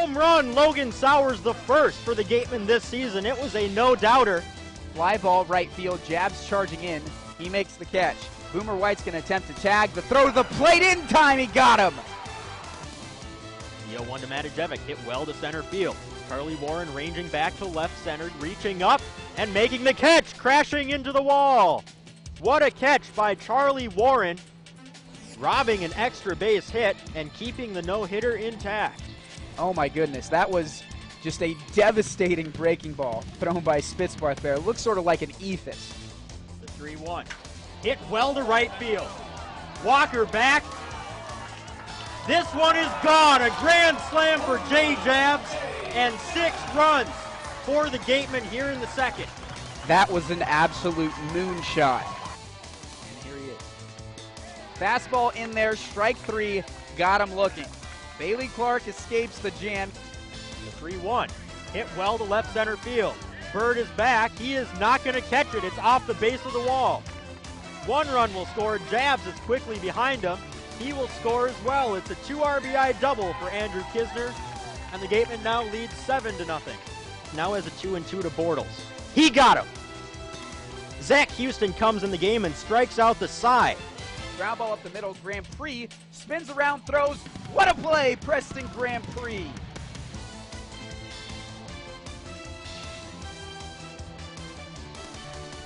Home run, Logan Sowers the first for the Gatemen this season. It was a no-doubter. Fly ball right field, Jabs charging in. He makes the catch. Boomer White's going to attempt to tag. The throw to the plate in time. He got him. The 0-1 to Matajevic hit well to center field. Charlie Warren ranging back to left center, reaching up and making the catch, crashing into the wall. What a catch by Charlie Warren, robbing an extra base hit and keeping the no-hitter intact. Oh my goodness, that was just a devastating breaking ball thrown by Spitzbarth there. It looks sort of like an ethos. The 3-1. Hit well to right field. Walker back. This one is gone. A grand slam for Jay Jabs and 6 runs for the Gatemen here in the second. That was an absolute moonshot. And here he is. Fastball in there, strike 3, got him looking. Bailey Clark escapes the jam. The 3-1. Hit well to left center field. Bird is back. He is not going to catch it. It's off the base of the wall. 1 run will score. Jabs is quickly behind him. He will score as well. It's a 2 RBI double for Andrew Kisner, and the Gatemen now lead 7-0. Now has a 2-2 to Bortles. He got him. Zach Houston comes in the game and strikes out the side. Ground ball up the middle. Grand Prix spins around, throws. What a play, Preston Grand Prix.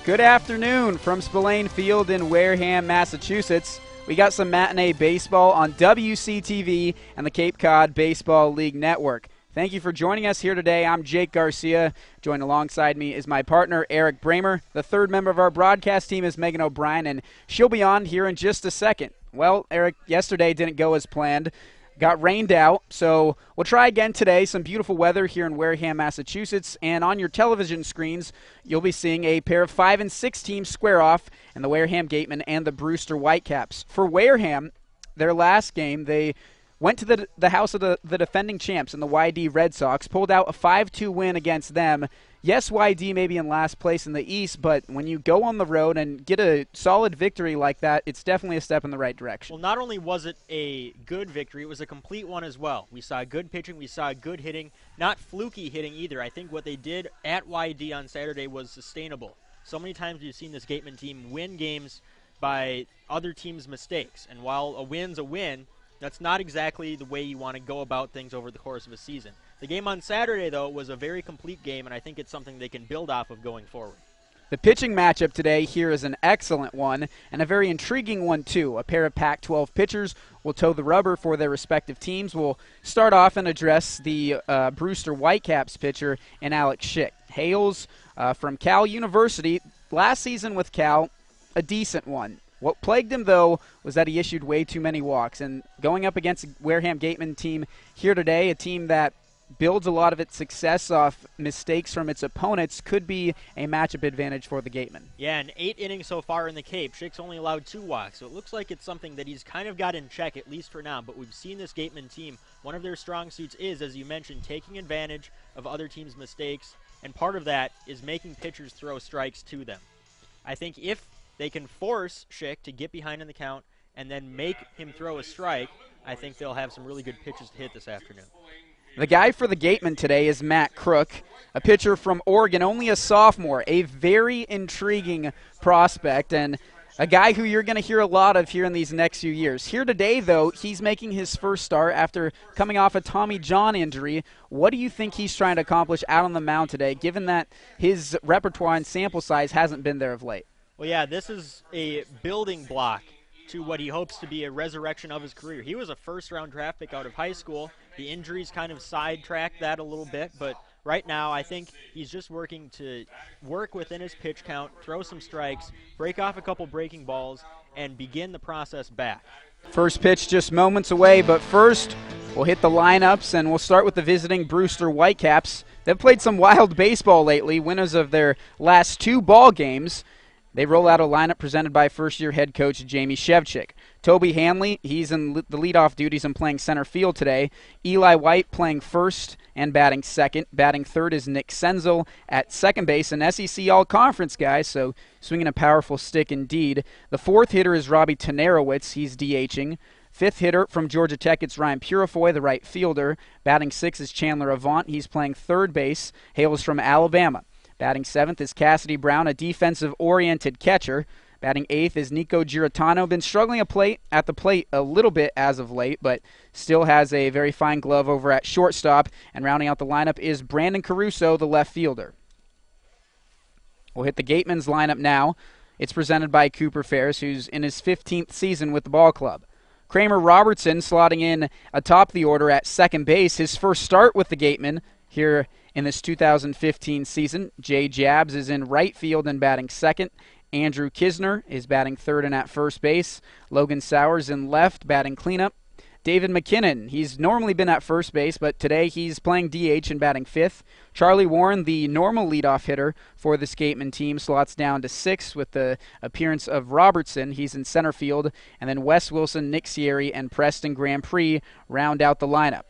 Good afternoon from Spillane Field in Wareham, Massachusetts. We got some matinee baseball on WCTV and the Cape Cod Baseball League Network. Thank you for joining us here today. I'm Jake Garcia. Joined alongside me is my partner, Eric Bramer. The third member of our broadcast team is Megan O'Brien, and she'll be on here in just a second. Well, Eric, yesterday didn't go as planned. Got rained out, so we'll try again today. Some beautiful weather here in Wareham, Massachusetts, and on your television screens, you'll be seeing a pair of 5 and 6 teams square off in the Wareham Gatemen and the Brewster Whitecaps. For Wareham, their last game, they went to the house of the defending champs in the YD Red Sox, pulled out a 5-2 win against them. Yes, YD may be in last place in the East, but when you go on the road and get a solid victory like that, it's definitely a step in the right direction. Well, not only was it a good victory, it was a complete one as well. We saw good pitching, we saw good hitting, not fluky hitting either. I think what they did at YD on Saturday was sustainable. So many times we've seen this Gatemen team win games by other teams' mistakes, and while a win's a win, that's not exactly the way you want to go about things over the course of a season. The game on Saturday, though, was a very complete game, and I think it's something they can build off of going forward. The pitching matchup today here is an excellent one, and a very intriguing one, too. A pair of Pac-12 pitchers will toe the rubber for their respective teams. We'll start off and address the Brewster Whitecaps pitcher and Alex Schick. Hails from Cal University. Last season with Cal, a decent one. What plagued him, though, was that he issued way too many walks. And going up against a Wareham Gatemen team here today, a team that builds a lot of its success off mistakes from its opponents, could be a matchup advantage for the Gatemen. Yeah, in 8 innings so far in the Cape, Schick's only allowed 2 walks, so it looks like it's something that he's kind of got in check, at least for now. But we've seen this Gatemen team, one of their strong suits is, as you mentioned, taking advantage of other teams' mistakes, and part of that is making pitchers throw strikes to them. I think if they can force Schick to get behind in the count and then make him throw a strike, I think they'll have some really good pitches to hit this afternoon. The guy for the Gatemen today is Matt Crook, a pitcher from Oregon, only a sophomore, a very intriguing prospect, and a guy who you're going to hear a lot of here in these next few years. Here today, though, he's making his first start after coming off a Tommy John injury. What do you think he's trying to accomplish out on the mound today, given that his repertoire and sample size hasn't been there of late? Well, yeah, this is a building block to what he hopes to be a resurrection of his career. He was a first-round draft pick out of high school. The injuries kind of sidetracked that a little bit, but right now I think he's just working to work within his pitch count, throw some strikes, break off a couple breaking balls, and begin the process back. First pitch just moments away, but first we'll hit the lineups, and we'll start with the visiting Brewster Whitecaps. They've played some wild baseball lately, winners of their last 2 ball games. They roll out a lineup presented by first-year head coach Jamie Shevchik. Toby Hanley, he's in the leadoff duties and playing center field today. Eli White playing first and batting second. Batting third is Nick Senzel at second base, an SEC All-Conference guy, so swinging a powerful stick indeed. The fourth hitter is Robbie Tenarowitz. He's DHing. Fifth hitter from Georgia Tech, it's Ryan Purifoy, the right fielder. Batting sixth is Chandler Avant. He's playing third base, hails from Alabama. Batting seventh is Cassidy Brown, a defensive-oriented catcher. Batting eighth is Nico Giratano. Been struggling at the plate a little bit as of late, but still has a very fine glove over at shortstop. And rounding out the lineup is Brandon Caruso, the left fielder. We'll hit the Gatemen's lineup now. It's presented by Cooper Ferris, who's in his 15th season with the ball club. Kramer Robertson slotting in atop the order at second base. His first start with the Gatemen here in this 2015 season. Jay Jabs is in right field and batting second. Andrew Kisner is batting third and at first base. Logan Sowers in left, batting cleanup. David McKinnon, he's normally been at first base, but today he's playing DH and batting fifth. Charlie Warren, the normal leadoff hitter for the Gatemen team, slots down to sixth with the appearance of Robertson. He's in center field. And then Wes Wilson, Nick Sierra, and Preston Grand Prix round out the lineup.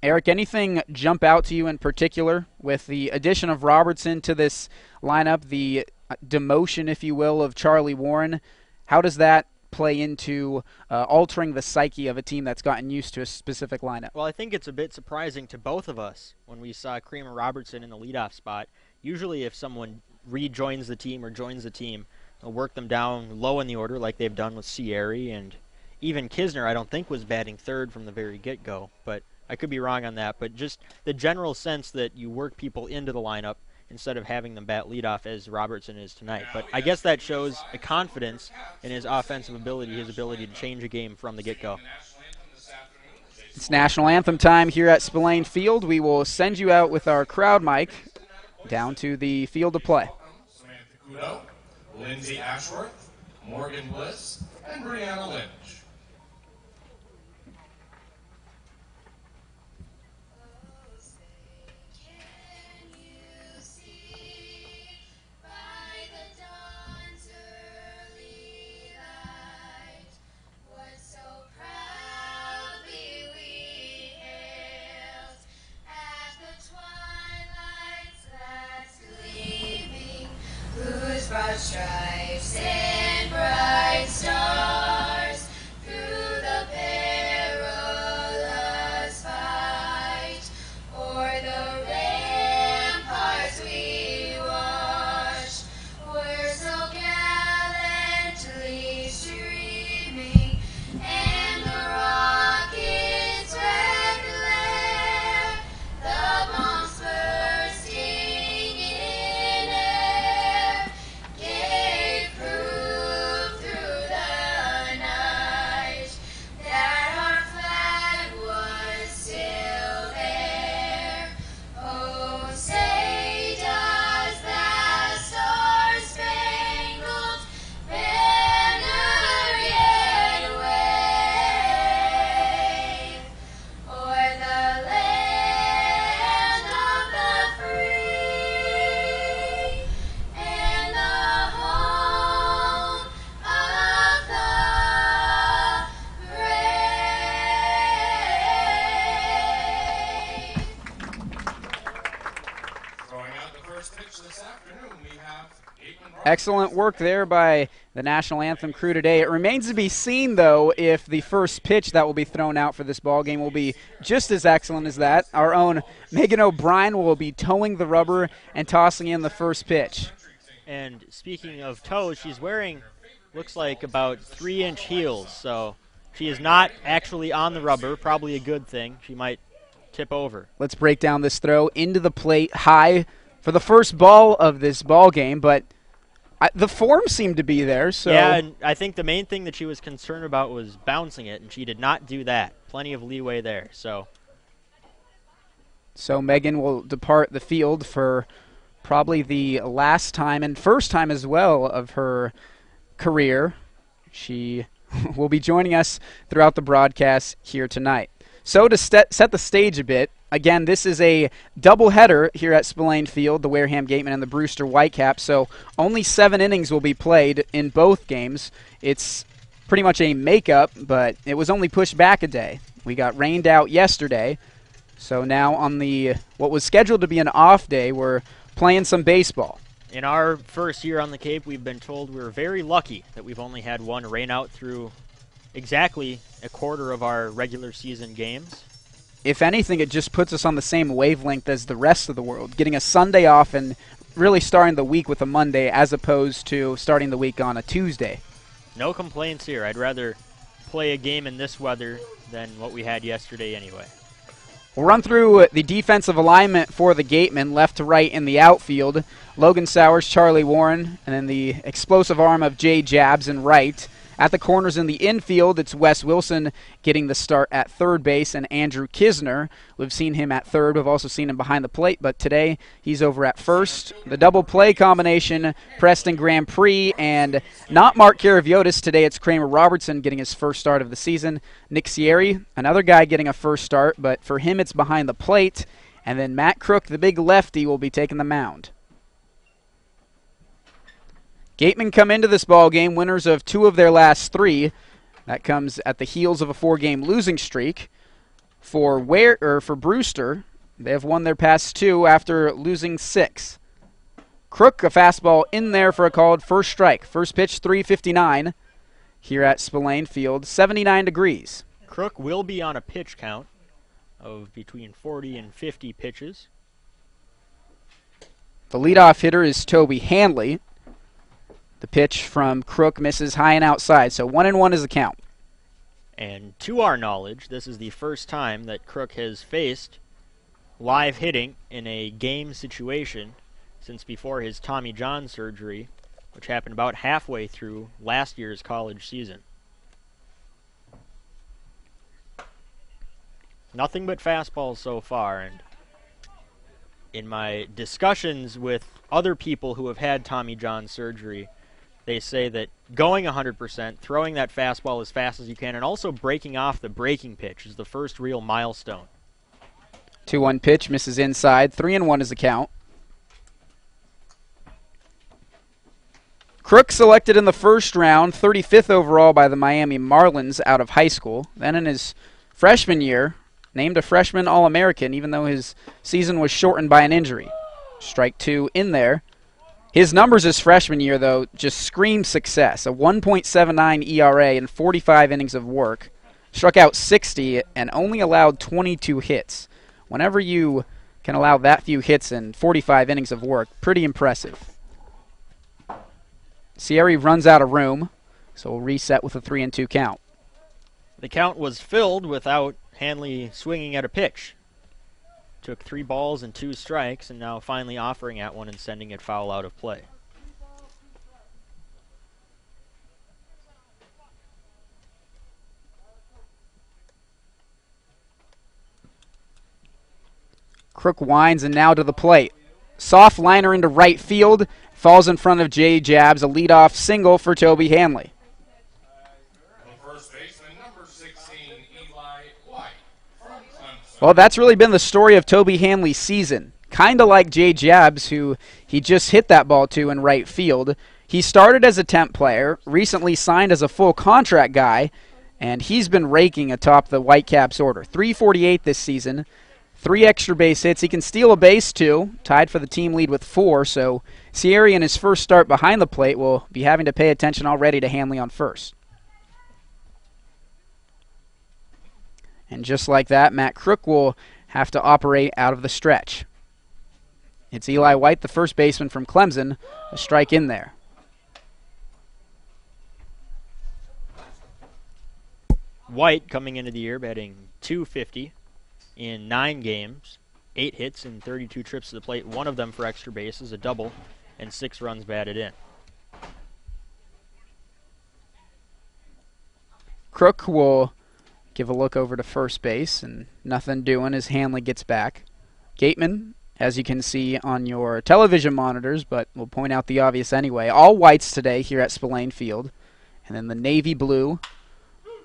Eric, anything jump out to you in particular with the addition of Robertson to this lineup, the demotion, if you will, of Charlie Warren? How does that play into altering the psyche of a team that's gotten used to a specific lineup? Well, I think it's a bit surprising to both of us when we saw Kramer Robertson in the leadoff spot. Usually if someone rejoins the team or joins the team, they'll work them down low in the order like they've done with Sierra, and even Kisner I don't think was batting third from the very get-go, but I could be wrong on that. But just the general sense that you work people into the lineup instead of having them bat leadoff as Robertson is tonight. But I guess that shows a confidence in his offensive ability, his ability to change a game from the get-go. It's national anthem time here at Spillane Field. We will send you out with our crowd mic down to the field of play. Samantha Kudo, Lindsay Ashworth, Morgan Bliss, and Brianna Lynch. Broad stripes and bright stars through the perilous fight, o'er the ramparts we watched, were so gallantly streaming, and the rocket's red glare, the bombs bursting in air, gave proof through the night that our flag was still there. Oh, say does that star-spangled banner yet wave o'er the land of the free and the home of the brave. Throwing out the first pitch this afternoon, we have Gatemen. Excellent work there by the national anthem crew today. It remains to be seen, though, if the first pitch that will be thrown out for this ball game will be just as excellent as that. Our own Megan O'Brien will be towing the rubber and tossing in the first pitch. And speaking of toes, she's wearing, looks like, about 3-inch heels, so she is not actually on the rubber, probably a good thing. She might tip over. Let's break down this throw into the plate high for the first ball of this ball game, but the form seemed to be there. So Yeah, and I think the main thing that she was concerned about was bouncing it, and she did not do that. Plenty of leeway there. So Megan will depart the field for probably the last time and first time as well of her career. She will be joining us throughout the broadcast here tonight. So to set the stage a bit, again, this is a doubleheader here at Spillane Field, the Wareham Gatemen and the Brewster Whitecaps, so only 7 innings will be played in both games. It's pretty much a makeup, but it was only pushed back a day. We got rained out yesterday, so now on the what was scheduled to be an off day, we're playing some baseball. in our first year on the Cape, we've been told we're very lucky that we've only had one rainout through exactly a quarter of our regular season games. If anything, it just puts us on the same wavelength as the rest of the world, getting a Sunday off and really starting the week with a Monday as opposed to starting the week on a Tuesday. No complaints here. I'd rather play a game in this weather than what we had yesterday anyway. We'll run through the defensive alignment for the Gatemen, left to right in the outfield. Logan Sowers, Charlie Warren, and then the explosive arm of Jay Jabs in right. At the corners in the infield, it's Wes Wilson getting the start at third base and Andrew Kisner. We've seen him at third. We've also seen him behind the plate, but today he's over at first. The double play combination, Preston Grand Prix, and not Mark Karaviotis. Today it's Kramer Robertson getting his first start of the season. Nick Sierri, another guy getting a first start, but for him it's behind the plate. And then Matt Crook, the big lefty, will be taking the mound. Gatemen come into this ball game winners of 2 of their last 3. That comes at the heels of a 4-game losing streak. For Brewster, they have won their past 2 after losing 6. Crook, a fastball in there for a called first strike. First pitch, 3:59 here at Spillane Field, 79 degrees. Crook will be on a pitch count of between 40 and 50 pitches. The leadoff hitter is Toby Hanley. The pitch from Crook misses high and outside, so 1-1 is the count. And to our knowledge, this is the first time that Crook has faced live hitting in a game situation since before his Tommy John surgery, which happened about halfway through last year's college season. Nothing but fastballs so far, and in my discussions with other people who have had Tommy John surgery, they say that going 100%, throwing that fastball as fast as you can, and also breaking off the breaking pitch is the first real milestone. 2-1 pitch, misses inside. 3-1 is the count. Crook selected in the first round, 35th overall by the Miami Marlins out of high school. Then in his freshman year, named a freshman All-American, even though his season was shortened by an injury. Strike 2 in there. His numbers his freshman year, though, just scream success. A 1.79 ERA in 45 innings of work. Struck out 60 and only allowed 22 hits. Whenever you can allow that few hits in 45 innings of work, pretty impressive. Sierri runs out of room, so we'll reset with a 3-2 count. The count was filled without Hanley swinging at a pitch. Took 3 balls and 2 strikes, and now finally offering at one and sending it foul out of play. Crook winds and now to the plate. Soft liner into right field. Falls in front of Jay Jabs. A leadoff single for Toby Hanley. First baseman, number 16, Eli White from Clemson. Well, that's really been the story of Toby Hanley's season. Kind of like Jay Jabs, who he just hit that ball to in right field. He started as a temp player, recently signed as a full contract guy, and he's been raking atop the Whitecaps order. 348 this season, 3 extra base hits. He can steal a base, too, tied for the team lead with 4, so Sierri in his first start behind the plate will be having to pay attention already to Hanley on first. And just like that, Matt Crook will have to operate out of the stretch. It's Eli White, the first baseman from Clemson, a strike in there. White coming into the year batting .250 in 9 games, 8 hits and 32 trips to the plate, 1 of them for extra bases, a double, and 6 runs batted in. Crook will give a look over to first base, and nothing doing as Hanley gets back. Gatemen, as you can see on your television monitors, but we'll point out the obvious anyway, all whites today here at Spillane Field, and then the navy blue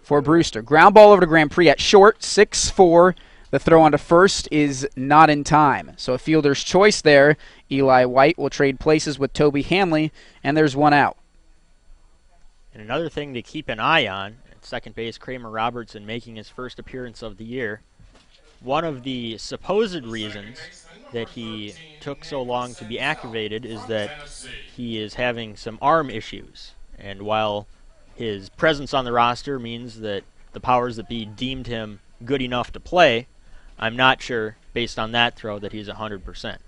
for Brewster. Ground ball over to Grand Prix at short, 6-4. The throw onto first is not in time. So a fielder's choice there. Eli White will trade places with Toby Hanley, and there's 1 out. And another thing to keep an eye on, at second base, Kramer Robertson making his first appearance of the year. One of the supposed reasons that he took so long to be activated is that he is having some arm issues. And while his presence on the roster means that the powers that be deemed him good enough to play. I'm not sure, based on that throw, that he's 100%.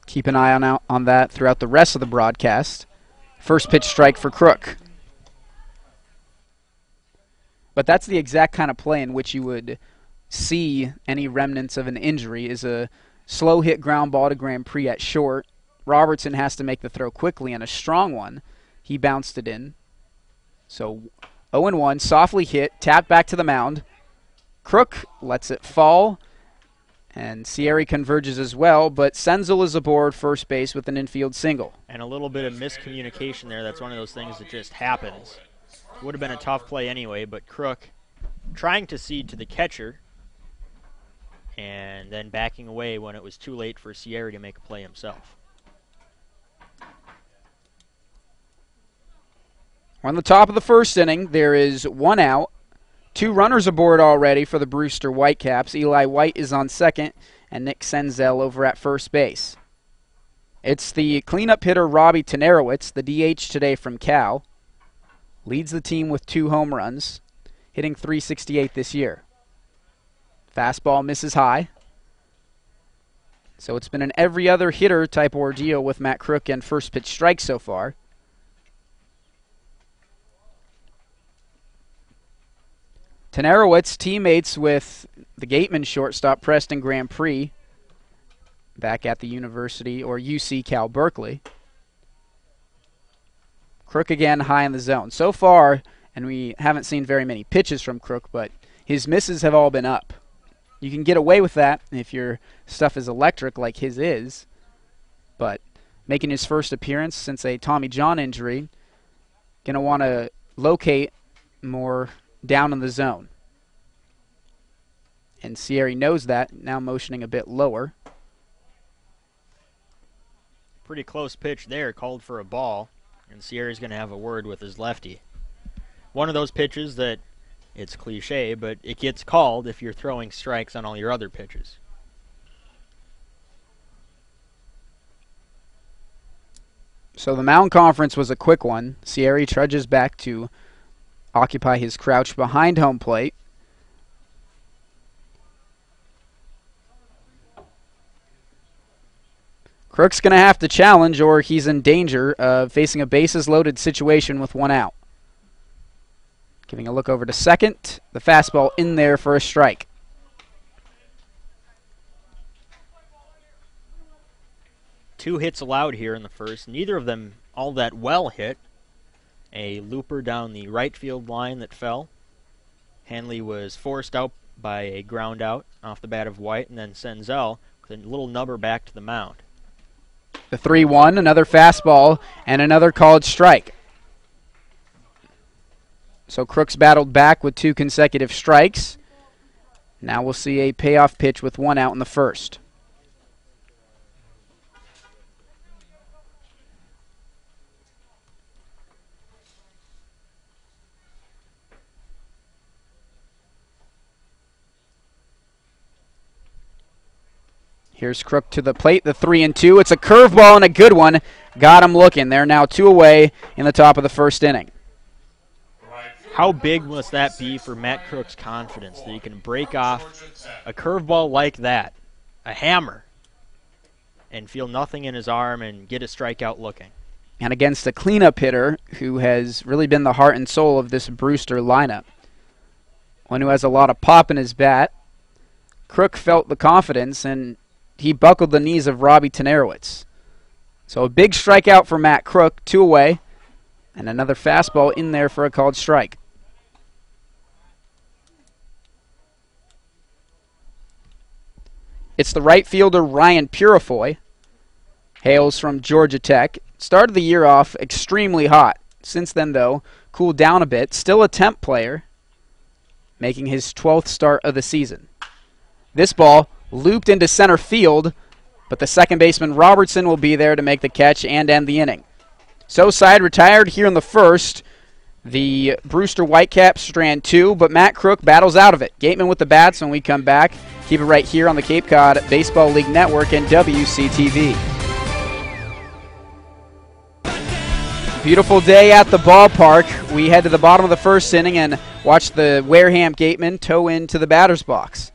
Keep an eye on that throughout the rest of the broadcast. First pitch strike for Crook. But that's the exact kind of play in which you would see any remnants of an injury, is a slow hit ground ball to Grand Prix at short. Robertson has to make the throw quickly, and a strong one. He bounced it in. So 0-1, softly hit, tapped back to the mound. Crook lets it fall, and Sierra converges as well, but Senzel is aboard first base with an infield single. And a little bit of miscommunication there. That's one of those things that just happens. Would have been a tough play anyway, but Crook trying to cede to the catcher and then backing away when it was too late for Sierra to make a play himself. We're on the top of the first inning. There is one out. 2 runners aboard already for the Brewster Whitecaps. Eli White is on second, and Nick Senzel over at first base. It's the cleanup hitter Robbie Tenerowitz, the DH today from Cal. Leads the team with 2 home runs, hitting .368 this year. Fastball misses high. So it's been an every other hitter type ordeal with Matt Crook and first pitch strike so far. Tenerowitz teammates with the Gatemen shortstop Preston Grand Prix back at the University or UC Cal Berkeley. Crook again high in the zone. So far, and we haven't seen very many pitches from Crook, but his misses have all been up. You can get away with that if your stuff is electric like his is, but making his first appearance since a Tommy John injury, going to want to locate more down in the zone. And Sierra knows that, now motioning a bit lower. Pretty close pitch there, called for a ball, and Sierra's going to have a word with his lefty. One of those pitches that, it's cliche, but it gets called if you're throwing strikes on all your other pitches. So the mound conference was a quick one. Sierra trudges back to occupy his crouch behind home plate. Crook's going to have to challenge, or he's in danger of facing a bases-loaded situation with 1 out. Giving a look over to second. The fastball in there for a strike. Two hits allowed here in the first. Neither of them all that well hit. A looper down the right field line that fell. Hanley was forced out by a ground out off the bat of White, and then Senzel with a little nubber back to the mound. The 3-1, another fastball, and another called strike. So Crook's battled back with 2 consecutive strikes. Now we'll see a payoff pitch with 1 out in the first. Here's Crook to the plate, the 3-2. It's a curveball and a good one. Got him looking. They're now 2 away in the top of the first inning. How big must that be for Matt Crook's confidence that he can break off a curveball like that, a hammer, and feel nothing in his arm and get a strikeout looking? And against a cleanup hitter who has really been the heart and soul of this Brewster lineup. One who has a lot of pop in his bat. Crook felt the confidence, and he buckled the knees of Robbie Tenerowitz. So a big strikeout for Matt Crook, 2 away, and another fastball in there for a called strike. It's the right fielder Ryan Purifoy. Hails from Georgia Tech. Started the year off extremely hot. Since then, though, cooled down a bit. Still a temp player, making his 12th start of the season. This ball looped into center field, but the second baseman Robertson will be there to make the catch and end the inning. So side retired here in the first. The Brewster Whitecaps strand 2, but Matt Crook battles out of it. Gatemen with the bats when we come back. Keep it right here on the Cape Cod Baseball League Network and WCTV. Beautiful day at the ballpark. We head to the bottom of the first inning and watch the Wareham Gatemen toe into the batter's box.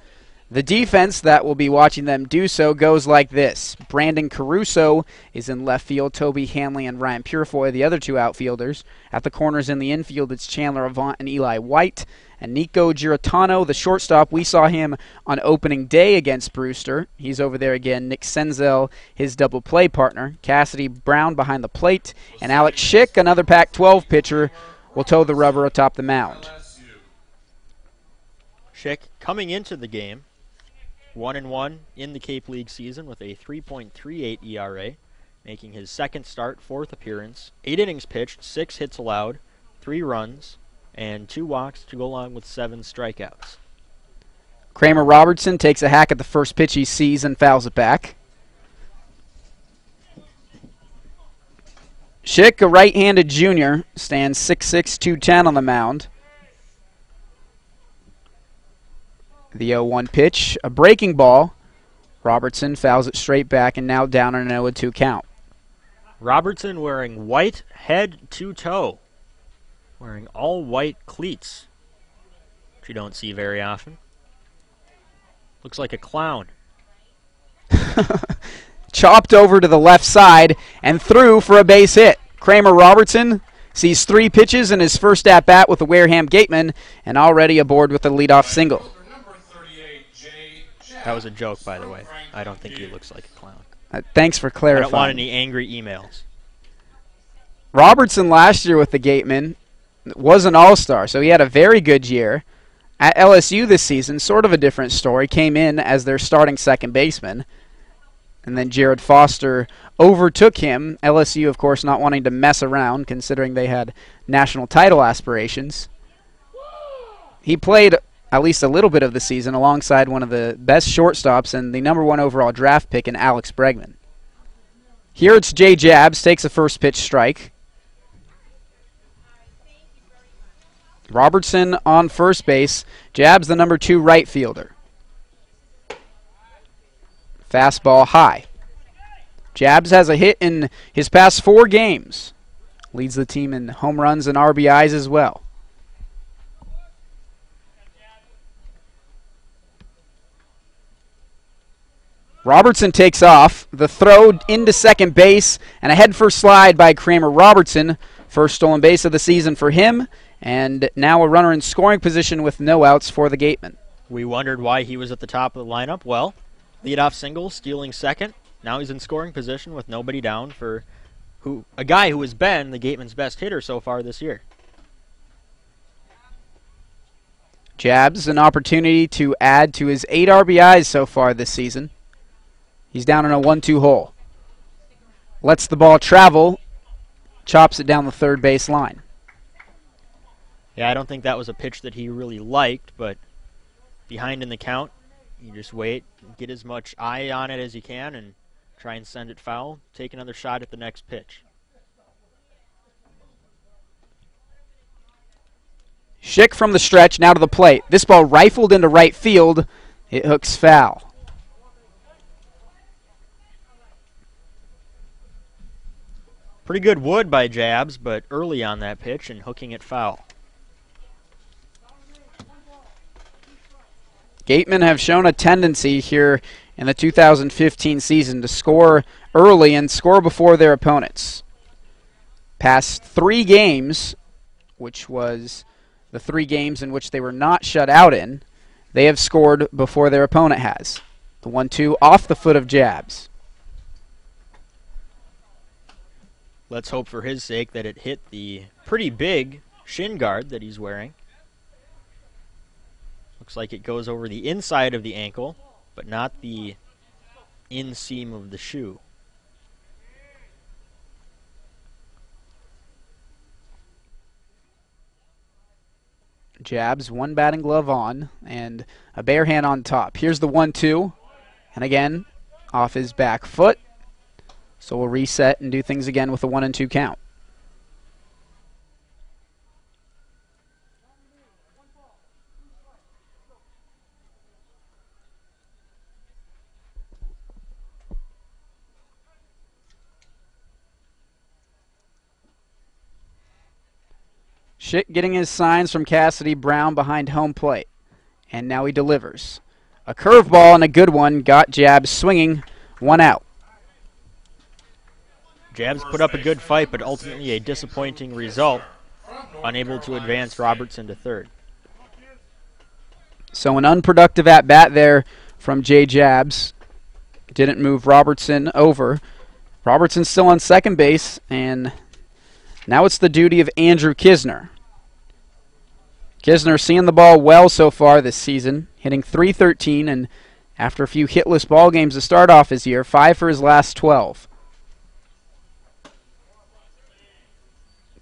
The defense that will be watching them do so goes like this. Brandon Caruso is in left field. Toby Hanley and Ryan Purefoy, the other two outfielders. At the corners in the infield, it's Chandler Avant and Eli White. And Nico Giratano, the shortstop, we saw him on opening day against Brewster. He's over there again. Nick Senzel, his double play partner. Cassidy Brown behind the plate. And Alex Schick, another Pac-12 pitcher, will toe the rubber atop the mound. Schick coming into the game 1-1 in the Cape League season with a 3.38 ERA, making his second start, fourth appearance. 8 innings pitched, 6 hits allowed, 3 runs, and 2 walks to go along with 7 strikeouts. Kramer Robertson takes a hack at the first pitch he sees and fouls it back. Schick, a right-handed junior, stands 6'6", 210 on the mound. The 0-1 pitch, a breaking ball. Robertson fouls it straight back and now down on an 0-2 count. Robertson wearing white head to toe, wearing all white cleats, which you don't see very often. Looks like a clown. Chopped over to the left side and through for a base hit. Kramer Robertson sees 3 pitches in his first at-bat with the Wareham Gatemen and already aboard with a leadoff single. That was a joke, by the way. I don't think he looks like a clown. Thanks for clarifying. I don't want any angry emails. Robertson last year with the Gatemen was an all-star, so he had a very good year. At LSU this season, sort of a different story, came in as their starting second baseman. And then Jared Foster overtook him. LSU, of course, not wanting to mess around, considering they had national title aspirations. He played at least a little bit of the season alongside one of the best shortstops and the #1 overall draft pick in Alex Bregman. Here it's Jay Jabs, takes a first pitch strike. Robertson on first base. Jabs the #2 right fielder. Fastball high. Jabs has a hit in his past 4 games. Leads the team in home runs and RBIs as well. Robertson takes off. The throw into second base and a head-first slide by Kramer Robertson. First stolen base of the season for him. And now a runner in scoring position with no outs for the Gatemen. We wondered why he was at the top of the lineup. Well, leadoff single, stealing second. Now he's in scoring position with nobody down for a guy who has been the Gatemen's best hitter so far this year. Jabs, an opportunity to add to his 8 RBIs so far this season. He's down in a 1-2 hole. Lets the ball travel. Chops it down the third base line. Yeah, I don't think that was a pitch that he really liked, but behind in the count, you just wait, get as much eye on it as you can, and try and send it foul. Take another shot at the next pitch. Schick from the stretch, now to the plate. This ball rifled into right field. It hooks foul. Pretty good wood by Jabs, but early on that pitch and hooking it foul. Gatemen have shown a tendency here in the 2015 season to score early and score before their opponents. Past 3 games, which was the 3 games in which they were not shut out in, they have scored before their opponent has. The 1-2 off the foot of Jabs. Let's hope for his sake that it hit the pretty big shin guard that he's wearing. Looks like it goes over the inside of the ankle, but not the inseam of the shoe. Jabs, 1 batting glove on, and a bare hand on top. Here's the 1-2, and again, off his back foot. So we'll reset and do things again with a 1-2 count. Schick getting his signs from Cassidy Brown behind home plate. And now he delivers. A curveball and a good one. Got Jabs swinging. 1 out. Jabs put up a good fight, but ultimately a disappointing result. Unable to advance Robertson to third. So an unproductive at-bat there from Jay Jabs. Didn't move Robertson over. Robertson's still on second base, and now it's the duty of Andrew Kisner. Kisner seeing the ball well so far this season, hitting .313, and after a few hitless ball games to start off his year, 5 for his last 12.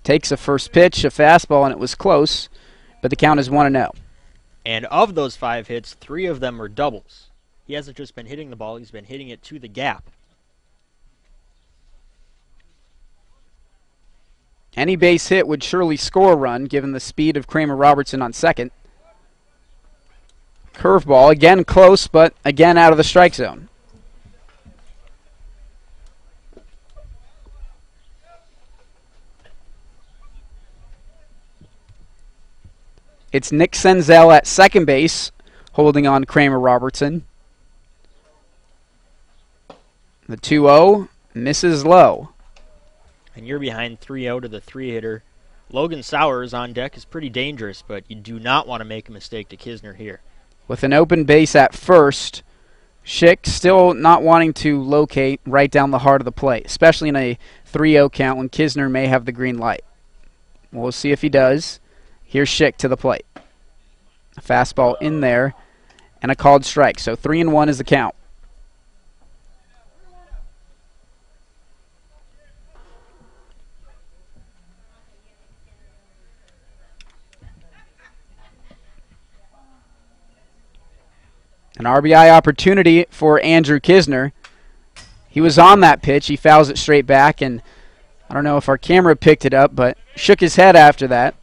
Takes a first pitch, a fastball, and it was close, but the count is 1-0. And of those 5 hits, 3 of them were doubles. He hasn't just been hitting the ball, he's been hitting it to the gap. Any base hit would surely score a run, given the speed of Kramer Robertson on second. Curveball, again close, but again out of the strike zone. It's Nick Senzel at second base, holding on Kramer Robertson. The 2-0 misses low. And you're behind 3-0 to the 3-hitter. Logan Sowers on deck is pretty dangerous, but you do not want to make a mistake to Kisner here. With an open base at first, Schick still not wanting to locate right down the heart of the plate, especially in a 3-0 count when Kisner may have the green light. We'll see if he does. Here's Schick to the plate. A fastball in there and a called strike. So 3-1 is the count. An RBI opportunity for Andrew Kisner. He was on that pitch. He fouls it straight back, and I don't know if our camera picked it up, but shook his head after that.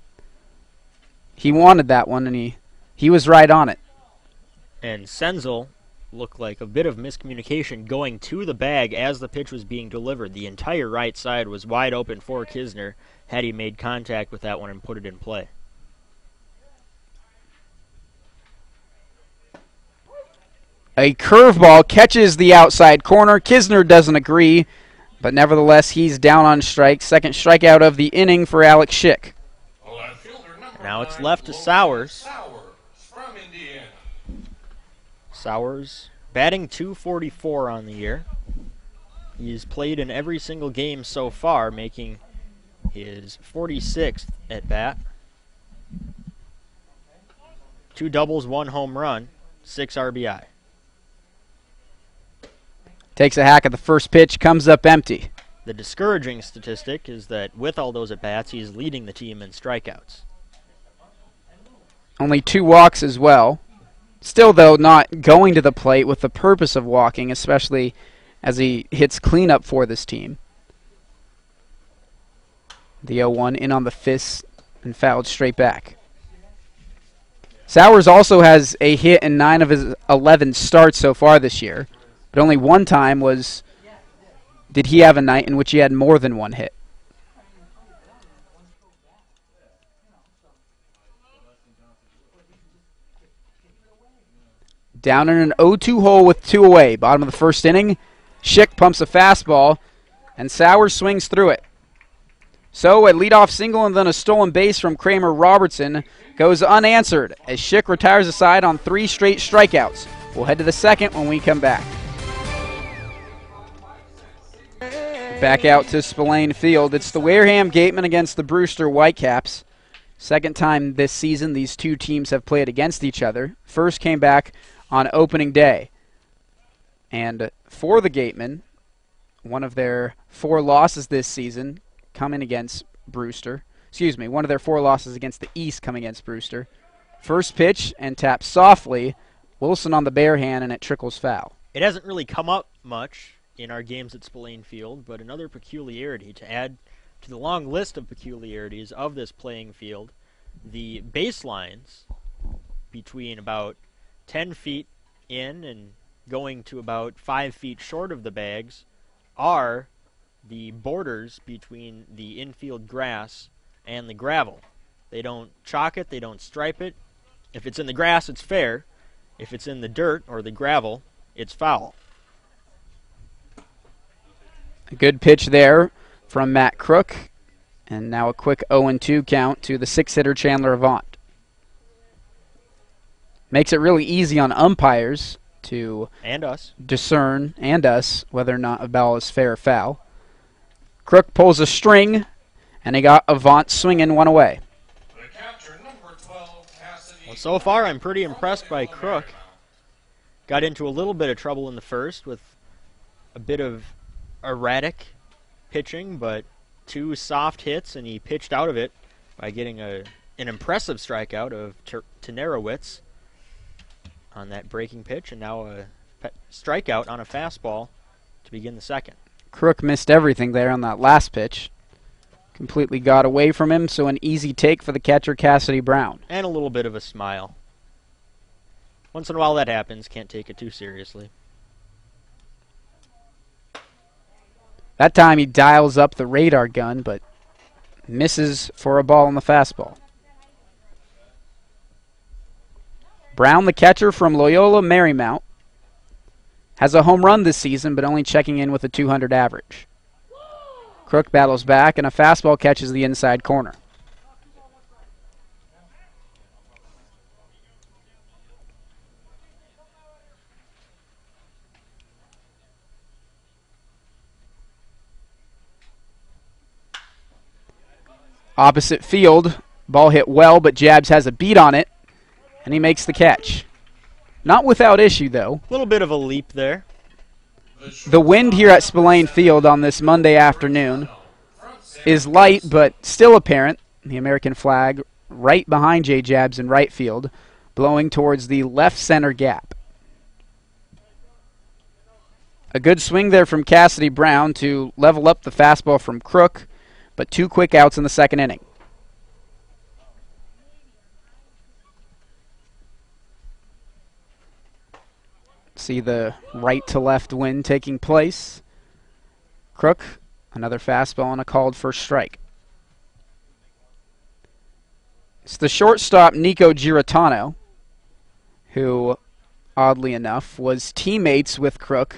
He wanted that one, and he was right on it. And Senzel looked like a bit of miscommunication going to the bag as the pitch was being delivered. The entire right side was wide open for Kisner had he made contact with that one and put it in play. A curveball catches the outside corner. Kisner doesn't agree, but nevertheless he's down on strike. Second strikeout of the inning for Alex Schick. Now it's left to Sowers. From Indiana. Sowers batting .244 on the year. He's played in every single game so far, making his 46th at bat. 2 doubles, 1 home run, 6 RBI. Takes a hack at the first pitch, comes up empty. The discouraging statistic is that with all those at-bats, he's leading the team in strikeouts. Only 2 walks as well. Still, though, not going to the plate with the purpose of walking, especially as he hits cleanup for this team. The 0-1 in on the fist and fouled straight back. Sowers also has a hit in 9 of his 11 starts so far this year, but only one time did he have a night in which he had more than 1 hit. Down in an 0-2 hole with 2 away. Bottom of the first inning. Schick pumps a fastball, and Sowers swings through it. So a leadoff single and then a stolen base from Kramer Robertson goes unanswered as Schick retires the side on 3 straight strikeouts. We'll head to the second when we come back. Back out to Spillane Field. It's the Wareham Gatemen against the Brewster Whitecaps. Second time this season these 2 teams have played against each other. First came back on opening day. And for the Gatemen, one of their 4 losses this season coming against Brewster. One of their 4 losses against the East coming against Brewster. First pitch and tapped softly. Wilson on the bare hand, and it trickles foul. It hasn't really come up much in our games at Spillane Field, but another peculiarity to add to the long list of peculiarities of this playing field, the baselines between about 10 feet in and going to about 5 feet short of the bags are the borders between the infield grass and the gravel. They don't chalk it. They don't stripe it. If it's in the grass, it's fair. If it's in the dirt or the gravel, it's foul. A good pitch there from Matt Crook. And now a quick 0-2 count to the 6-hitter Chandler Avant. Makes it really easy on umpires to And us. discern, and us, whether or not a ball is fair or foul. Crook pulls a string, and he got Avant swinging one away. The catcher, number 12, Cassidy. Well, so far, I'm pretty impressed by Crook. Got into a little bit of trouble in the first with a bit of erratic pitching, but 2 soft hits, and he pitched out of it by getting an impressive strikeout of Tenerowitz on that breaking pitch, and now a strikeout on a fastball to begin the second. Crook missed everything there on that last pitch. Completely got away from him, so an easy take for the catcher Cassidy Brown. And a little bit of a smile. Once in a while that happens, can't take it too seriously. That time he dials up the radar gun, but misses for a ball on the fastball. Brown, the catcher from Loyola Marymount, has a home run this season, but only checking in with a .200 average. Crook battles back, and a fastball catches the inside corner. Opposite field, ball hit well, but Jabs has a beat on it, and he makes the catch. Not without issue, though. A little bit of a leap there. The wind here at Spillane Field on this Monday afternoon is light, but still apparent. The American flag right behind J. Jabs in right field, blowing towards the left center gap. A good swing there from Cassidy Brown to level up the fastball from Crook, but 2 quick outs in the second inning. See the right to left wind taking place. Crook, another fastball and a called first strike. It's the shortstop Nico Giratano, who, oddly enough, was teammates with Crook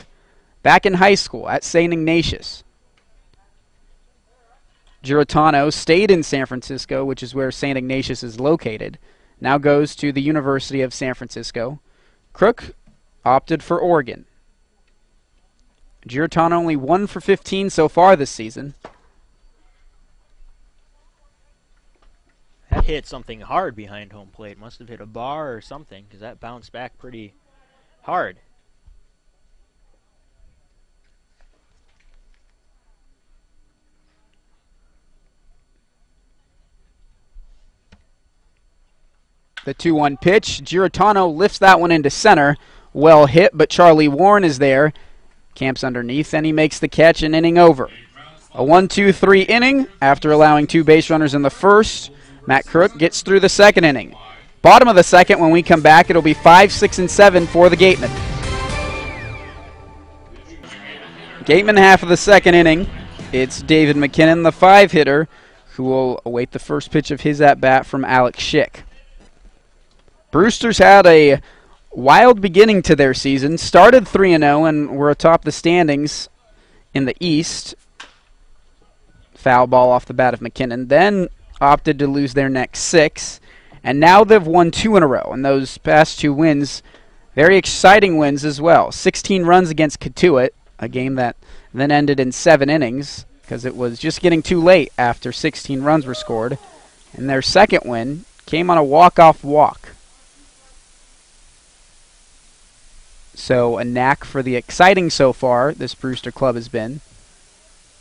back in high school at St. Ignatius. Giratano stayed in San Francisco, which is where St. Ignatius is located. Now goes to the University of San Francisco. Crook opted for Oregon. Giratano only 1 for 15 so far this season. That hit something hard behind home plate. Must have hit a bar or something, because that bounced back pretty hard. The 2-1 pitch. Giratano lifts that one into center. Well hit, but Charlie Warren is there. Camps underneath, and he makes the catch, and inning over. A 1-2-3 inning after allowing 2 base runners in the first. Matt Crook gets through the second inning. Bottom of the second, when we come back, it'll be 5, 6, and 7 for the Gatemen. Gatemen half of the second inning. It's David McKinnon, the 5-hitter, who will await the first pitch of his at-bat from Alex Schick. Brewster's had a wild beginning to their season. Started 3-0 and were atop the standings in the East. Foul ball off the bat of McKinnon. Then opted to lose their next 6. And now they've won 2 in a row. And those past 2 wins, very exciting wins as well. 16 runs against Catuit, a game that then ended in 7 innings because it was just getting too late after 16 runs were scored. And their second win came on a walk-off walk. So a knack for the exciting so far this Brewster club has been.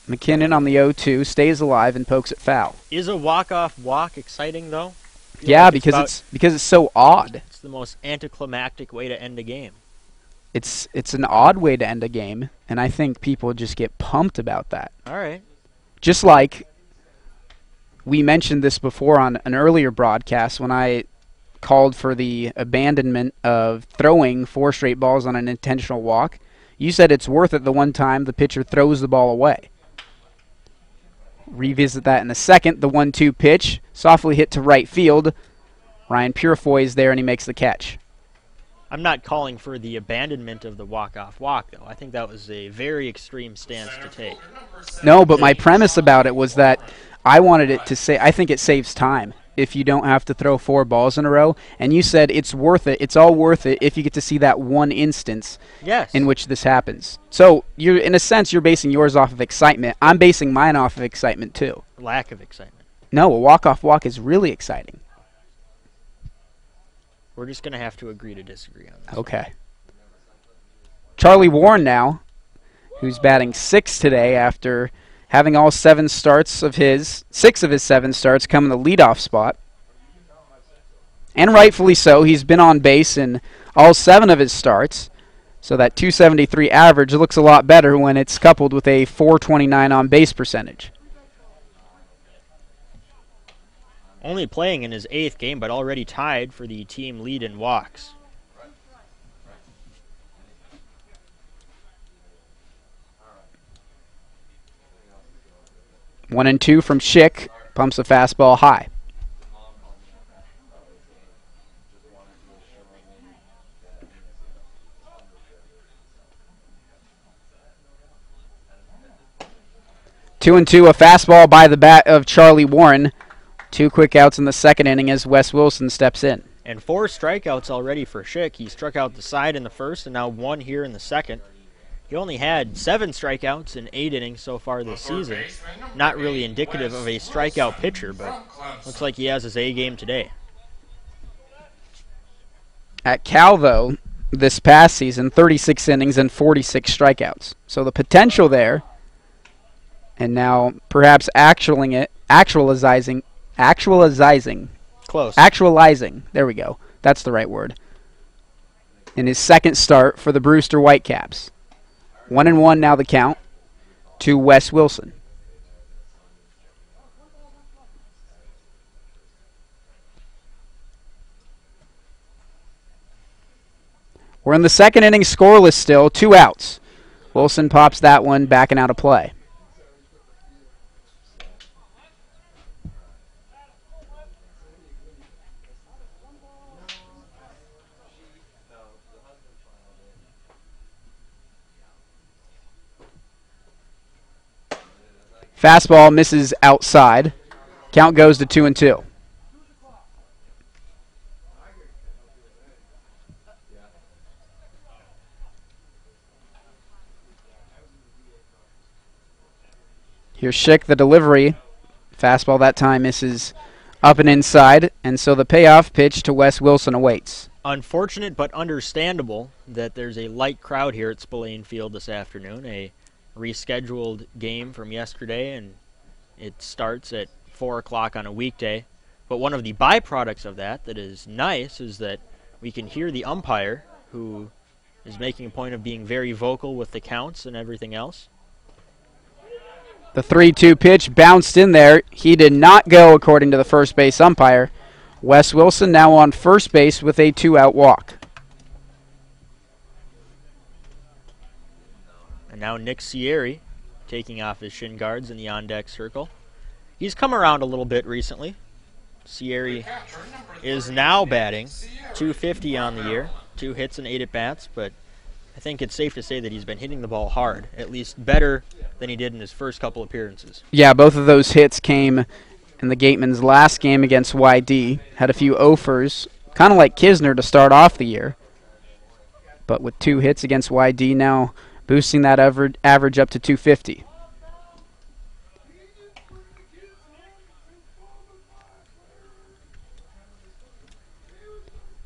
McKinnon on the 0-2 stays alive and pokes it foul. Is a walk-off walk exciting, though? Yeah, because it's so odd. It's the most anticlimactic way to end a game. It's an odd way to end a game, and I think people just get pumped about that. All right. Just like we mentioned this before on an earlier broadcast when I called for the abandonment of throwing 4 straight balls on an intentional walk. You said it's worth it the one time the pitcher throws the ball away. revisit that in a second. The 1-2 pitch, softly hit to right field. Ryan Purifoy is there, and he makes the catch. I'm not calling for the abandonment of the walk-off walk, though. I think that was a very extreme stance to take. No, but my premise about it was that I wanted it to say, I think it saves time if you don't have to throw 4 balls in a row. And you said it's worth it. It's all worth it if you get to see that one instance in which this happens. So you're, in a sense, you're basing yours off of excitement. I'm basing mine off of excitement too. Lack of excitement. No, a walk-off walk is really exciting. We're just going to have to agree to disagree on this. Okay. Charlie Warren now, who's batting 6th today after having all 6 of his 7 starts come in the leadoff spot. And rightfully so. He's been on base in all 7 of his starts. So that 273 average looks a lot better when it's coupled with a 429 on base percentage. Only playing in his 8th game, but already tied for the team lead in walks. One and 2 from Schick. Pumps a fastball high. Two and 2, a fastball by the bat of Charlie Warren. 2 quick outs in the 2nd inning as Wes Wilson steps in. And 4 strikeouts already for Schick. He struck out the side in the 1st and now 1 here in the 2nd. He only had 7 strikeouts in 8 innings so far this season. Not really indicative of a strikeout pitcher, but looks like he has his A game today. At Cal, though, this past season, 36 innings and 46 strikeouts. So the potential there, and now perhaps actualizing. Close. Actualizing. There we go. That's the right word. In his 2nd start for the Brewster Whitecaps. 1-1 now the count to Wes Wilson. We're in the 2nd inning, scoreless still, 2 outs. Wilson pops that one back and out of play. Fastball misses outside. Count goes to 2-2. Here's Schick, the delivery. Fastball that time misses up and inside, and so the payoff pitch to Wes Wilson awaits. Unfortunate but understandable that there's a light crowd here at Spillane Field this afternoon. A rescheduled game from yesterday, and it starts at 4 o'clock on a weekday. But one of the byproducts of that is nice is that we can hear the umpire, who is making a point of being very vocal with the counts and everything else. The 3-2 pitch bounced in there. He did not go according to the first base umpire. Wes Wilson now on first base with a 2-out walk. And now Nick Sierri taking off his shin guards in the on-deck circle. He's come around a little bit recently. Sierri is now batting .250 on the year, 2 hits and 8 at-bats, but I think it's safe to say that he's been hitting the ball hard, at least better than he did in his first couple appearances. Yeah, both of those hits came in the Gatemen's last game against YD. Had a few offers, kind of like Kisner to start off the year. But with 2 hits against YD now, boosting that average up to .250.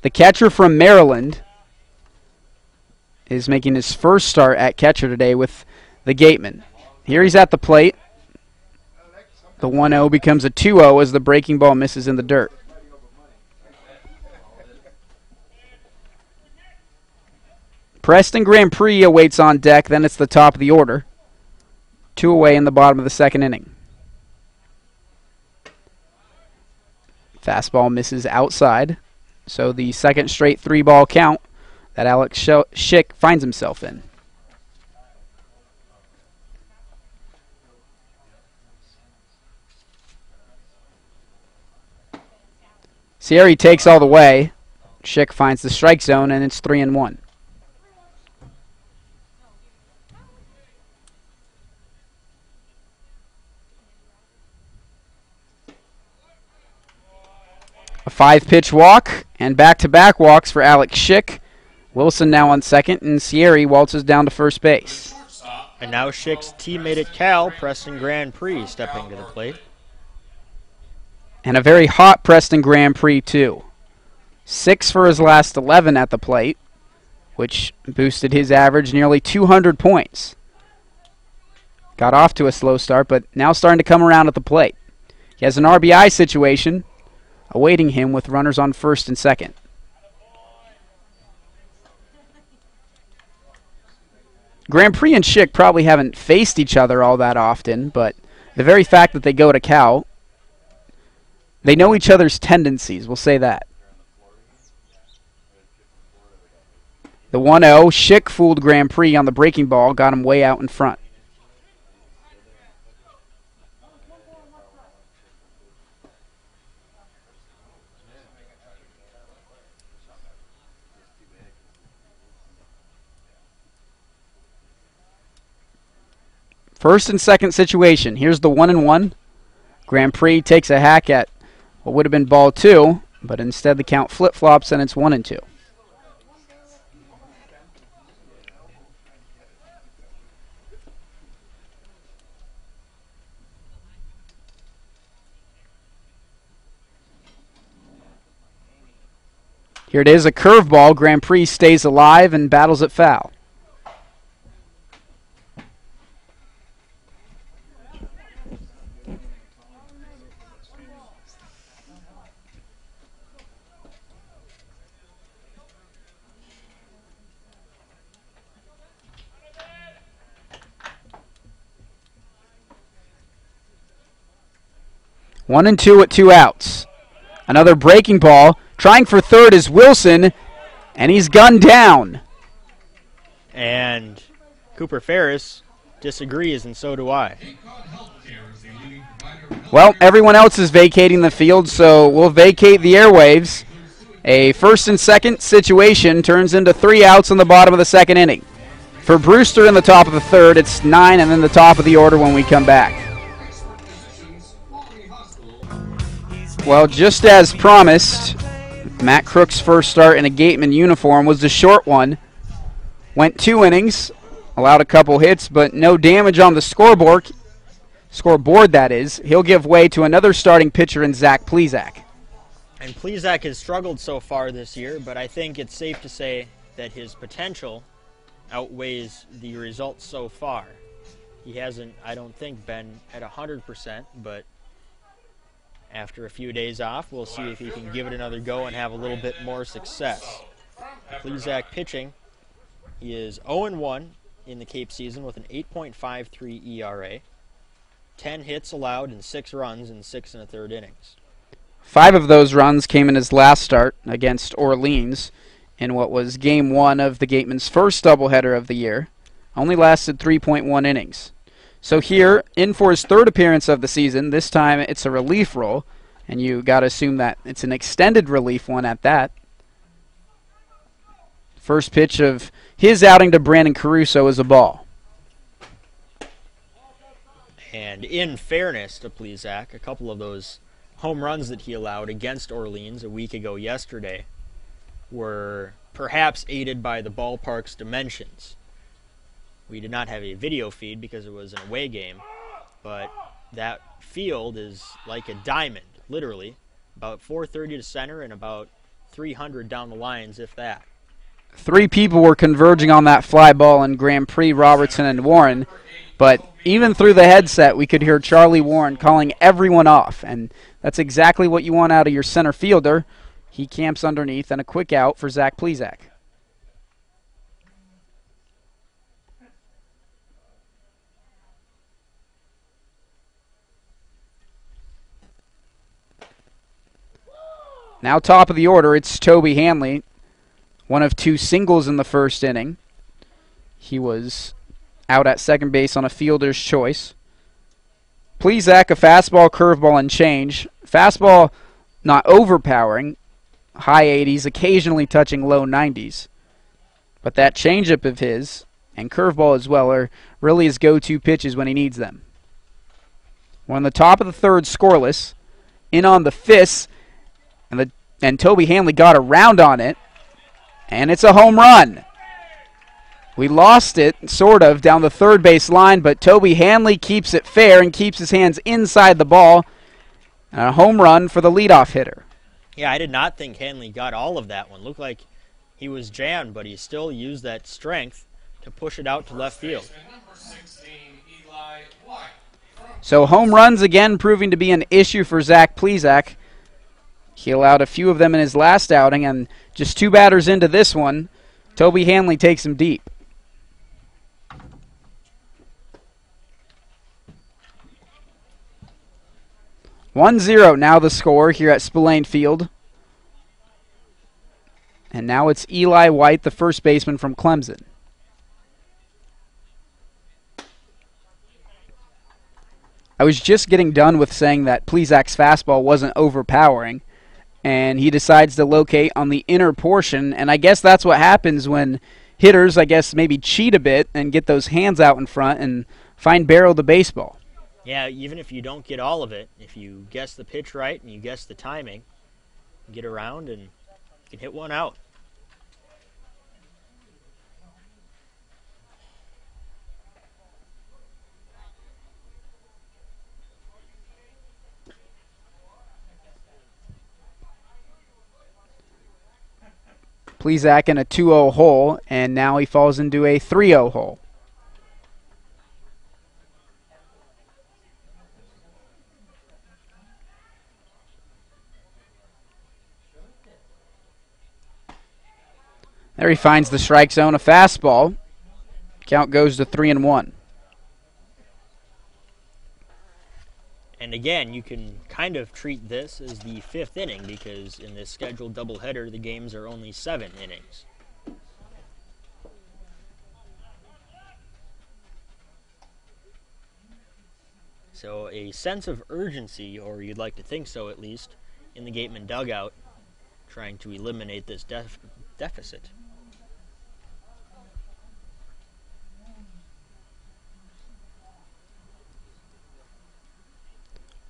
The catcher from Maryland is making his first start at catcher today with the Gatemen. Here he's at the plate. The 1-0 becomes a 2-0 as the breaking ball misses in the dirt. Preston Grand Prix awaits on deck, then it's the top of the order. 2 away in the bottom of the 2nd inning. Fastball misses outside, so the 2nd straight 3-ball count that Alex Schick finds himself in. Sierra takes all the way. Schick finds the strike zone, and it's 3-1. A 5-pitch walk, and back-to-back walks for Alex Schick. Wilson now on second, and Sierra waltzes down to first base. And now Schick's teammate at Cal, Preston Grand Prix, stepping to the plate. And a very hot Preston Grand Prix, too. 6 for his last 11 at the plate, which boosted his average nearly 200 points. Got off to a slow start, but now starting to come around at the plate. He has an RBI situation awaiting him with runners on first and second. Grand Prix and Schick probably haven't faced each other all that often, but the very fact that they go to Cal, they know each other's tendencies, we'll say that. The 1-0, Schick fooled Grand Prix on the breaking ball, got him way out in front. First and second situation. Here's the 1-1. Grand Prix takes a hack at what would have been ball 2, but instead the count flip-flops and it's 1-2. Here it is, a curveball. Grand Prix stays alive and battles it foul. One and two at 2 outs. Another breaking ball. Trying for third is Wilson, and he's gunned down. And Cooper Ferris disagrees, and so do I. Well, everyone else is vacating the field, so we'll vacate the airwaves. A first and second situation turns into 3 outs in the bottom of the second inning. For Brewster in the top of the third, it's 9 and then the top of the order when we come back. Well, just as promised, Matt Crook's first start in a Gatemen uniform was the short one. Went 2 innings, allowed a couple hits, but no damage on the scoreboard, that is. He'll give way to another starting pitcher in Zach Plesac. And Plesac has struggled so far this year, but I think it's safe to say that his potential outweighs the results so far. He hasn't, I don't think, been at 100%, but after a few days off, we'll see if he can give it another go and have a little bit more success. Plesac pitching, he is 0-1 in the Cape season with an 8.53 ERA, 10 hits allowed and 6 runs in 6 1/3 innings. 5 of those runs came in his last start against Orleans in what was Game 1 of the Gatemen's first doubleheader of the year. Only lasted 3.1 innings. So here, in for his 3rd appearance of the season, this time it's a relief role, and you got to assume that it's an extended relief one at that. First pitch of his outing to Brandon Caruso is a ball. And in fairness to Plesac, a couple of those home runs that he allowed against Orleans a week ago yesterday were perhaps aided by the ballpark's dimensions. We did not have a video feed because it was an away game, but that field is like a diamond, literally. About 430 to center and about 300 down the lines, if that. 3 people were converging on that fly ball in Grand Prix, Robertson and Warren, but even through the headset we could hear Charlie Warren calling everyone off, and that's exactly what you want out of your center fielder. He camps underneath, and a quick out for Zach Plesac. Now top of the order, it's Toby Hanley, one of 2 singles in the first inning. He was out at second base on a fielder's choice. Plesac, a fastball, curveball, and change. Fastball not overpowering, high 80s, occasionally touching low 90s. But that changeup of his and curveball as well are really his go-to pitches when he needs them. We're on the top of the third, scoreless. In on the fifth, and Toby Hanley got around on it, and it's a home run. We lost it, sort of, down the third base line, but Toby Hanley keeps it fair and keeps his hands inside the ball. And a home run for the leadoff hitter. Yeah, I did not think Hanley got all of that one. Looked like he was jammed, but he still used that strength to push it out to left field. Number 16, Eli White. So home runs again proving to be an issue for Zach Plesac. He allowed a few of them in his last outing, and just 2 batters into this one, Toby Hanley takes him deep. (1-0) now the score here at Spillane Field. And now it's Eli White, the first baseman from Clemson. I was just getting done with saying that Plesac's fastball wasn't overpowering, and he decides to locate on the inner portion, and I guess that's what happens when hitters, I guess, maybe cheat a bit and get those hands out in front and find barrel the baseball. Yeah, even if you don't get all of it, if you guess the pitch right and you guess the timing, you get around and you can hit one out. Plesac in a 2-0 hole, and now he falls into a 3-0 hole. There he finds the strike zone, a fastball. Count goes to 3-1. And again, you can kind of treat this as the 5th inning because in this scheduled doubleheader, the games are only 7 innings. So a sense of urgency, or you'd like to think so at least, in the Gatemen dugout, trying to eliminate this deficit.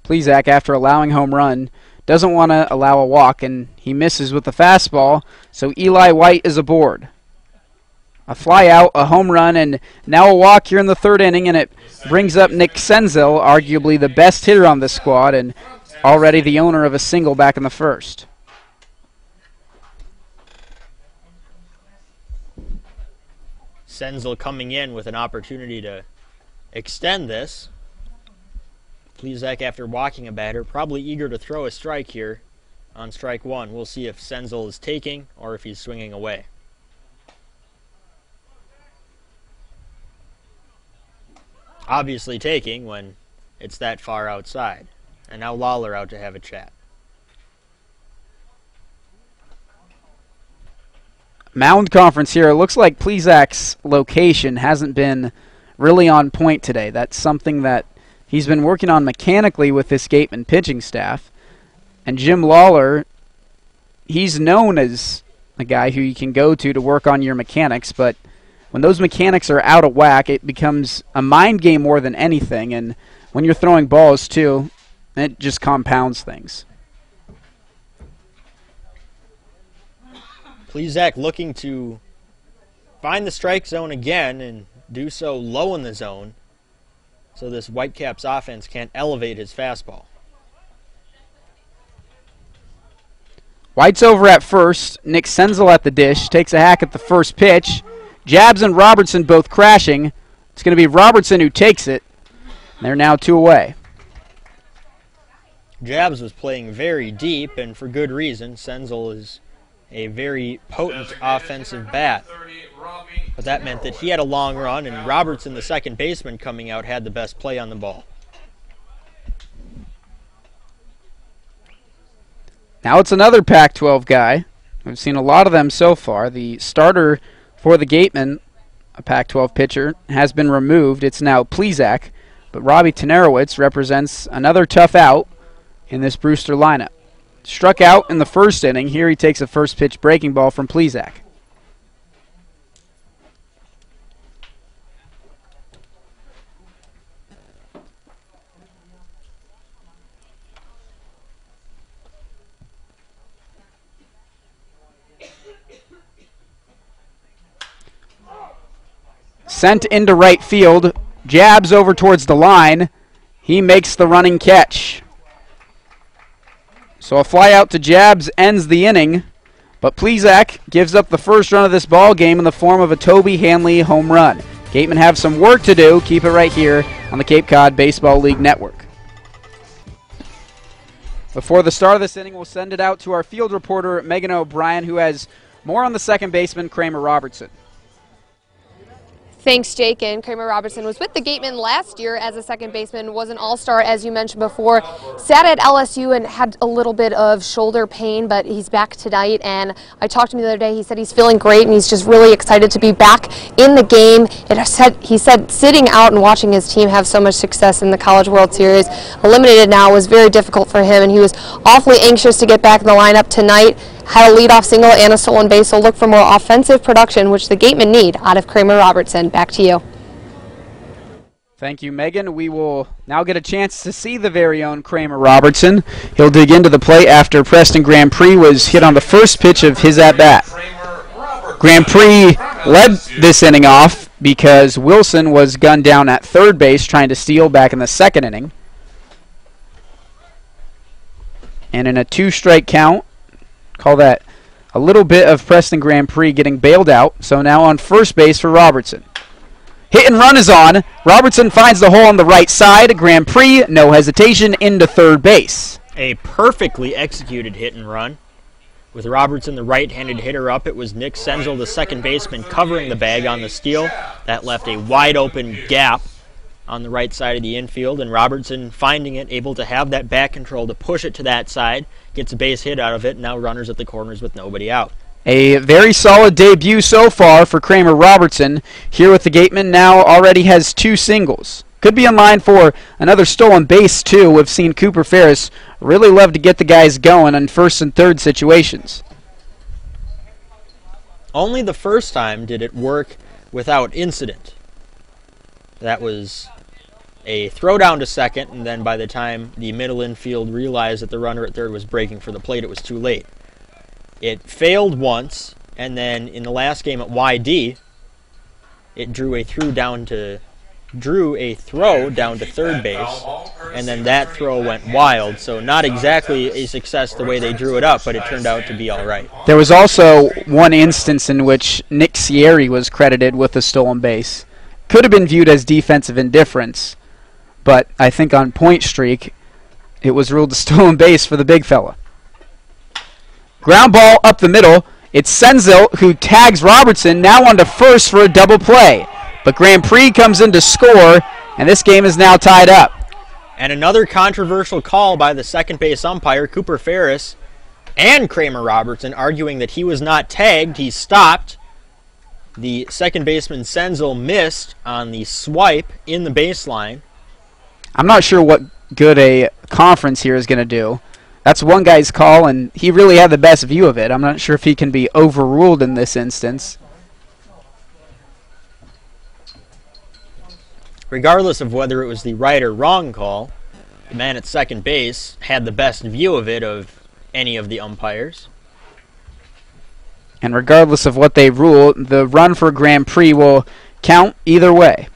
Plesac, after allowing home run, doesn't want to allow a walk, and he misses with the fastball, so Eli White is aboard. A fly out, a home run, and now a walk here in the 3rd inning, and it brings up Nick Senzel, arguably the best hitter on this squad, and already the owner of a single back in the 1st. Senzel coming in with an opportunity to extend this. Plesac, after walking a batter, probably eager to throw a strike here on strike 1. We'll see if Senzel is taking or if he's swinging away. Obviously taking when it's that far outside. And now Lawler out to have a chat. Mound conference here. It looks like Plesac's location hasn't been really on point today. That's something that he's been working on mechanically with this Gatemen pitching staff. And Jim Lawler, he's known as a guy who you can go to work on your mechanics, but when those mechanics are out of whack, it becomes a mind game more than anything. And when you're throwing balls, too, it just compounds things. Plesac looking to find the strike zone again and do so low in the zone so this Whitecaps offense can't elevate his fastball. White's over at first. Nick Senzel at the dish. Takes a hack at the first pitch. Jabs and Robertson both crashing. It's going to be Robertson who takes it. They're now 2 away. Jabs was playing very deep, and for good reason. Senzel is a very potent offensive bat. But that meant that he had a long run, and Robertson, the second baseman coming out, had the best play on the ball. Now it's another Pac-12 guy. We've seen a lot of them so far. The starter for the Gatemen, a Pac-12 pitcher, has been removed. It's now Plesac, but Robbie Tenerowitz represents another tough out in this Brewster lineup. struck out in the first inning. Here he takes a first pitch breaking ball from Plezak. Sent into right field, jabs over towards the line. He makes the running catch. So a fly out to Jabs ends the inning, but Plezak gives up the first run of this ball game in the form of a Toby Hanley home run. Gatemen have some work to do. Keep it right here on the Cape Cod Baseball League Network. Before the start of this inning, we'll send it out to our field reporter, Megan O'Brien, who has more on the second baseman, Kramer Robertson. Thanks, Jake. And Kramer Robertson was with the Gatemen last year as a second baseman, was an all-star, as you mentioned before. Sat at LSU and had a little bit of shoulder pain, but he's back tonight. And I talked to him the other day. He said he's feeling great, and he's just really excited to be back in the game. He said sitting out and watching his team have so much success in the College World Series, eliminated now, was very difficult for him, and he was awfully anxious to get back in the lineup tonight. Had a leadoff single and a stolen base, so look for more offensive production, which the Gatemen need out of Kramer Robertson. Back to you. Thank you, Megan. We will now get a chance to see the very own Kramer Robertson. He'll dig into the plate after Preston Grand Prix was hit on the first pitch of his at-bat. Grand Prix led this inning off because Wilson was gunned down at third base trying to steal back in the second inning. And in a two-strike count, call that a little bit of Preston Grand Prix getting bailed out. So now on first base for Robertson. Hit and run is on. Robertson finds the hole on the right side. Grand Prix, no hesitation, into third base. A perfectly executed hit and run. With Robertson, the right-handed hitter, up, it was Nick Senzel, the second baseman, covering the bag on the steal. That left a wide-open gap on the right side of the infield, and Robertson finding it, able to have that back control to push it to that side, gets a base hit out of it, and now runners at the corners with nobody out. A very solid debut so far for Kramer Robertson. Here with the Gatemen now already has 2 singles. Could be in line for another stolen base, too. We've seen Cooper Ferris really love to get the guys going in first and third situations. Only the first time did it work without incident. That was a throw down to second, and then by the time the middle infield realized that the runner at third was breaking for the plate, it was too late. It failed once, and then in the last game at YD, it drew a throw down to third base, and then that throw went wild. So not exactly a success the way they drew it up, but it turned out to be all right. There was also one instance in which Nick Sierri was credited with a stolen base. Could have been viewed as defensive indifference, but I think on point streak, it was ruled a stolen base for the big fella. Ground ball up the middle. It's Senzel who tags Robertson, now on to first for a double play. But Grand Prix comes in to score, and this game is now tied up. And another controversial call by the second base umpire, Cooper Ferris, and Kramer Robertson, arguing that he was not tagged. He stopped. The second baseman, Senzel, missed on the swipe in the baseline. I'm not sure what good a conference here is going to do. That's one guy's call, and he really had the best view of it. I'm not sure if he can be overruled in this instance. Regardless of whether it was the right or wrong call, the man at second base had the best view of it of any of the umpires. And regardless of what they rule, the run for Grand Prix will count either way.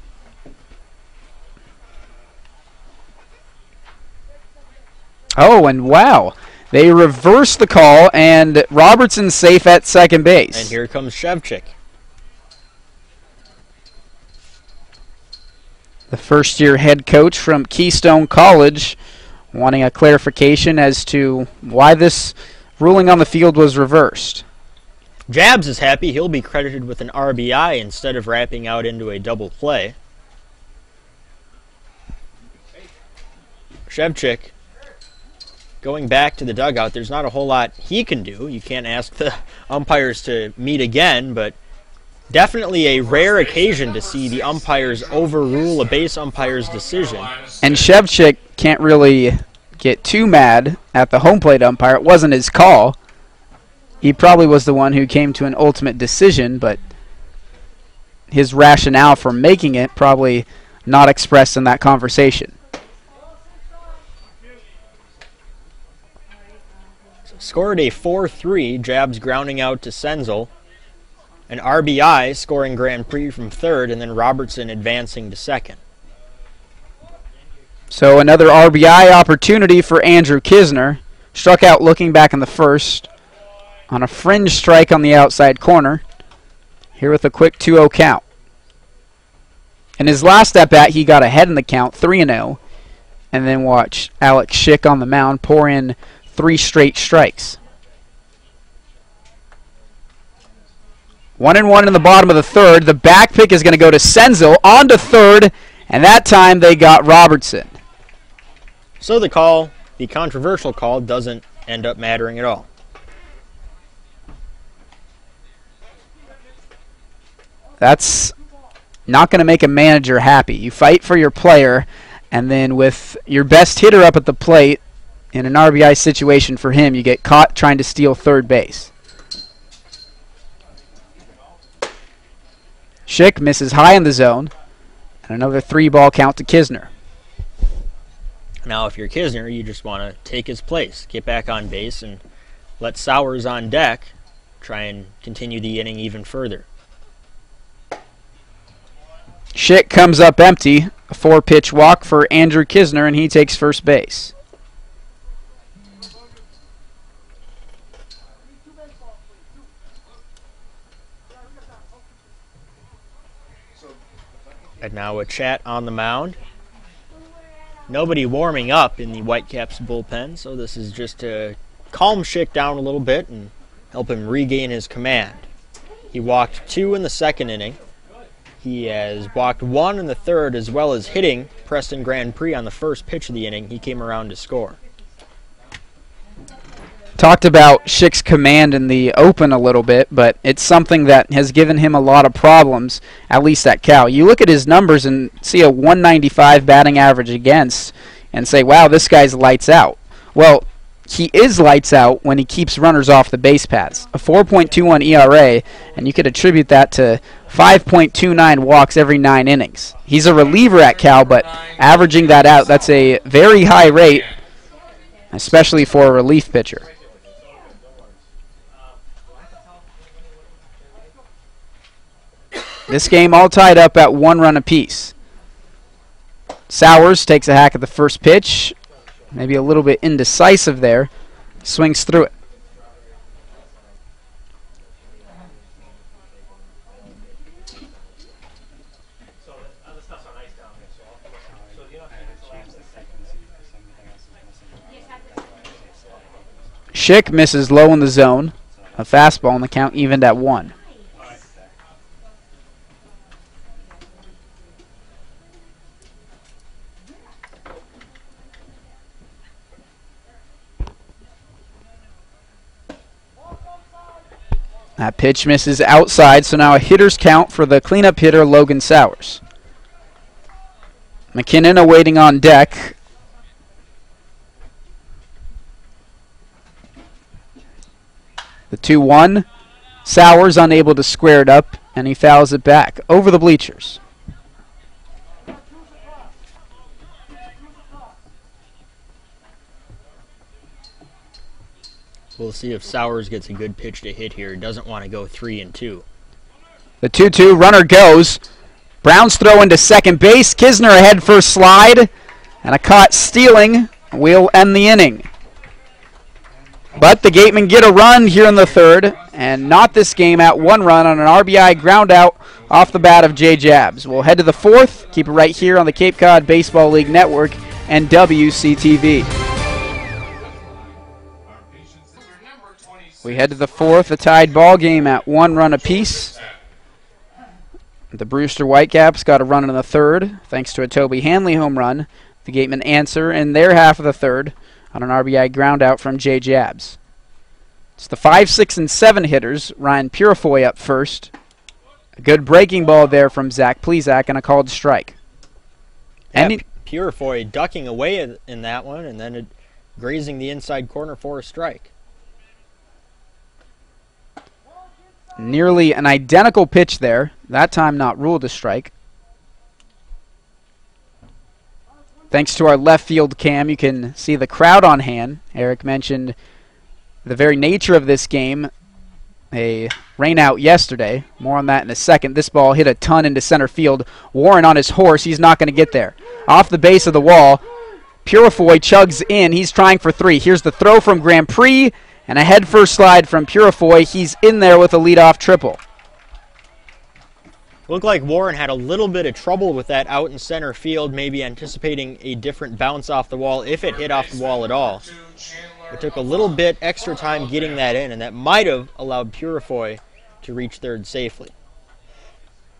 Oh, and wow. They reverse the call, and Robertson's safe at second base. And here comes Shevchik. The first-year head coach from Keystone College wanting a clarification as to why this ruling on the field was reversed. Jabs is happy he'll be credited with an RBI instead of wrapping out into a double play. Shevchik going back to the dugout. There's not a whole lot he can do. You can't ask the umpires to meet again, but definitely a rare occasion to see the umpires overrule a base umpire's decision. And Shevchik can't really get too mad at the home plate umpire. It wasn't his call. He probably was the one who came to an ultimate decision, but his rationale for making it probably not expressed in that conversation. Scored a 4-3, Jabs grounding out to Senzel. An RBI scoring Grand Prix from third, and then Robertson advancing to second. So another RBI opportunity for Andrew Kisner. Struck out looking back in the first on a fringe strike on the outside corner. Here with a quick 2-0 count. In his last at-bat, he got ahead in the count, 3-0. And then watch Alex Schick on the mound pour in 3 straight strikes. 1-1 in the bottom of the third. The back pick is going to go to Senzel on to third, and that time they got Robertson. So the call, the controversial call, doesn't end up mattering at all. That's not going to make a manager happy. You fight for your player, and then with your best hitter up at the plate in an RBI situation for him, you get caught trying to steal third base. Schick misses high in the zone, and another 3-ball count to Kisner. Now, if you're Kisner, you just want to take his place, get back on base, and let Sowers on deck try and continue the inning even further. Schick comes up empty. A 4-pitch walk for Andrew Kisner, and he takes first base. And now a chat on the mound. Nobody warming up in the Whitecaps bullpen, so this is just to calm Schick down a little bit and help him regain his command. He walked 2 in the second inning. He has walked 1 in the third, as well as hitting Preston Grand Prix on the first pitch of the inning. He came around to score. Talked about Schick's command in the open a little bit, but it's something that has given him a lot of problems, at least at Cal. You look at his numbers and see a 195 batting average against and say, wow, this guy's lights out. Well, he is lights out when he keeps runners off the base paths. A 4.21 ERA, and you could attribute that to 5.29 walks every 9 innings. He's a reliever at Cal, but averaging that out, that's a very high rate, especially for a relief pitcher. This game all tied up at 1 run apiece. Sowers takes a hack at the first pitch. Maybe a little bit indecisive there. Swings through it. Schick misses low in the zone. A fastball, and the count evened at 1. That pitch misses outside, so now a hitter's count for the cleanup hitter, Logan Sowers. McKinnon awaiting on deck. The 2-1. Sowers unable to square it up, and he fouls it back over the bleachers. We'll see if Sowers gets a good pitch to hit here. He doesn't want to go 3-2. The 2-2 runner goes. Brown's throw into second base. Kisner ahead for a slide. And a caught stealing will end the inning. But the Gatemen get a run here in the third. And not this game at 1 run on an RBI ground out off the bat of Jay Jabs. We'll head to the fourth. Keep it right here on the Cape Cod Baseball League Network and WCTV. We head to the fourth, a tied ball game at 1 run apiece. The Brewster Whitecaps got a run in the third, thanks to a Toby Hanley home run. The Gatemen answer in their half of the third on an RBI ground out from Jay Jabs. It's the 5, 6, and 7 hitters. Ryan Purifoy up first. A good breaking ball there from Zach Plezak and a called strike. Yeah, Purifoy ducking away in that one, and then grazing the inside corner for a strike. Nearly an identical pitch there. That time not ruled a strike. Thanks to our left field cam, you can see the crowd on hand. Eric mentioned the very nature of this game. A rain out yesterday. More on that in a second. This ball hit a ton into center field. Warren on his horse. He's not going to get there. Off the base of the wall. Purifoy chugs in. He's trying for 3. Here's the throw from Grand Prix. And a head first slide from Purifoy. He's in there with a leadoff triple. Looked like Warren had a little bit of trouble with that out in center field, maybe anticipating a different bounce off the wall, if it hit off the wall at all. It took a little bit extra time getting that in, and that might have allowed Purifoy to reach third safely.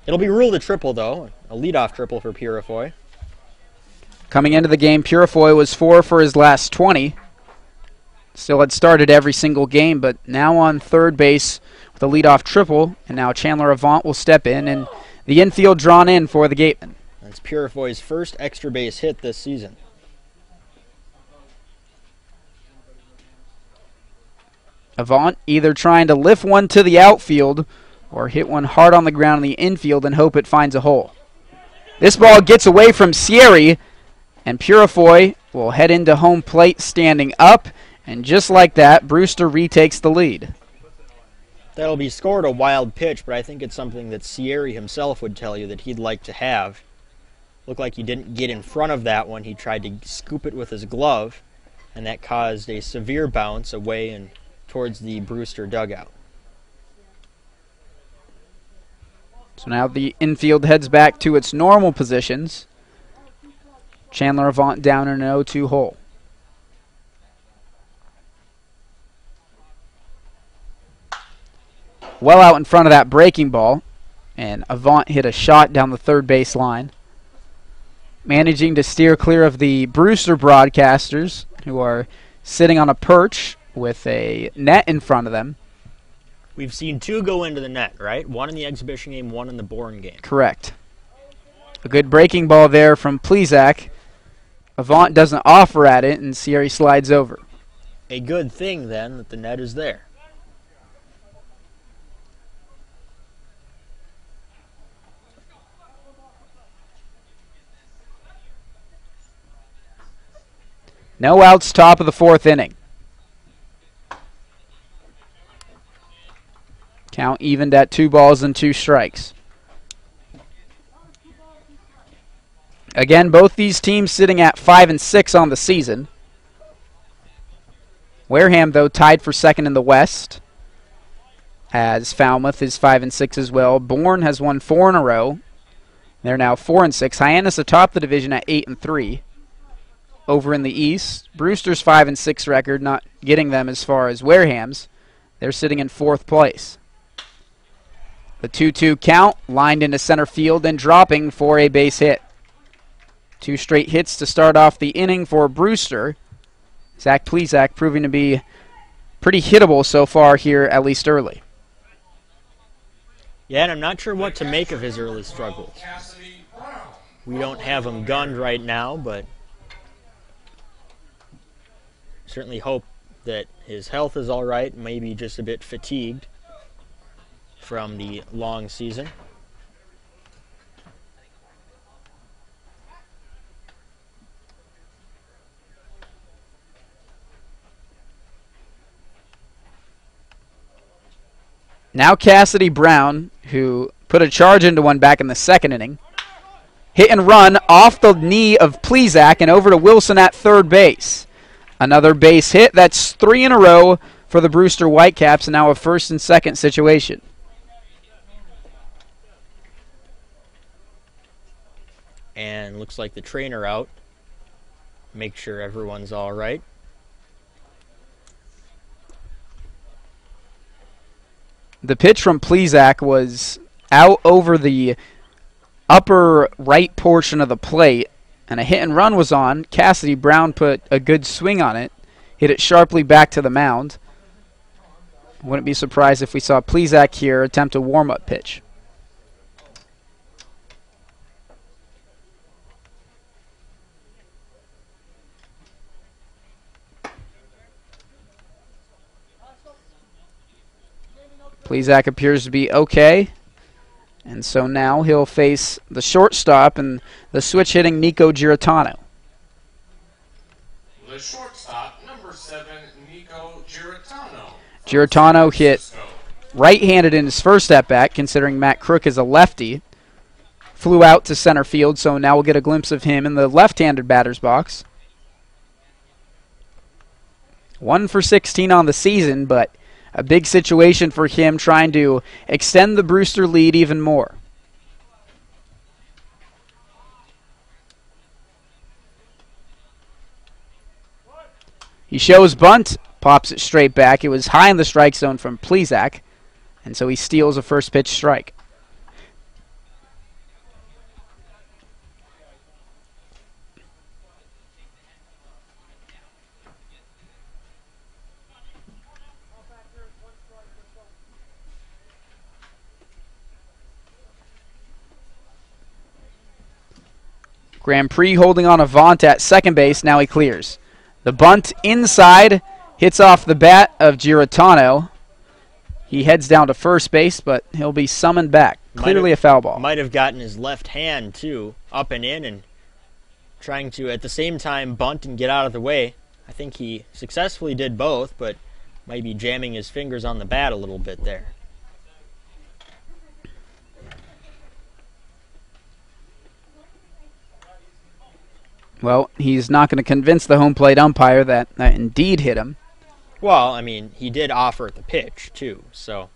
It'll be ruled a triple, though, a leadoff triple for Purifoy. Coming into the game, Purifoy was 4 for his last 20. Still had started every single game, but now on third base with a leadoff triple, and now Chandler Avant will step in, and the infield drawn in for the Gatemen. That's Purifoy's first extra base hit this season. Avant either trying to lift one to the outfield or hit one hard on the ground in the infield and hope it finds a hole. This ball gets away from Sierra, and Purifoy will head into home plate standing up, and just like that, Brewster retakes the lead. That'll be scored a wild pitch, but I think it's something that Sierra himself would tell you that he'd like to have. Looked like he didn't get in front of that one. He tried to scoop it with his glove, and that caused a severe bounce away and towards the Brewster dugout. So now the infield heads back to its normal positions. Chandler Avant down in an 0-2 hole. Well out in front of that breaking ball, and Avant hit a shot down the third base line. Managing to steer clear of the Brewster broadcasters, who are sitting on a perch with a net in front of them. We've seen 2 go into the net, right? 1 in the exhibition game, 1 in the Bourne game. Correct. A good breaking ball there from Plezak. Avant doesn't offer at it, and Sierra slides over. A good thing, then, that the net is there. No outs, top of the 4th inning. Count evened at 2 balls and 2 strikes. Again, both these teams sitting at 5 and 6 on the season. Wareham, though, tied for second in the West, as Falmouth is 5 and 6 as well. Bourne has won 4 in a row. They're now 4 and 6. Hyannis atop the division at 8 and 3. Over in the East, Brewster's 5 and 6 record, not getting them as far as Wareham's. They're sitting in 4th place. The 2-2 count, lined into center field and dropping for a base hit. 2 straight hits to start off the inning for Brewster. Zach Plezak proving to be pretty hittable so far here, at least early. Yeah, and I'm not sure what to make of his early struggles. We don't have him gunned right now, but certainly hope that his health is all right, maybe just a bit fatigued from the long season. Now Cassidy Brown, who put a charge into one back in the 2nd inning. Hit and run off the knee of Plezak and over to Wilson at third base. Another base hit. That's 3 in a row for the Brewster Whitecaps, and now a 1st and 2nd situation. And looks like the trainer out. Make sure everyone's all right. The pitch from Plezak was out over the upper right portion of the plate, and a hit and run was on. Cassidy Brown put a good swing on it, hit it sharply back to the mound. Wouldn't be surprised if we saw Plezak here attempt a warm-up pitch. Plesac appears to be okay. And so now he'll face the shortstop and the switch-hitting Nico Giratano. The shortstop, number 7, Nico Giratano. Giratano hit right-handed in his first at-bat, considering Matt Crook is a lefty. Flew out to center field, so now we'll get a glimpse of him in the left-handed batter's box. 1 for 16 on the season, but a big situation for him trying to extend the Brewster lead even more. He shows bunt, pops it straight back. It was high in the strike zone from Plesac, and so he steals a first pitch strike. Grand Prix holding on Avant at second base. Now he clears. The bunt inside hits off the bat of Giratano. He heads down to first base, but he'll be summoned back. Clearly a foul ball. Might have gotten his left hand, too, up and in, and trying to, at the same time, bunt and get out of the way. I think he successfully did both, but might be jamming his fingers on the bat a little bit there. Well, he's not going to convince the home plate umpire that indeed hit him. Well, I mean, he did offer the pitch, too, so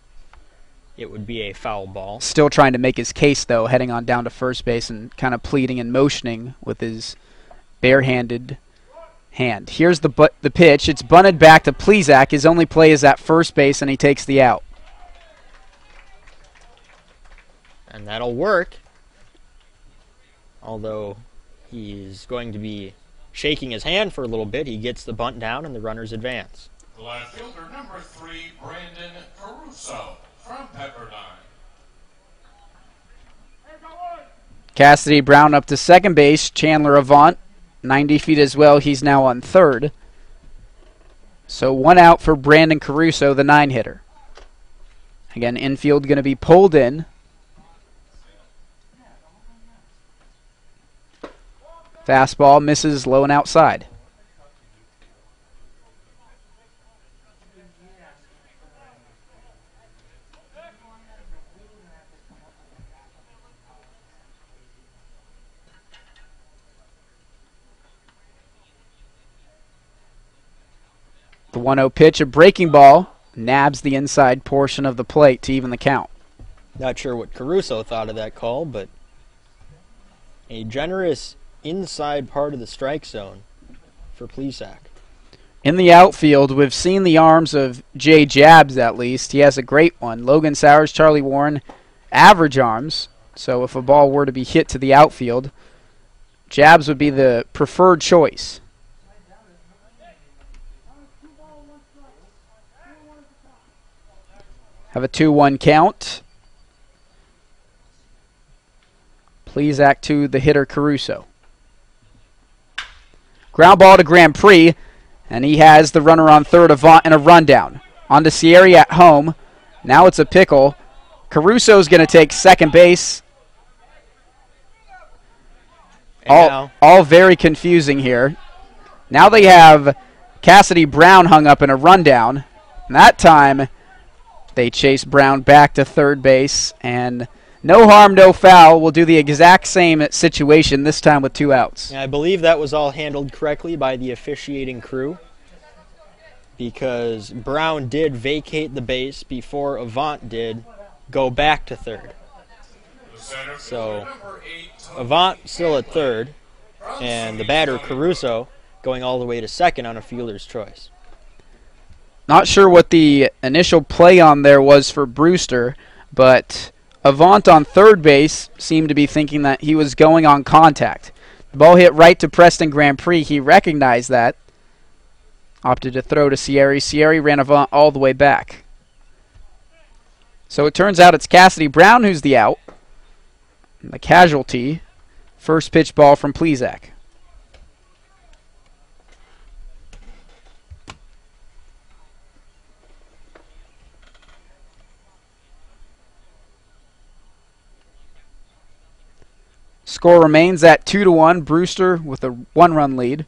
it would be a foul ball. Still trying to make his case, though, heading on down to first base and kind of pleading and motioning with his barehanded hand. Here's the pitch. It's bunted back to Plesac. His only play is at first base, and he takes the out. And that'll work, although he's going to be shaking his hand for a little bit. He gets the bunt down, and the runners advance. The left fielder, number 3, Brandon Caruso from Pepperdine. Cassidy Brown up to second base. Chandler Avant, 90 feet as well. He's now on third. So 1 out for Brandon Caruso, the 9-hitter. Again, infield going to be pulled in. Fastball misses low and outside. The 1-0 pitch, a breaking ball, nabs the inside portion of the plate to even the count. Not sure what Caruso thought of that call, but a generous inside part of the strike zone for Plesac. In the outfield, we've seen the arms of Jay Jabs at least. He has a great one. Logan Sowers, Charlie Warren, average arms. So if a ball were to be hit to the outfield, Jabs would be the preferred choice. Have a 2-1 count. Plesac to the hitter Caruso. Ground ball to Grand Prix, and he has the runner on third, Avant, and a rundown. On to Sierra at home. Now it's a pickle. Caruso's going to take second base. All very confusing here. Now they have Cassidy Brown hung up in a rundown. And that time, they chase Brown back to third base, and no harm, no foul. We'll do the exact same situation, this time with 2 outs. And I believe that was all handled correctly by the officiating crew, because Brown did vacate the base before Avant did go back to third. So Avant still at third, and the batter, Caruso, going all the way to second on a fielder's choice. Not sure what the initial play on there was for Brewster, but Avant on third base seemed to be thinking that he was going on contact. The ball hit right to Preston Grand Prix. He recognized that. Opted to throw to Sierra. Sierra ran Avant all the way back. So it turns out it's Cassidy Brown who's the out. And the casualty, first pitch ball from Plesac. Score remains at 2-1. Brewster with a 1-run lead.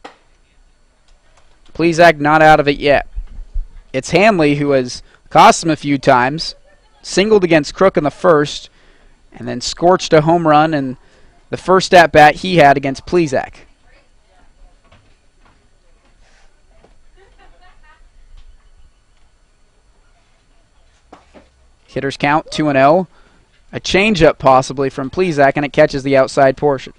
Plezak not out of it yet. It's Hanley who has cost him a few times. Singled against Crook in the first, and then scorched a home run in the first at-bat he had against Plezak. Hitters count 2-0. A changeup possibly from Plezak, and it catches the outside portion.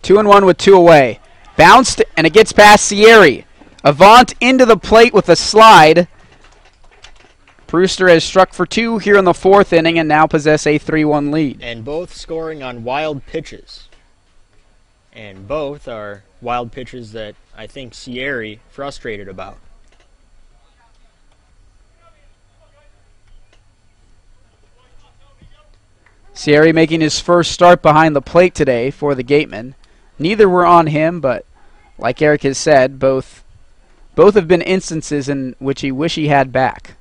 Two and one with two away. Bounced, and it gets past Sierri. Avant into the plate with a slide. Brewster has struck for two here in the fourth inning and now possess a 3-1 lead. And both scoring on wild pitches. And both are wild pitches that I think Sierri frustrated about. Sierri making his first start behind the plate today for the Gatemen. Neither were on him, but like Eric has said, both have been instances in which he wish he had back.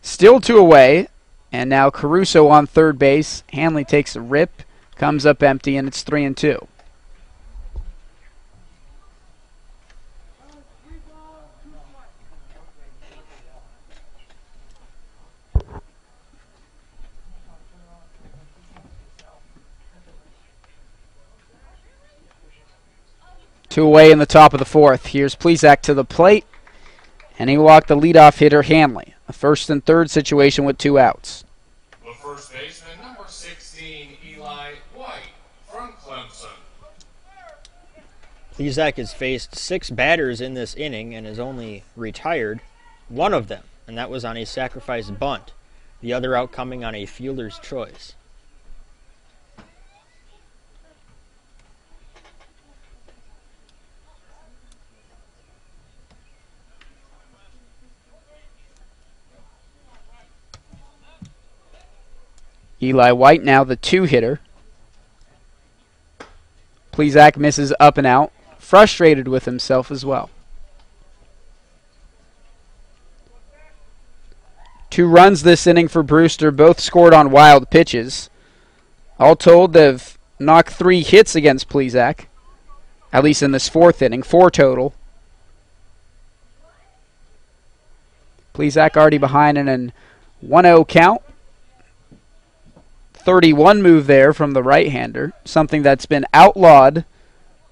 Still two away, and now Caruso on third base. Hanley takes a rip, comes up empty, and it's 3-2. Two away in the top of the fourth. Here's Plezak to the plate, and he walked the leadoff hitter Hanley. A first and third situation with two outs. The first baseman, number 16, Eli White from Clemson. Plezak has faced 6 batters in this inning and has only retired one of them, and that was on a sacrifice bunt. The other out coming on a fielder's choice. Eli White now the two-hitter. Plezak misses up and out, frustrated with himself as well. 2 runs this inning for Brewster, both scored on wild pitches. All told, they've knocked 3 hits against Plezak, at least in this fourth inning, 4 total. Plezak already behind in an 1-0 count. 31 move there from the right-hander, something that's been outlawed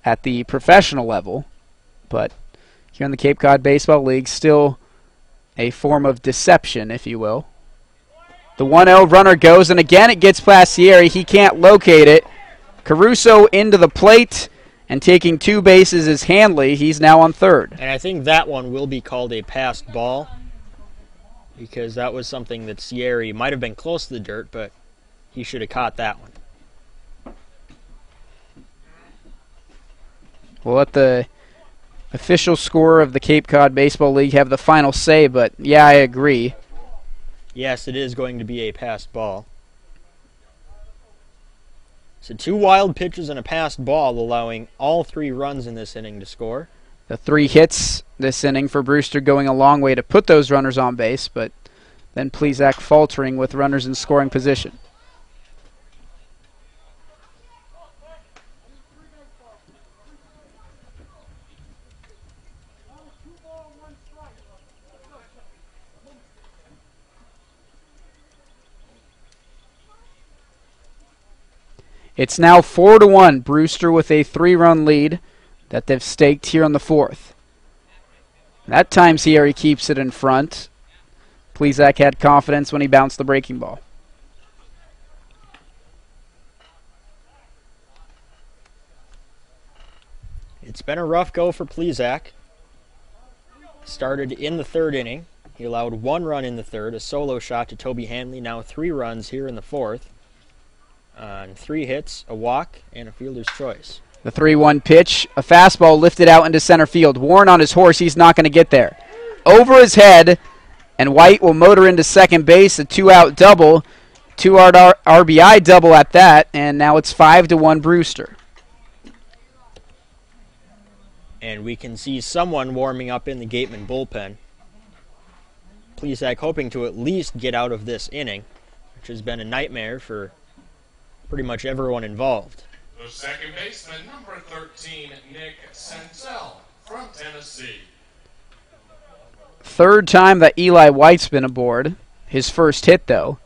at the professional level, but here in the Cape Cod Baseball League, still a form of deception, if you will. The 1-0 runner goes, and again it gets past Sierri. He can't locate it. Caruso into the plate, and taking 2 bases is Hanley. He's now on third. And I think that one will be called a passed ball, because that was something that Sierri might have been close to the dirt, but he should have caught that one. We'll let the official scorer of the Cape Cod Baseball League have the final say, but yeah, I agree. Yes, it is going to be a passed ball. So 2 wild pitches and a passed ball, allowing all 3 runs in this inning to score. The 3 hits this inning for Brewster going a long way to put those runners on base, but then Plezak faltering with runners in scoring position. It's now 4-1. Brewster with a 3-run lead that they've staked here on the fourth. That time Sierri keeps it in front. Plezak had confidence when he bounced the breaking ball. It's been a rough go for Plezak. Started in the 3rd inning. He allowed 1 run in the 3rd, a solo shot to Toby Hanley. Now 3 runs here in the 4th. On 3 hits, a walk, and a fielder's choice. The 3-1 pitch, a fastball lifted out into center field. Warren on his horse, he's not going to get there. Over his head, and White will motor into second base, a 2-out double RBI double at that, and now it's 5-1 Brewster. And we can see someone warming up in the Gatemen bullpen. Plesac hoping to at least get out of this inning, which has been a nightmare for pretty much everyone involved. The second baseman, number 13, Nick Senzel from Tennessee. Third time that Eli White's been aboard. His first hit, though.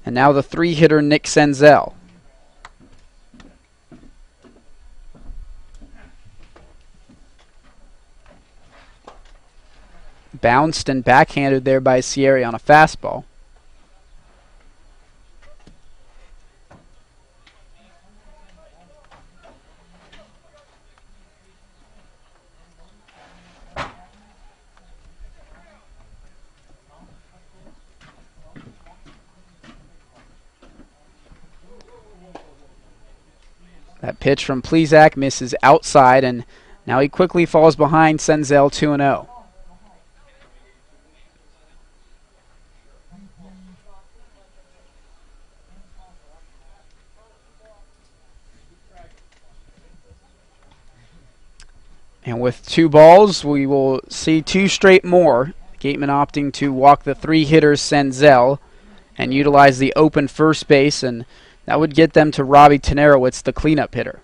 And now the 3-hitter Nick Senzel. Bounced and backhanded there by Sierra on a fastball. That pitch from Plesac misses outside, and now he quickly falls behind Senzel 2-0. And with 2 balls, we will see 2 straight more. Gatemen opting to walk the 3-hitter Senzel and utilize the open first base, and that would get them to Robbie Tenerowitz, the cleanup hitter.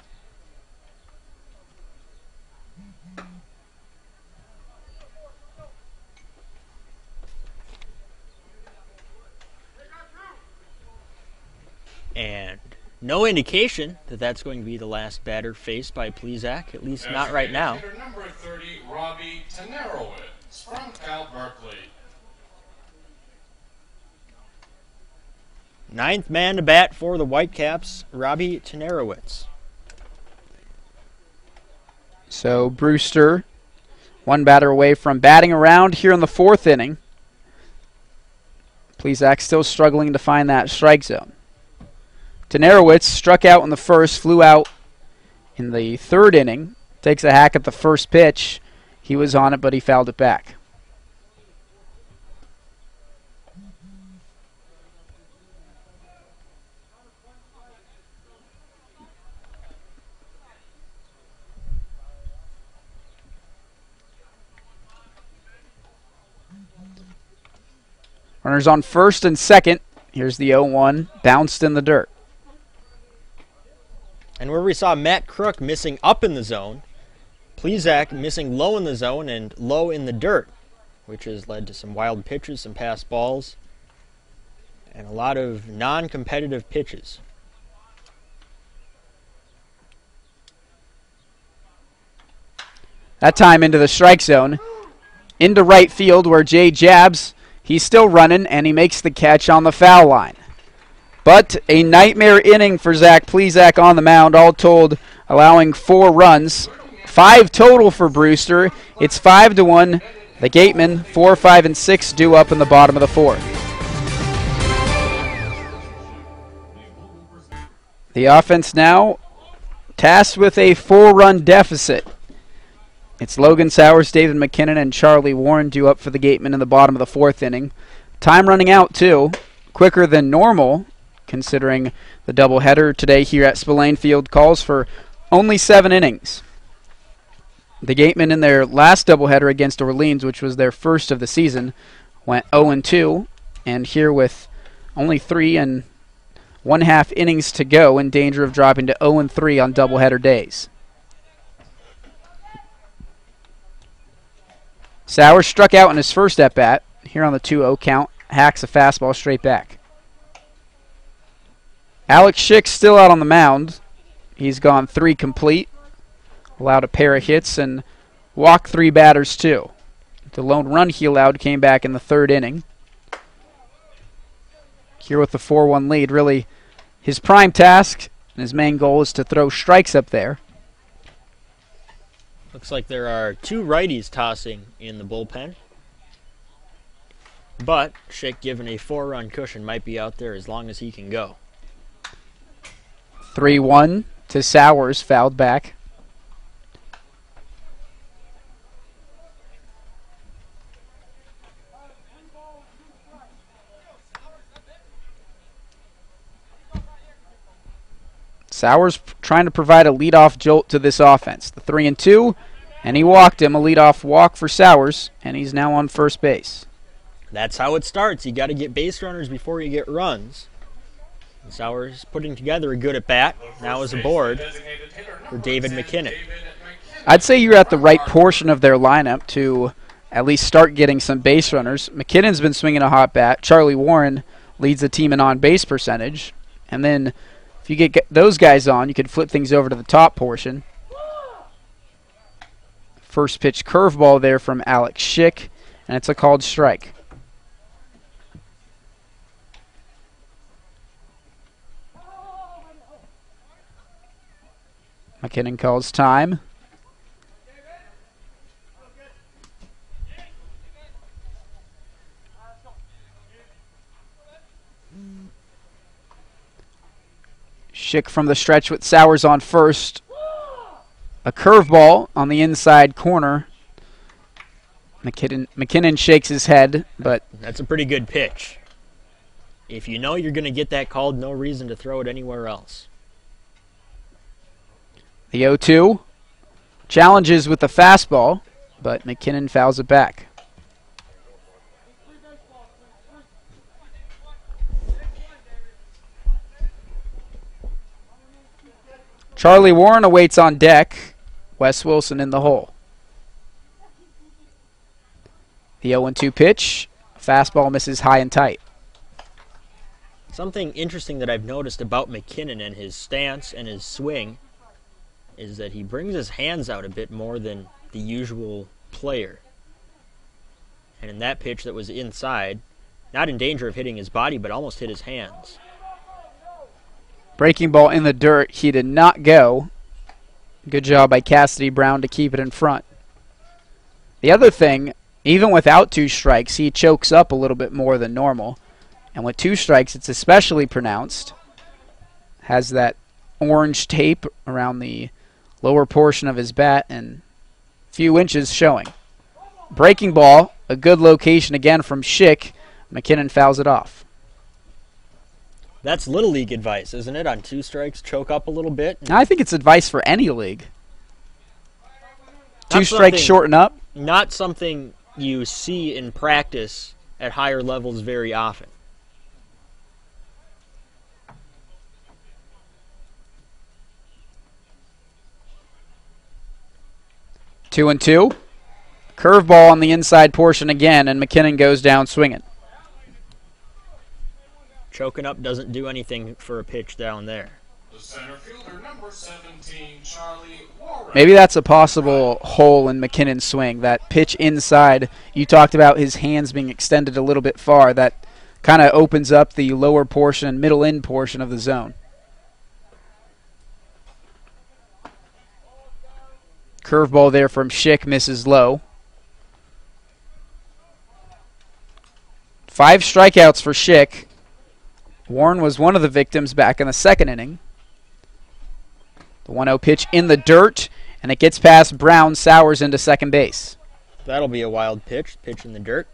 And no indication that that's going to be the last batter faced by Plesac, at least not right now. Hitter number 30, Robbie Tenerowitz from Cal Berkeley. 9th man to bat for the Whitecaps, Robbie Tenerowitz. So Brewster, 1 batter away from batting around here in the 4th inning. Plesac still struggling to find that strike zone. Tenerowitz struck out in the first, flew out in the 3rd inning. Takes a hack at the first pitch. He was on it, but he fouled it back. Runners on first and second. Here's the 0-1, bounced in the dirt. And where we saw Matt Crook missing up in the zone, Plesac missing low in the zone and low in the dirt, which has led to some wild pitches, some pass balls, and a lot of non-competitive pitches. That time into the strike zone. Into right field where Jay jabs. He's still running, and he makes the catch on the foul line. But a nightmare inning for Zach Plesac on the mound, all told allowing 4 runs. 5 total for Brewster. It's 5-1. The Gatemen, 4, 5, and 6 due up in the bottom of the 4th. The offense now tasked with a 4-run deficit. It's Logan Sowers, David McKinnon, and Charlie Warren due up for the Gatemen in the bottom of the 4th inning. Time running out, too. Quicker than normal, considering the doubleheader today here at Spillane Field calls for only 7 innings. The Gatemen in their last doubleheader against Orleans, which was their first of the season, went 0-2, and here with only 3 1/2 innings to go, in danger of dropping to 0-3 on doubleheader days. Sowers struck out in his first at-bat. Here on the 2-0 count, hacks a fastball straight back. Alex Schick still out on the mound. He's gone 3 complete. Allowed a pair of hits and walked 3 batters too. The lone run he allowed came back in the 3rd inning. Here with the 4-1 lead, really his prime task and his main goal is to throw strikes up there. Looks like there are 2 righties tossing in the bullpen. But Schick, given a 4-run cushion, might be out there as long as he can go. 3-1 to Sowers, fouled back. Sowers trying to provide a leadoff jolt to this offense. The 3-2, and he walked him. A leadoff walk for Sowers, and he's now on first base. That's how it starts. You got to get base runners before you get runs. And Sowers putting together a good at-bat. Now is aboard for David McKinnon. I'd say you're at the right portion of their lineup to at least start getting some base runners. McKinnon's been swinging a hot bat. Charlie Warren leads the team in on-base percentage. And then if you get those guys on, you could flip things over to the top portion. First pitch curveball there from Alex Schick, and it's a called strike. McKinnon calls time. Schick from the stretch with Sowers on first. A curveball on the inside corner. McKinnon shakes his head, but that's a pretty good pitch. If you know you're going to get that called, no reason to throw it anywhere else. The 0-2 challenges with the fastball, but McKinnon fouls it back. Charlie Warren awaits on deck. Wes Wilson in the hole. The 0-2 pitch. Fastball misses high and tight. Something interesting that I've noticed about McKinnon and his stance and his swing is that he brings his hands out a bit more than the usual player. And in that pitch that was inside, not in danger of hitting his body, but almost hit his hands. Breaking ball in the dirt. He did not go. Good job by Cassidy Brown to keep it in front. The other thing, even without 2 strikes, he chokes up a little bit more than normal. And with 2 strikes, it's especially pronounced. Has that orange tape around the lower portion of his bat and a few inches showing. Breaking ball, a good location again from Schick. McKinnon fouls it off. That's Little League advice, isn't it? On 2 strikes, choke up a little bit. I think it's advice for any league. 2 strikes, shorten up. Not something you see in practice at higher levels very often. Two and two. Curveball on the inside portion again, and McKinnon goes down swinging. Choking up doesn't do anything for a pitch down there. The center fielder, number 17, Charlie Warren. Maybe that's a possible hole in McKinnon's swing. That pitch inside, you talked about his hands being extended a little bit far. That kind of opens up the lower portion, middle end portion of the zone. Curveball there from Schick, misses low. 5 strikeouts for Schick. Warren was one of the victims back in the second inning. The 1-0 pitch in the dirt, and it gets past Brown. Sowers into second base. That'll be a wild pitch. Pitch in the dirt.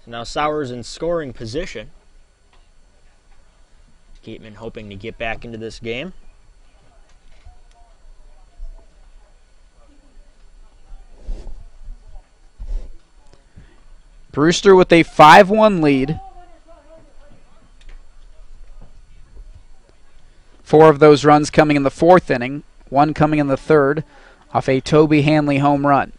So now Sowers in scoring position. Gatemen hoping to get back into this game. Brewster with a 5-1 lead. 4 of those runs coming in the 4th inning, 1 coming in the 3rd off a Toby Hanley home run.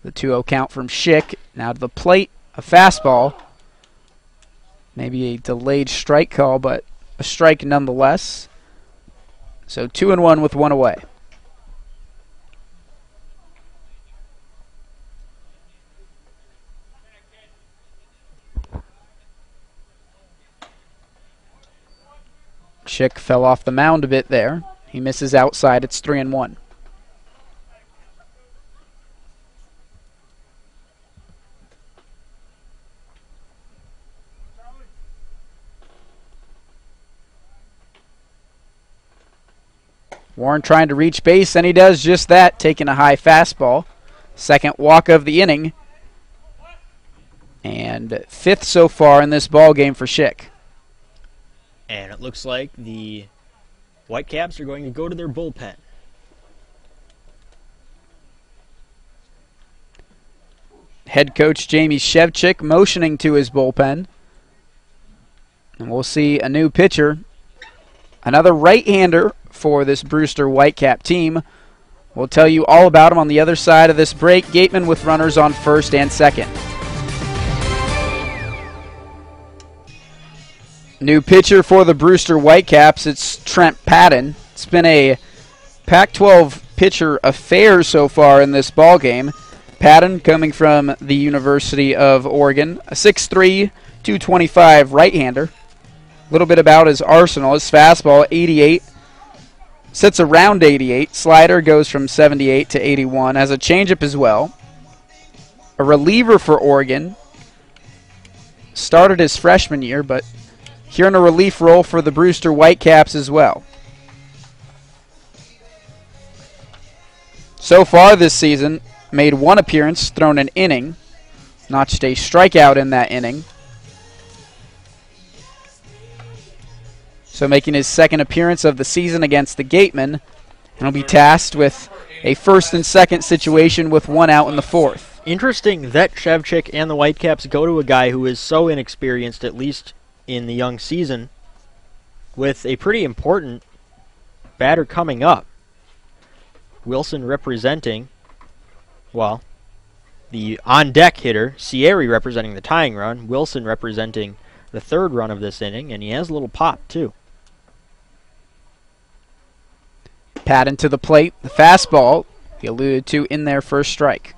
The 2-0 count from Schick. Now to the plate, a fastball. Maybe a delayed strike call, but a strike nonetheless. So 2-1 with 1 away. Schick fell off the mound a bit there. He misses outside. It's 3-1. Warren trying to reach base, and he does just that, taking a high fastball. Second walk of the inning. and 5th so far in this ball game for Schick. And it looks like the Whitecaps are going to go to their bullpen. Head coach Jamie Shevchik motioning to his bullpen. And we'll see a new pitcher. Another right-hander for this Brewster Whitecap team. We'll tell you all about him on the other side of this break. Gatemen with runners on first and second. New pitcher for the Brewster Whitecaps, it's Trent Patton. It's been a Pac-12 pitcher affair so far in this ball game. Patton coming from the University of Oregon, a 6'3", 225 right-hander. A little bit about his arsenal. His fastball, 88, sits around 88. Slider goes from 78 to 81. Has a changeup as well. A reliever for Oregon. Started his freshman year, but here in a relief role for the Brewster Whitecaps as well. So far this season, made one appearance, thrown an inning, notched a strikeout in that inning. So making his second appearance of the season against the Gatemen, and will be tasked with a first and second situation with one out in the fourth. Interesting that Shevchik and the Whitecaps go to a guy who is so inexperienced, at least in the young season, with a pretty important batter coming up. Wilson representing, well, the on-deck hitter, Sierra representing the tying run, Wilson representing the third run of this inning, and he has a little pop, too. Patton to the plate, the fastball, he alluded to in their first strike.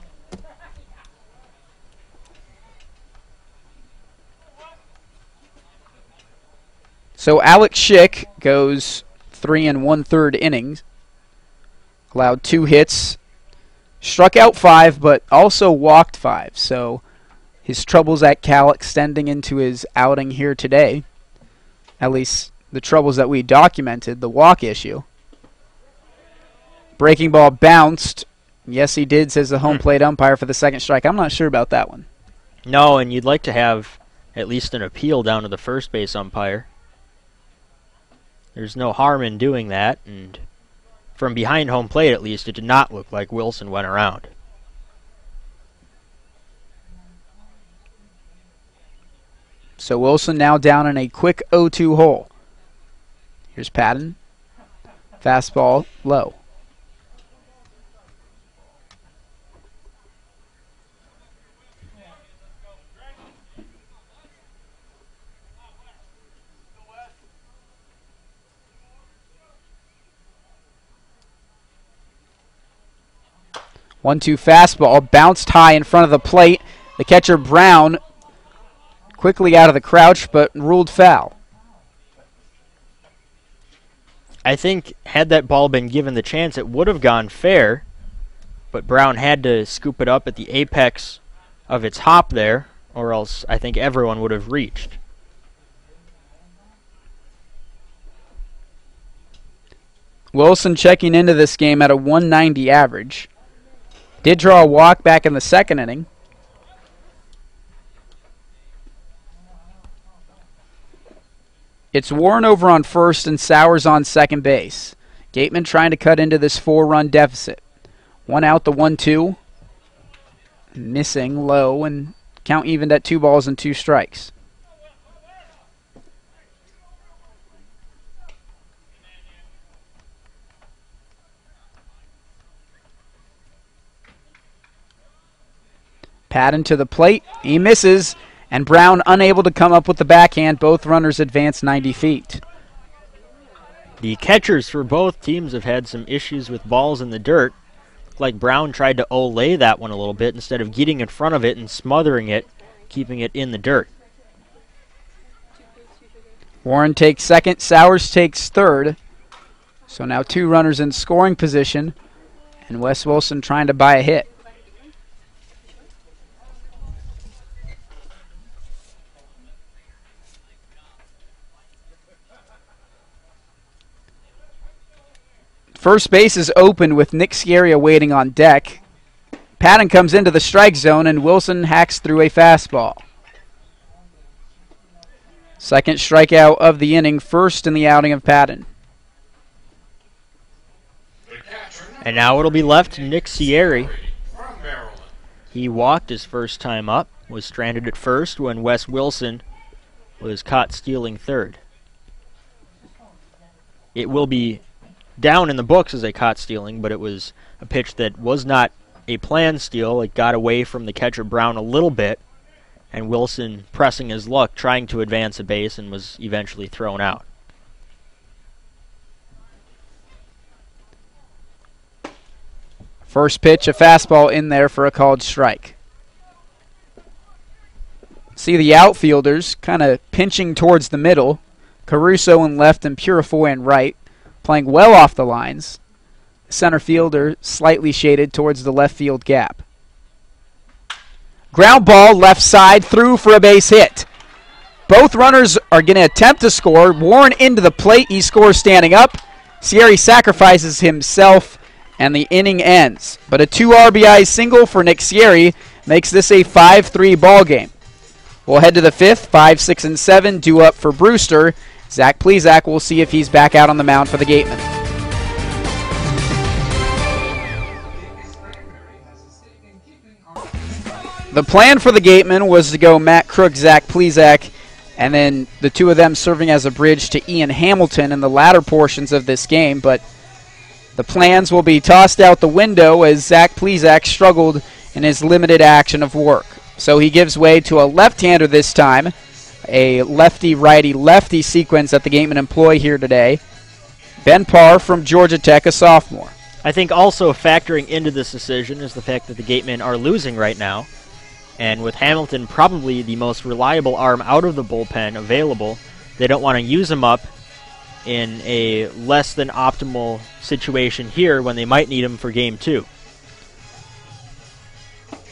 So Alex Schick goes 3 1/3 innings, allowed 2 hits, struck out 5, but also walked 5. So his troubles at Cal extending into his outing here today. At least the troubles that we documented, the walk issue. Breaking ball bounced. Yes, he did, says the home plate umpire for the second strike. I'm not sure about that one. No, and you'd like to have at least an appeal down to the first base umpire. There's no harm in doing that, and from behind home plate at least, it did not look like Wilson went around. So Wilson now down in a quick 0-2 hole. Here's Patton. Fastball low. One-two fastball bounced high in front of the plate. The catcher Brown quickly out of the crouch, but ruled foul. I think had that ball been given the chance, it would have gone fair, but Brown had to scoop it up at the apex of its hop there, or else I think everyone would have reached. Wilson checking into this game at a 190 average. Did draw a walk back in the second inning. It's Warren over on first and Sowers on second base. Gatemen trying to cut into this 4-run deficit. One out, the 1-2. Missing low, and count evened at 2 balls and 2 strikes. Patton to the plate. He misses, and Brown unable to come up with the backhand. Both runners advance 90 feet. The catchers for both teams have had some issues with balls in the dirt. Looked like Brown tried to olay that one a little bit instead of getting in front of it and smothering it, keeping it in the dirt. Warren takes second. Sowers takes third. So now 2 runners in scoring position, and Wes Wilson trying to buy a hit. First base is open with Nick Scaria waiting on deck. Patton comes into the strike zone, and Wilson hacks through a fastball. Second strikeout of the inning, first in the outing of Patton. And now it'll be left to Nick Sierri. From Maryland. He walked his first time up, was stranded at first when Wes Wilson was caught stealing third. It will be down in the books as a caught stealing, but it was a pitch that was not a planned steal. It got away from the catcher Brown a little bit, and Wilson pressing his luck, trying to advance a base, and was eventually thrown out. First pitch, a fastball in there for a called strike. See the outfielders kind of pinching towards the middle. Caruso in left and Purifoy in right, playing well off the lines. Center fielder slightly shaded towards the left field gap. Ground ball left side through for a base hit. Both runners are going to attempt to score. Warren into the plate. He scores standing up. Sierri sacrifices himself, and the inning ends. But a 2 RBI single for Nick Sierri makes this a 5-3 ball game. We'll head to the fifth. 5, 6, and 7 due up for Brewster. Zach Plesac will see if he's back out on the mound for the Gatemen. The plan for the Gatemen was to go Matt Crook, Zach Plesac, and then the two of them serving as a bridge to Ian Hamilton in the latter portions of this game, but the plans will be tossed out the window as Zach Plesac struggled in his limited action of work. So he gives way to a left-hander this time, a lefty-righty-lefty sequence that the Gatemen employ here today. Ben Parr from Georgia Tech, a sophomore. I think also factoring into this decision is the fact that the Gatemen are losing right now. And with Hamilton probably the most reliable arm out of the bullpen available, they don't want to use him up in a less than optimal situation here when they might need him for game 2.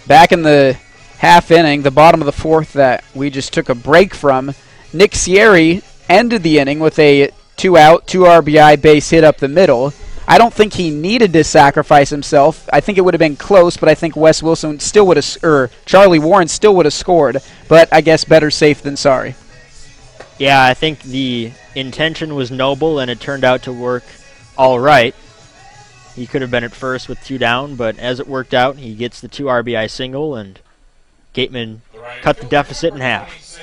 Back in the half inning, the bottom of the fourth that we just took a break from, Nick Sierri ended the inning with a 2-out, 2 RBI base hit up the middle. I don't think he needed to sacrifice himself. I think it would have been close, but I think Wes Wilson still would have, or Charlie Warren still would have scored. But I guess better safe than sorry. Yeah, I think the intention was noble, and it turned out to work all right. He could have been at first with 2 down, but as it worked out, he gets the 2 RBI single, and Gatemen cut the deficit in half.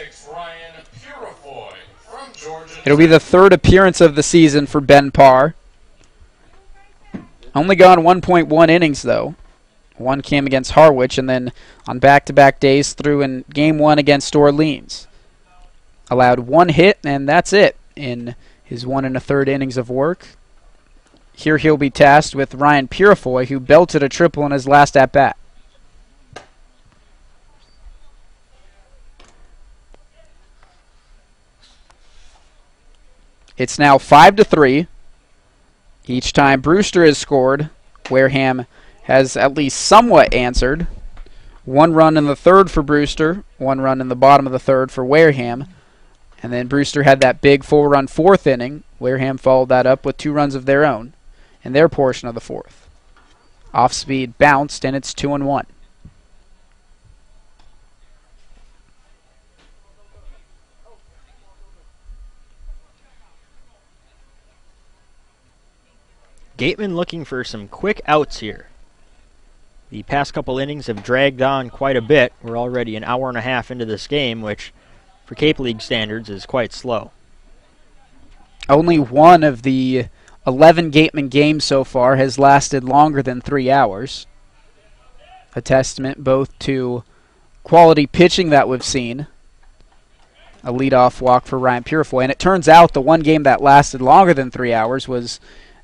It'll be the third appearance of the season for Ben Parr. Only gone 1.1 innings, though. One came against Harwich, and then on back-to-back days threw in Game 1 against Orleans. Allowed 1 hit, and that's it in his 1 1/3 innings of work. Here he'll be tasked with Ryan Purifoy, who belted a triple in his last at-bat. It's now 5-3. Each time Brewster has scored, Wareham has at least somewhat answered. 1 run in the third for Brewster, 1 run in the bottom of the third for Wareham. And then Brewster had that big 4-run fourth inning. Wareham followed that up with 2 runs of their own in their portion of the fourth. Off-speed bounced, and it's 2-1. Gatemen looking for some quick outs here. The past couple innings have dragged on quite a bit. We're already an hour and a half into this game, which for Cape League standards is quite slow. Only one of the 11 Gatemen games so far has lasted longer than 3 hours. A testament both to quality pitching that we've seen. A leadoff walk for Ryan Purifoy. And it turns out the one game that lasted longer than 3 hours was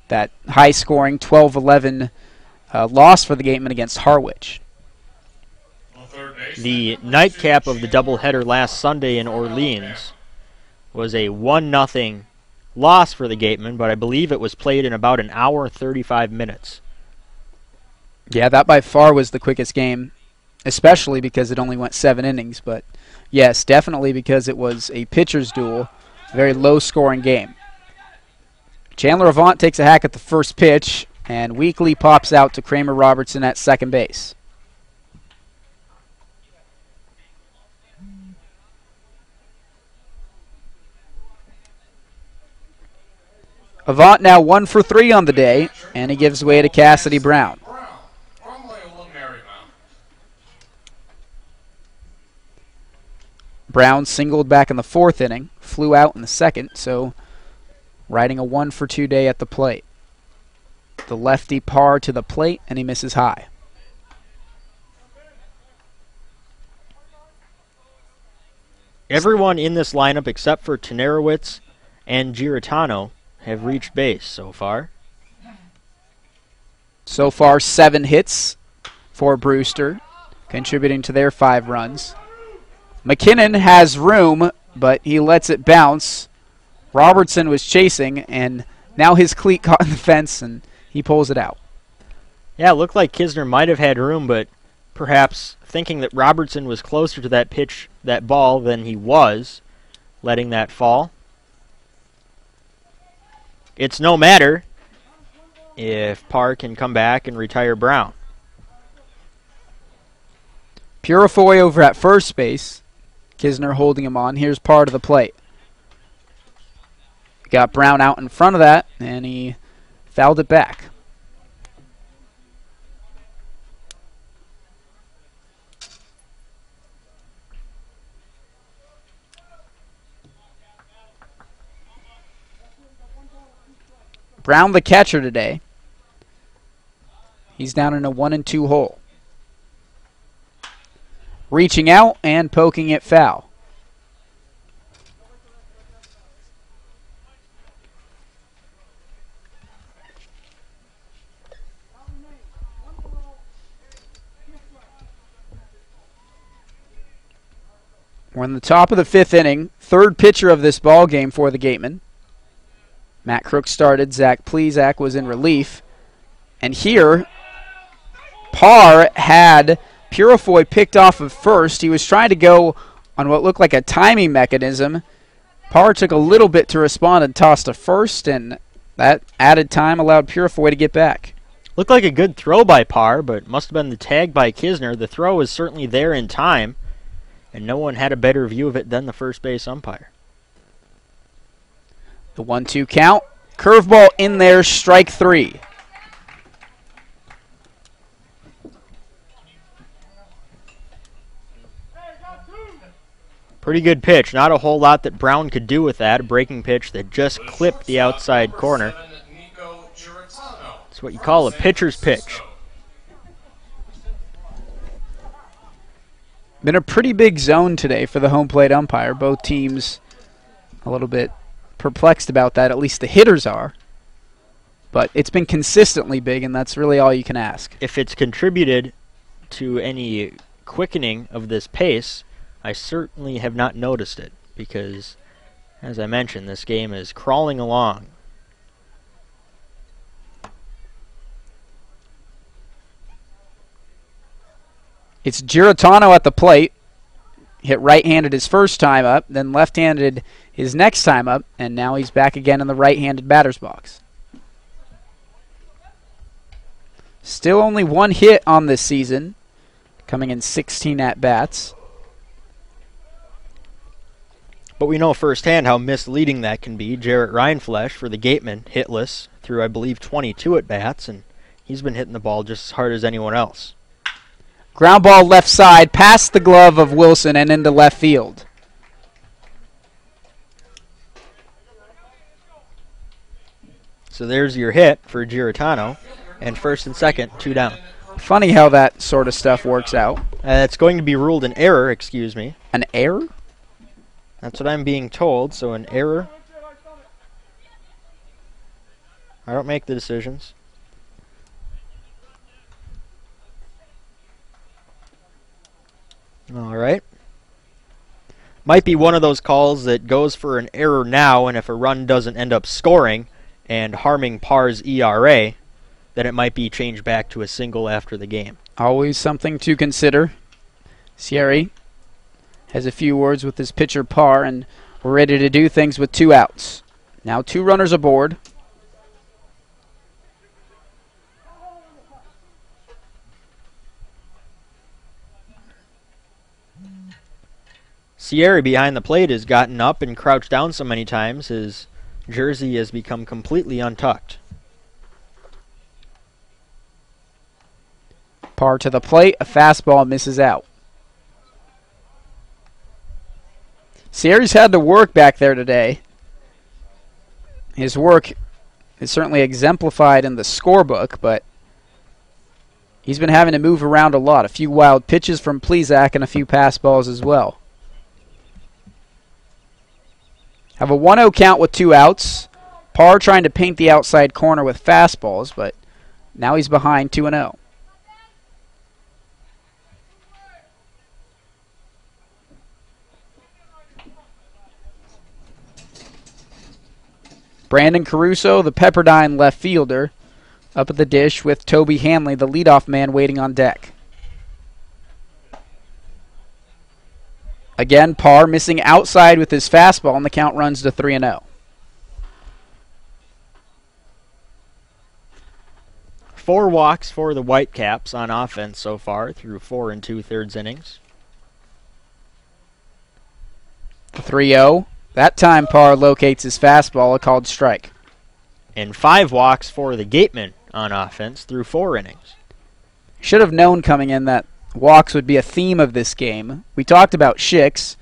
that high-scoring 12-11 loss for the Gatemen against Harwich. The nightcap of the doubleheader last Sunday in Orleans was a 1-0 loss for the Gatemen, but I believe it was played in about 1 hour 35 minutes. Yeah, that by far was the quickest game, especially because it only went 7 innings. But yes, definitely because it was a pitcher's duel, a very low-scoring game. Chandler Avant takes a hack at the first pitch, and Weekly pops out to Kramer Robertson at second base. Avant now 1 for 3 on the day, and he gives way to Cassidy Brown. Brown from Loyola Marymount. Brown singled back in the 4th inning, flew out in the 2nd, so riding a 1 for 2 day at the plate. The lefty par to the plate, and he misses high. Everyone in this lineup except for Tenerowitz and Giratano have reached base so far. So far, 7 hits for Brewster, contributing to their 5 runs. McKinnon has room, but he lets it bounce. Robertson was chasing, and now his cleat caught in the fence, and he pulls it out. Yeah, it looked like Kisner might have had room, but perhaps thinking that Robertson was closer to that pitch, that ball, than he was, letting that fall. It's no matter if Parr can come back and retire Brown. Purifoy over at first base. Kisner holding him on. Here's Parr to the plate. Got Brown out in front of that, and he fouled it back. Brown the catcher today. He's down in a 1-2 hole. Reaching out and poking it foul. We're in the top of the 5th inning. 3rd pitcher of this ball game for the Gatemen. Matt Crook started. Zach Plezak was in relief. And here, Parr had Purifoy picked off of first. He was trying to go on what looked like a timing mechanism. Parr took a little bit to respond and tossed to first, and that added time allowed Purifoy to get back. Looked like a good throw by Parr, but must have been the tag by Kisner. The throw was certainly there in time, and no one had a better view of it than the first base umpire. The 1-2 count. Curveball in there, strike 3. Pretty good pitch. Not a whole lot that Brown could do with that. A breaking pitch that just clipped the outside corner. That's what you call a pitcher's pitch. Been a pretty big zone today for the home plate umpire. Both teams a little bit perplexed about that. At least the hitters are. But it's been consistently big, and that's really all you can ask. If it's contributed to any quickening of this pace, I certainly have not noticed it because, as I mentioned, this game is crawling along. It's Giratano at the plate. Hit right-handed his first time up, then left-handed his next time up, and now he's back again in the right-handed batter's box. Still only 1 hit on this season, coming in 16 at-bats. But we know firsthand how misleading that can be. Jarrett Reinflesch for the Gatemen, hitless through, I believe, 22 at-bats, and he's been hitting the ball just as hard as anyone else. Ground ball left side, past the glove of Wilson and into left field. So there's your hit for Giratano, and first and second, 2 down. Funny how that sort of stuff works out. It's going to be ruled an error, excuse me. An error? That's what I'm being told, so an error. I don't make the decisions. All right. Might be one of those calls that goes for an error now, and if a run doesn't end up scoring and harming Parr's ERA, then it might be changed back to a single after the game. Always something to consider. Sierra has a few words with his pitcher Parr, and we're ready to do things with 2 outs. Now 2 runners aboard. Sierra behind the plate has gotten up and crouched down so many times his jersey has become completely untucked. Parr to the plate, a fastball misses out. Sierra's had to work back there today. His work is certainly exemplified in the scorebook, but he's been having to move around a lot. A few wild pitches from Plesac and a few pass balls as well. Have a 1-0 count with 2 outs. Parr trying to paint the outside corner with fastballs, but now he's behind 2-0. Brandon Caruso, the Pepperdine left fielder, up at the dish with Toby Hanley, the leadoff man, waiting on deck. Again, Parr missing outside with his fastball, and the count runs to 3-0. 4 walks for the Whitecaps on offense so far through 4 2/3 innings. The 3-0. That time Parr locates his fastball, a called strike. And 5 walks for the Gatemen on offense through 4 innings. Should have known coming in that walks would be a theme of this game. We talked about Schicks.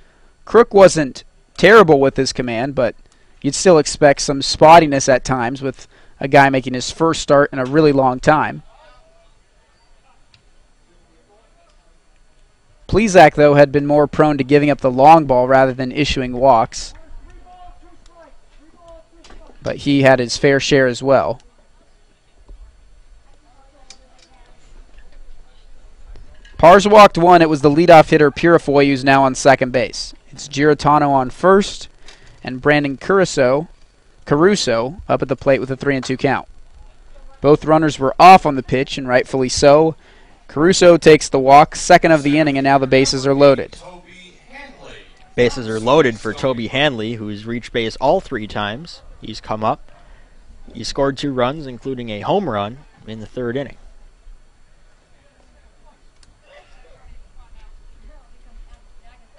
Crook wasn't terrible with his command, but you'd still expect some spottiness at times with a guy making his first start in a really long time. Plesac, though, had been more prone to giving up the long ball rather than issuing walks. But he had his fair share as well. Parr's walked 1. It was the leadoff hitter Purifoy who's now on second base. It's Giratano on first, and Brandon Caruso up at the plate with a 3-2 count. Both runners were off on the pitch, and rightfully so. Caruso takes the walk, second of the inning, and now the bases are loaded. Bases are loaded for Toby Hanley, who's reached base all 3 times. He's come up. He scored 2 runs, including a home run in the 3rd inning.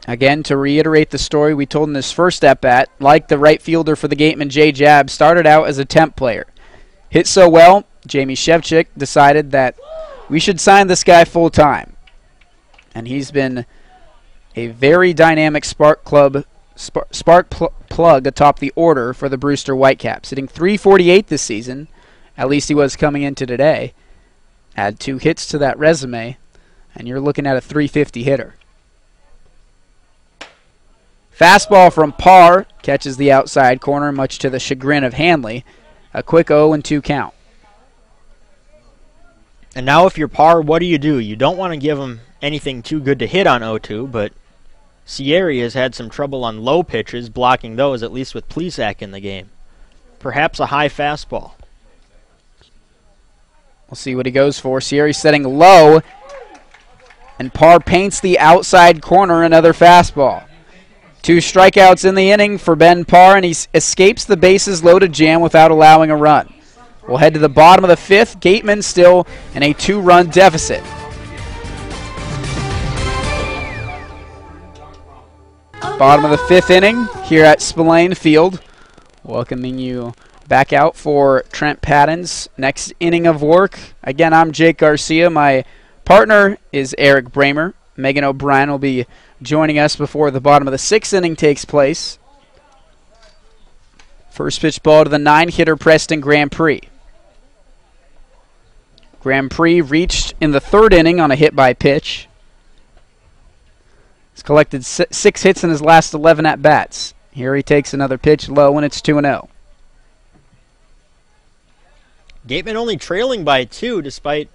Again, to reiterate the story we told in this first at-bat, like the right fielder for the Gatemen, Jay Jabb, started out as a temp player. Hit so well, Jamie Shevchik decided that we should sign this guy full-time. And he's been a very dynamic spark plug atop the order for the Brewster Whitecaps. Hitting .348 this season, at least he was coming into today. Add 2 hits to that resume, and you're looking at a .350 hitter. Fastball from Parr catches the outside corner, much to the chagrin of Hanley. A quick 0-2 count. And now if you're Parr, what do? You don't want to give him anything too good to hit on 0-2, but Sierra has had some trouble on low pitches, blocking those, at least with Plesac in the game. Perhaps a high fastball. We'll see what he goes for. Sierra's setting low, and Parr paints the outside corner, another fastball. 2 strikeouts in the inning for Ben Parr, and he escapes the bases loaded jam without allowing a run. We'll head to the bottom of the 5th. Gatemen still in a 2-run deficit. Bottom of the 5th inning here at Spillane Field. Welcoming you back out for Trent Patton's next inning of work. Again, I'm Jake Garcia. My partner is Eric Bramer. Megan O'Brien will be joining us before the bottom of the 6th inning takes place. First pitch ball to the 9-hitter Preston Grand Prix. Grand Prix reached in the 3rd inning on a hit by pitch. He's collected 6 hits in his last 11 at-bats. Here he takes another pitch low, and it's 2-0. Gatemen only trailing by 2, despite,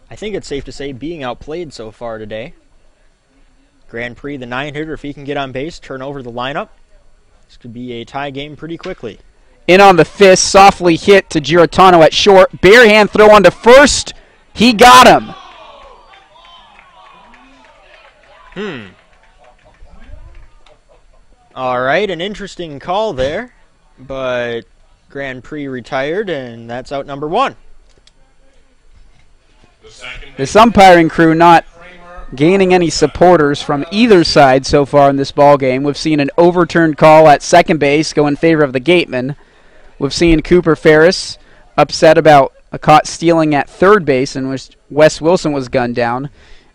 I think it's safe to say, being outplayed so far today. Grand Prix, the 9-hitter, if he can get on base, turn over the lineup. This could be a tie game pretty quickly. In on the fist, softly hit to Giratano at short. Bare hand throw on to first. He got him. All right, an interesting call there, but Grand Prix retired, and that's out number 1. This umpiring crew not gaining any supporters from either side so far in this ball game. We've seen an overturned call at second base go in favor of the Gatemen. We've seen Cooper Ferris upset about a caught stealing at third base in which Wes Wilson was gunned down.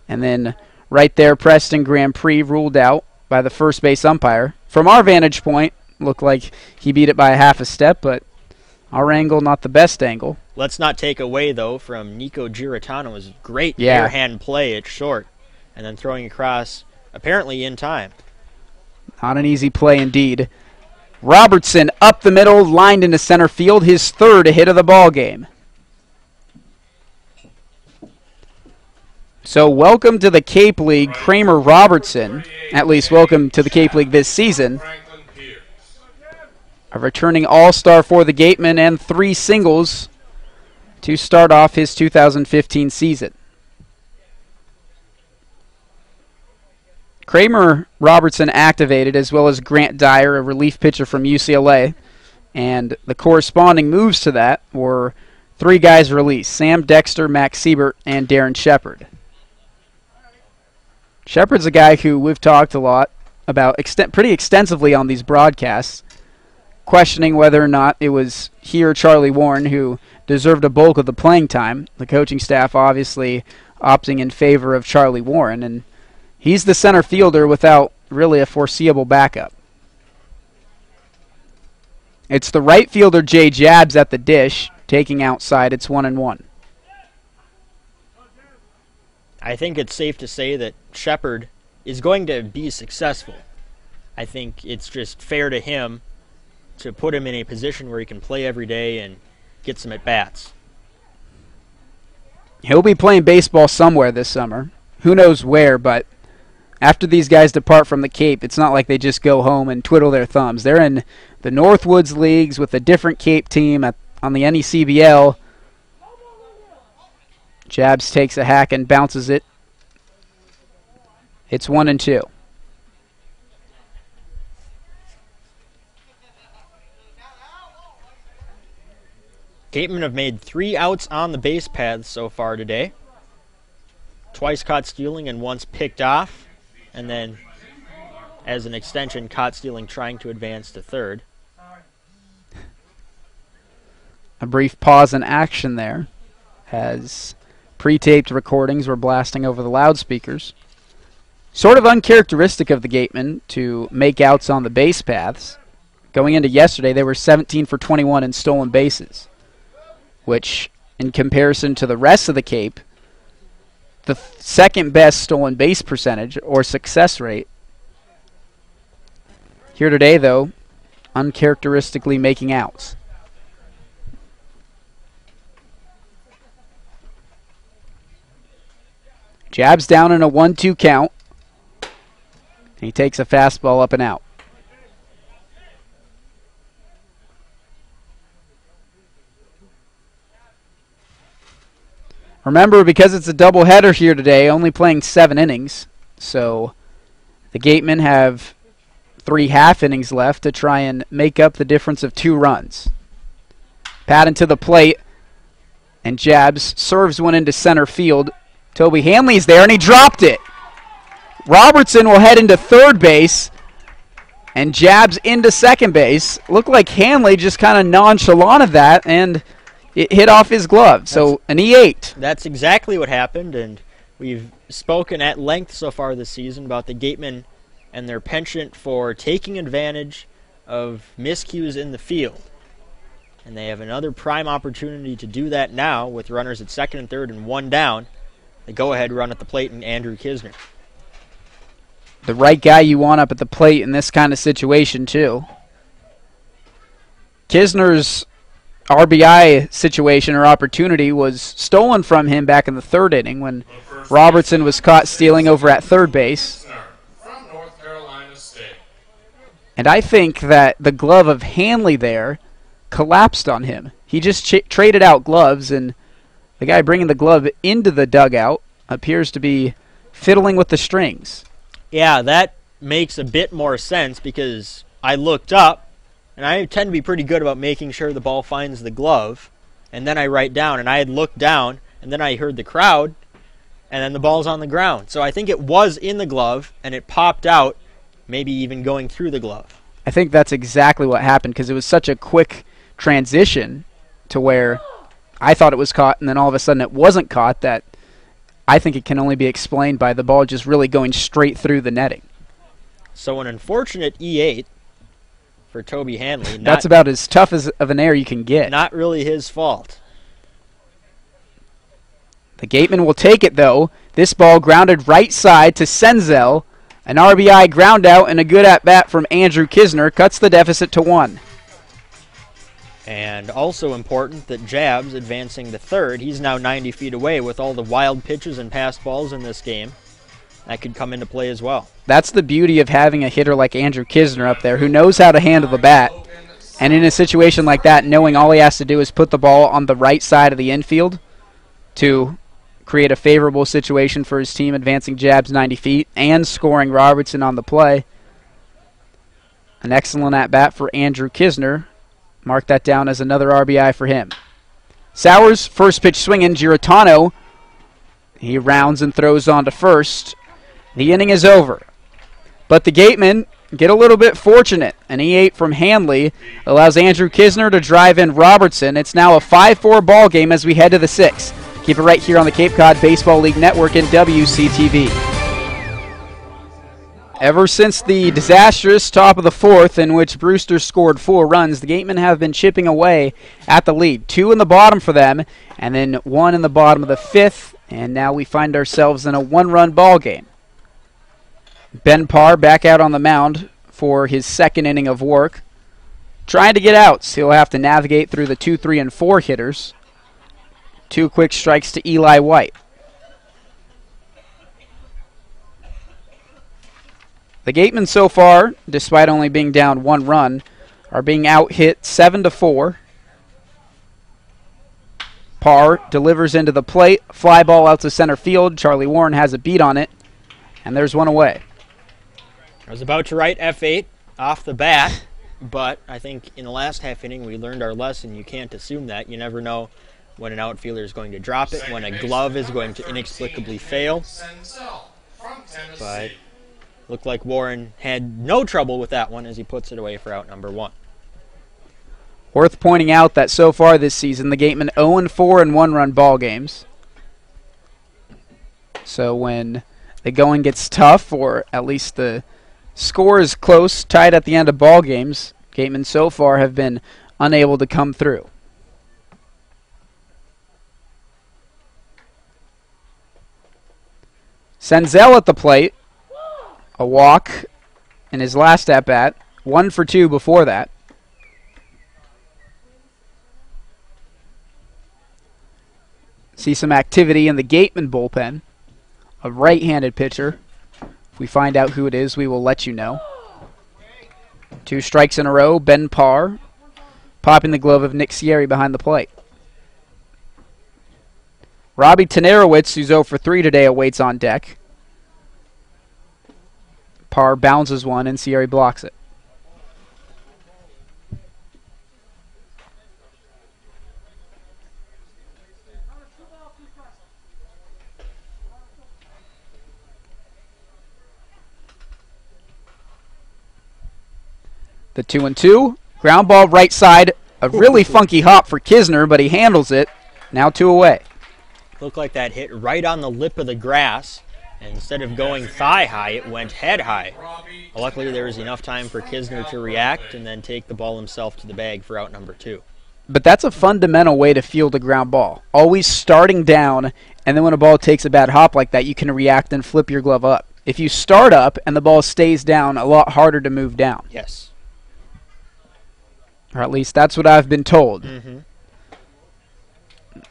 And then right there, Preston Grand Prix ruled out by the first base umpire. From our vantage point, looked like he beat it by a half a step, but our angle, not the best angle. Let's not take away, though, from Nico Giratano's great Yeah. bare hand play at short, and then throwing across, apparently in time. Not an easy play indeed. Robertson up the middle, lined into center field, his third hit of the ball game. So welcome to the Cape League, Kramer Robertson. At least welcome to the Cape League this season. Franklin Pierce. A returning all-star for the Gatemen and 3 singles to start off his 2015 season. Kramer Robertson activated, as well as Grant Dyer, a relief pitcher from UCLA. And the corresponding moves to that were 3 guys released: Sam Dexter, Max Siebert, and Darren Shepard. Shepard's a guy who we've talked a lot about pretty extensively on these broadcasts, questioning whether or not it was he or Charlie Warren who deserved a bulk of the playing time. The coaching staff obviously opting in favor of Charlie Warren, and he's the center fielder without really a foreseeable backup. It's the right fielder Jay Jabs at the dish, taking outside. It's 1-1. I think it's safe to say that Shepard is going to be successful. I think it's just fair to him to put him in a position where he can play every day and get some at-bats. He'll be playing baseball somewhere this summer. Who knows where, but after these guys depart from the Cape, it's not like they just go home and twiddle their thumbs. They're in the Northwoods Leagues with a different Cape team on the NECBL. Jabs takes a hack and bounces it. It's 1-2. Gatemen have made 3 outs on the base paths so far today. Twice caught stealing and once picked off. And then, as an extension, caught stealing trying to advance to third. A brief pause in action there as pre-taped recordings were blasting over the loudspeakers. Sort of uncharacteristic of the Gatemen to make outs on the base paths. Going into yesterday, they were 17 for 21 in stolen bases, which, in comparison to the rest of the Cape, the second best stolen base percentage or success rate. Here today, though, uncharacteristically making outs. Jabs down in a 1-2 count. He takes a fastball up and out. Remember, because it's a doubleheader here today, only playing 7 innings. So the Gatemen have 3 half innings left to try and make up the difference of 2 runs. Patton to the plate, and Jabs serves one into center field. Toby Hanley's there, and he dropped it. Robertson will head into third base, and Jabs into second base. Looked like Hanley just kind of nonchalant of that, and it hit off his glove. So an E8. That's exactly what happened, and we've spoken at length so far this season about the Gatemen and their penchant for taking advantage of miscues in the field. And they have another prime opportunity to do that now with runners at second and third and 1 down. The go-ahead run at the plate and Andrew Kisner. The right guy you want up at the plate in this kind of situation, too. Kisner's RBI situation or opportunity was stolen from him back in the 3rd inning when Robertson was caught stealing over at third base. From North Carolina State. And I think that the glove of Hanley there collapsed on him. He just traded out gloves, and the guy bringing the glove into the dugout appears to be fiddling with the strings. Yeah, that makes a bit more sense because I looked up, and I tend to be pretty good about making sure the ball finds the glove, and then I write down, and I had looked down, and then I heard the crowd, and then the ball's on the ground. So I think it was in the glove, and it popped out, maybe even going through the glove. I think that's exactly what happened because it was such a quick transition to where I thought it was caught and then all of a sudden it wasn't caught, that I think it can only be explained by the ball just really going straight through the netting. So an unfortunate E8 for Toby Hanley. That's about as tough as of an error you can get. Not really his fault. The Gatemen will take it, though. This ball grounded right side to Senzel. An RBI ground out and a good at-bat from Andrew Kisner cuts the deficit to 1. And also important that Jabs advancing to third. He's now 90 feet away with all the wild pitches and passed balls in this game. That could come into play as well. That's the beauty of having a hitter like Andrew Kisner up there who knows how to handle the bat. And in a situation like that, knowing all he has to do is put the ball on the right side of the infield to create a favorable situation for his team, advancing Jabs 90 feet and scoring Robertson on the play. An excellent at-bat for Andrew Kisner. Mark that down as another RBI for him. Sowers, first pitch swinging. Giratano, he rounds and throws on to first. The inning is over. But the Gatemen get a little bit fortunate. An E8 from Hanley allows Andrew Kisner to drive in Robertson. It's now a 5-4 ball game as we head to the 6th. Keep it right here on the Cape Cod Baseball League Network and WCTV. Ever since the disastrous top of the 4th in which Brewster scored 4 runs, the Gatemen have been chipping away at the lead. 2 in the bottom for them, and then 1 in the bottom of the 5th, and now we find ourselves in a 1-run ball game. Ben Parr back out on the mound for his 2nd inning of work. Trying to get outs. He'll have to navigate through the 2, 3, and 4 hitters. 2 quick strikes to Eli White. The Gatemen so far, despite only being down 1 run, are being out-hit 7-4. Parr delivers into the plate. Fly ball out to center field. Charlie Warren has a beat on it, and there's 1 away. I was about to write F8 off the bat, but I think in the last half inning we learned our lesson. You can't assume that. You never know when an outfielder is going to drop it, when a glove is going to inexplicably fail. But looked like Warren had no trouble with that one as he puts it away for out number 1. Worth pointing out that so far this season, the Gatemen 0-4 in 1-run ball games. So when the going gets tough, or at least the score is close, tied at the end of ball games, Gatemen so far have been unable to come through. Senzel at the plate. A walk in his last at-bat. 1 for 2 before that. See some activity in the Gatemen bullpen. A right-handed pitcher. If we find out who it is, we will let you know. 2 strikes in a row. Ben Parr popping the glove of Nick Sierra behind the plate. Robbie Tenerowitz, who's 0 for 3 today, awaits on deck. Parr bounces one, and Sierra blocks it. The 2-2. Ground ball right side. A really funky hop for Kisner, but he handles it. Now 2 away. Looked like that hit right on the lip of the grass. And instead of going thigh high, it went head high. Luckily, there was enough time for Kisner to react and then take the ball himself to the bag for out number 2. But that's a fundamental way to field a ground ball. Always starting down, and then when a ball takes a bad hop like that, you can react and flip your glove up. If you start up and the ball stays down, a lot harder to move down. Yes. Or at least that's what I've been told. Mm-hmm.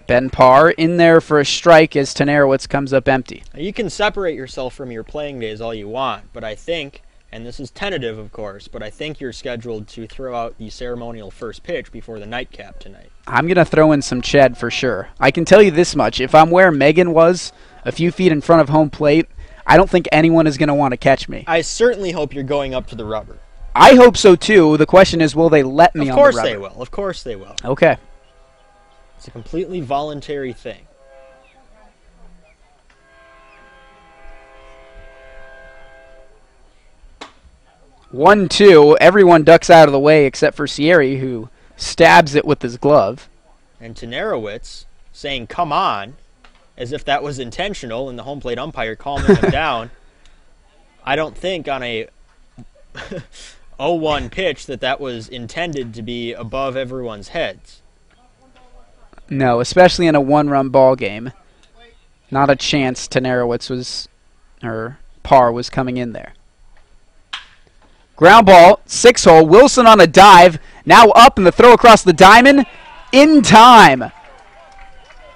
Ben Parr in there for a strike as Tenerowitz comes up empty. Now, you can separate yourself from your playing days all you want, but I think, and this is tentative of course, but I think you're scheduled to throw out the ceremonial first pitch before the nightcap tonight. I'm going to throw in some Ched for sure. I can tell you this much. If I'm where Megan was, a few feet in front of home plate, I don't think anyone is going to want to catch me. I certainly hope you're going up to the rubber. I hope so too. The question is, will they let me on the rubber? Of course they will. Of course they will. Okay. It's a completely voluntary thing. One, 2. Everyone ducks out of the way except for Sierra, who stabs it with his glove. And Tenarowitz saying, "Come on," as if that was intentional, and the home plate umpire calming him down. I don't think on a 0-1 pitch that was intended to be above everyone's heads. No, especially in a one-run ball game. Not a chance Tenarowitz was, or Parr was coming in there. Ground ball, 6-hole. Wilson on a dive. Now up in the throw across the diamond. In time.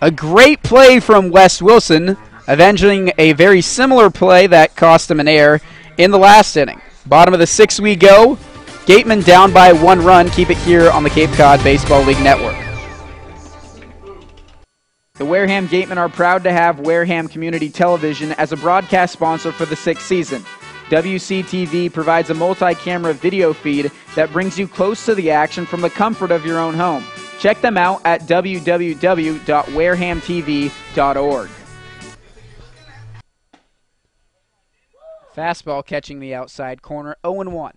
A great play from Wes Wilson, avenging a very similar play that cost him an error in the last inning. Bottom of the 6th we go. Gatemen down by 1 run. Keep it here on the Cape Cod Baseball League Network. The Wareham Gatemen are proud to have Wareham Community Television as a broadcast sponsor for the 6th season. WCTV provides a multi-camera video feed that brings you close to the action from the comfort of your own home. Check them out at www.warehamtv.org. Fastball catching the outside corner, 0-1.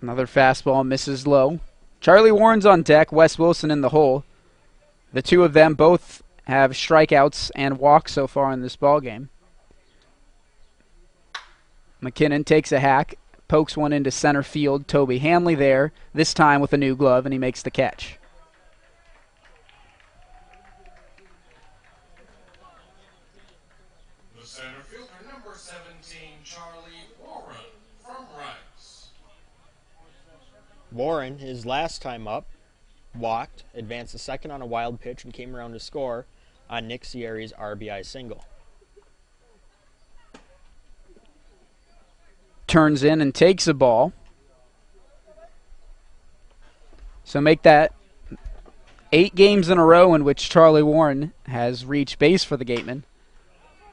Another fastball misses low. Charlie Warren's on deck, Wes Wilson in the hole. The two of them both have strikeouts and walks so far in this ballgame. McKinnon takes a hack, pokes one into center field. Toby Hanley there, this time with a new glove, and he makes the catch. The center fielder, number 17, Charlie Warren from Rice. Warren, his last time up, walked, advanced a second on a wild pitch, and came around to score on Nick Sierri's RBI single. Turns in and takes a ball. So make that 8 games in a row in which Charlie Warren has reached base for the Gatemen.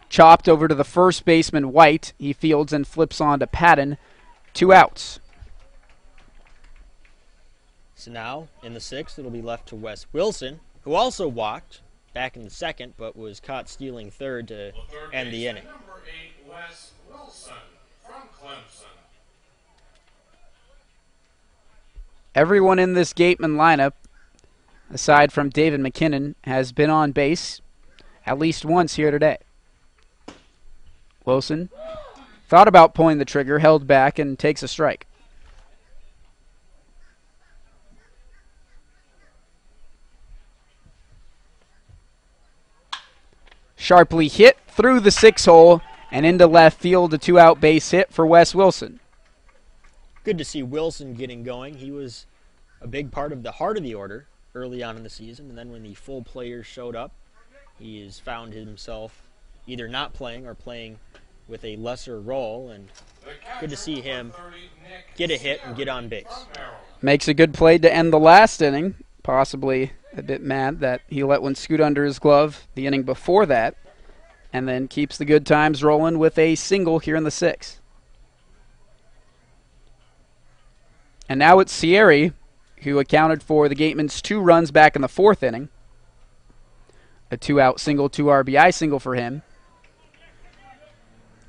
Chopped over to the first baseman, White. He fields and flips on to Patton. 2 outs. So now, in the 6th, it'll be left to Wes Wilson, who also walked back in the 2nd, but was caught stealing 3rd to end the inning. Number 8, Wes Wilson from Clemson. Everyone in this Gateman lineup, aside from David McKinnon, has been on base at least once here today. Wilson thought about pulling the trigger, held back, and takes a strike. Sharply hit through the 6-hole and into left field, a 2-out base hit for Wes Wilson. Good to see Wilson getting going. He was a big part of the heart of the order early on in the season, and then when the full players showed up, he has found himself either not playing or playing with a lesser role, and good to see him get a hit and get on base. Makes a good play to end the last inning. Possibly a bit mad that he let one scoot under his glove the inning before that, and then keeps the good times rolling with a single here in the 6th. And now it's Sierri, who accounted for the Gatemen's 2 runs back in the 4th inning. A 2-out single, 2 RBI single for him.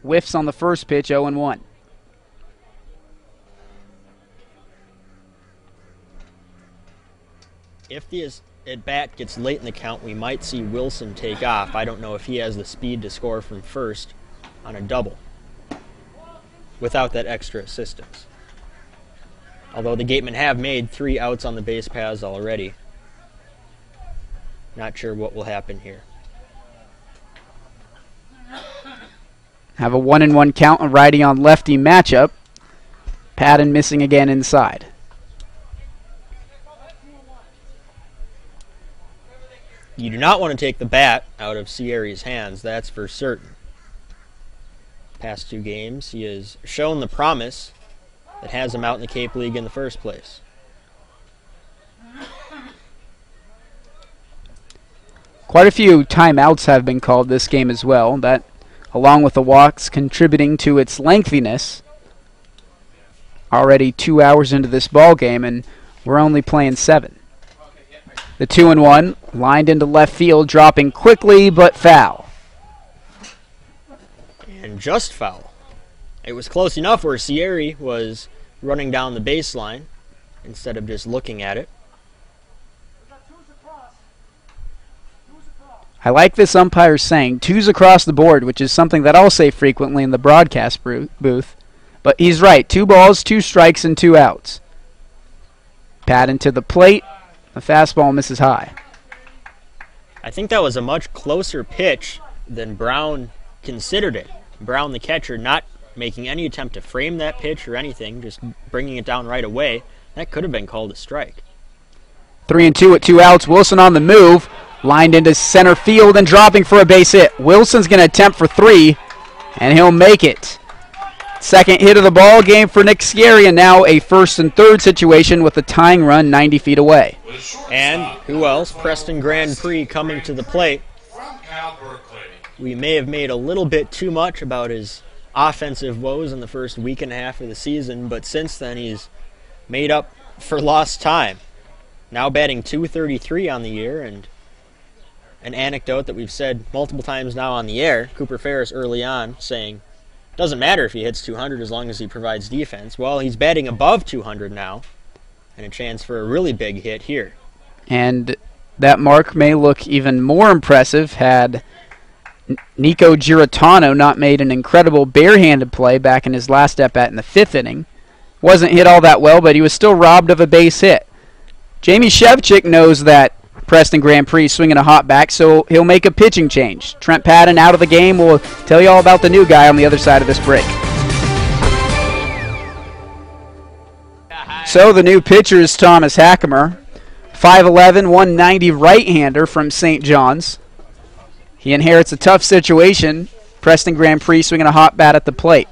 Whiffs on the first pitch, 0-1. If the at-bat gets late in the count, we might see Wilson take off. I don't know if he has the speed to score from first on a double without that extra assistance. Although the Gatemen have made 3 outs on the base paths already. Not sure what will happen here. Have a 1-1 count, a righty on lefty matchup. Patton missing again inside. You do not want to take the bat out of Sierri's hands, that's for certain. Past 2 games, he has shown the promise that has him out in the Cape League in the first place. Quite a few timeouts have been called this game as well. That, along with the walks, contributing to its lengthiness. Already 2 hours into this ball game, and we're only playing 7. The 2-1 lined into left field, dropping quickly but foul. And just foul. It was close enough where Sierra was running down the baseline instead of just looking at it. I like this umpire saying twos across the board, which is something that I'll say frequently in the broadcast booth. But he's right. 2 balls, 2 strikes, and 2 outs. Pat into the plate. The fastball misses high. I think that was a much closer pitch than Brown considered it. Brown, the catcher, not making any attempt to frame that pitch or anything, just bringing it down right away. That could have been called a strike. 3-2 with 2 outs. Wilson on the move. Lined into center field and dropping for a base hit. Wilson's going to attempt for 3, and he'll make it. Second hit of the ball game for Nick Scieri, and now a first and third situation with a tying run 90 feet away. And who else? Preston Grand Prix coming to the plate. We may have made a little bit too much about his offensive woes in the first week and a half of the season, but since then he's made up for lost time. Now batting .233 on the year, and an anecdote that we've said multiple times now on the air, Cooper Ferris early on saying, doesn't matter if he hits 200 as long as he provides defense. Well, he's batting above 200 now, and a chance for a really big hit here. And that mark may look even more impressive had Nico Giratano not made an incredible barehanded play back in his last at-bat in the 5th inning. Wasn't hit all that well, but he was still robbed of a base hit. Jamie Shevchik knows that Preston Grand Prix swinging a hot back, so he'll make a pitching change. Trent Padden out of the game. We'll tell you all about the new guy on the other side of this break. So the new pitcher is Thomas Hackemer, 5'11", 190 right-hander from St. John's. He inherits a tough situation. Preston Grand Prix swinging a hot bat at the plate.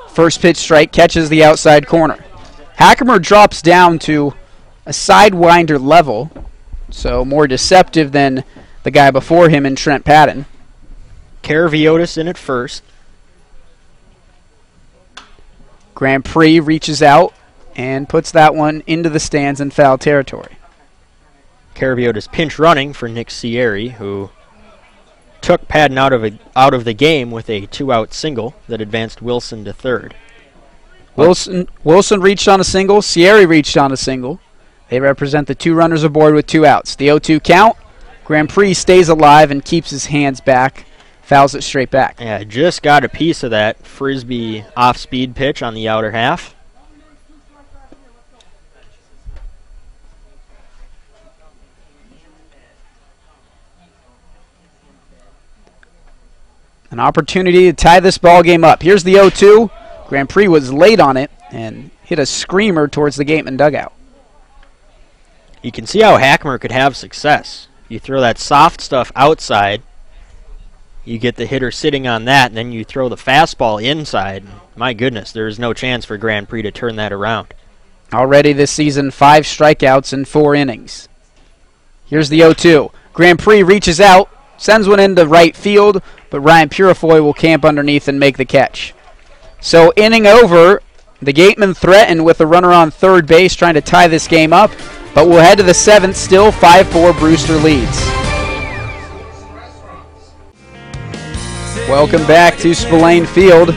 First pitch strike, catches the outside corner. Hackemer drops down to a sidewinder level, so more deceptive than the guy before him in Trent Padden. Caraviotis in at first. Grand Prix reaches out and puts that one into the stands in foul territory. Caraviotis pinch running for Nick Scieri, who took Padden out of the game with a 2-out single that advanced Wilson to third. Wilson reached on a single. Scieri reached on a single. They represent the 2 runners aboard with 2 outs. The 0-2 count. Grand Prix stays alive and keeps his hands back. Fouls it straight back. Yeah, just got a piece of that frisbee off-speed pitch on the outer half. An opportunity to tie this ball game up. Here's the 0-2. Grand Prix was late on it and hit a screamer towards the Gatemen dugout. You can see how Hackemer could have success. You throw that soft stuff outside, you get the hitter sitting on that, and then you throw the fastball inside. My goodness, there is no chance for Grand Prix to turn that around. Already this season, 5 strikeouts in 4 innings. Here's the 0-2. Grand Prix reaches out, sends one into right field, but Ryan Purifoy will camp underneath and make the catch. So inning over, the Gatemen threaten with a runner on third base trying to tie this game up, but we'll head to the 7th, still 5-4 Brewster leads. Welcome back to Spillane Field.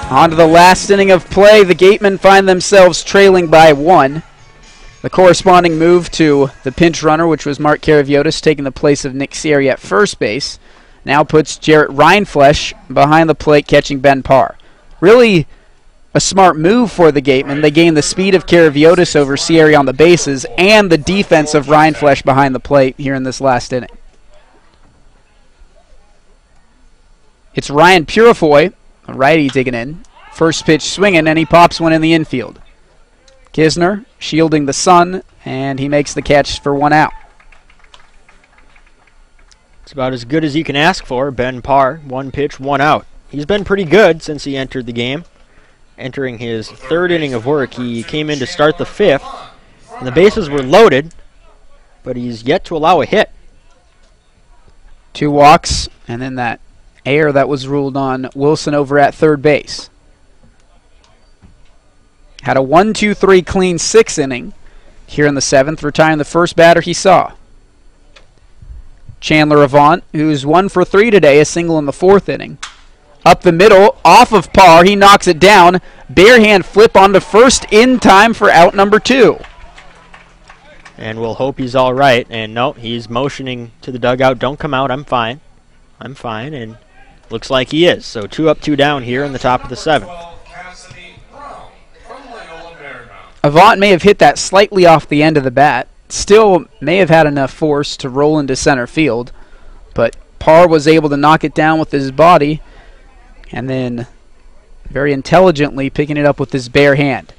On to the last inning of play, the Gatemen find themselves trailing by 1. The corresponding move to the pinch runner, which was Mark Caraviotis, taking the place of Nick Scieri at first base, now puts Jarrett Rindfleisch behind the plate catching Ben Parr. Really a smart move for the Gatemen. They gain the speed of Caraviotis over Scieri on the bases and the defense of Rindfleisch behind the plate here in this last inning. It's Ryan Purifoy, a righty, digging in. First pitch swinging, and he pops one in the infield. Kisner shielding the sun, and he makes the catch for 1 out. It's about as good as you can ask for. Ben Parr, 1 pitch, 1 out. He's been pretty good since he entered the game. Entering his 3rd inning of work, he came in to start the 5th, and the bases were loaded, but he's yet to allow a hit. 2 walks, and then that error that was ruled on Wilson over at third base. Had a 1-2-3 clean 6th inning, here in the 7th, retiring the first batter he saw. Chandler Avant, who's 1 for 3 today, a single in the 4th inning. Up the middle, off of Parr, he knocks it down. Bare hand flip onto first in time for out number 2. And we'll hope he's all right. And no, he's motioning to the dugout, don't come out, I'm fine. I'm fine, and looks like he is. So 2 up, 2 down here in the top of the 7th. Avant may have hit that slightly off the end of the bat. Still may have had enough force to roll into center field. But Parr was able to knock it down with his body and then very intelligently picking it up with his bare hand.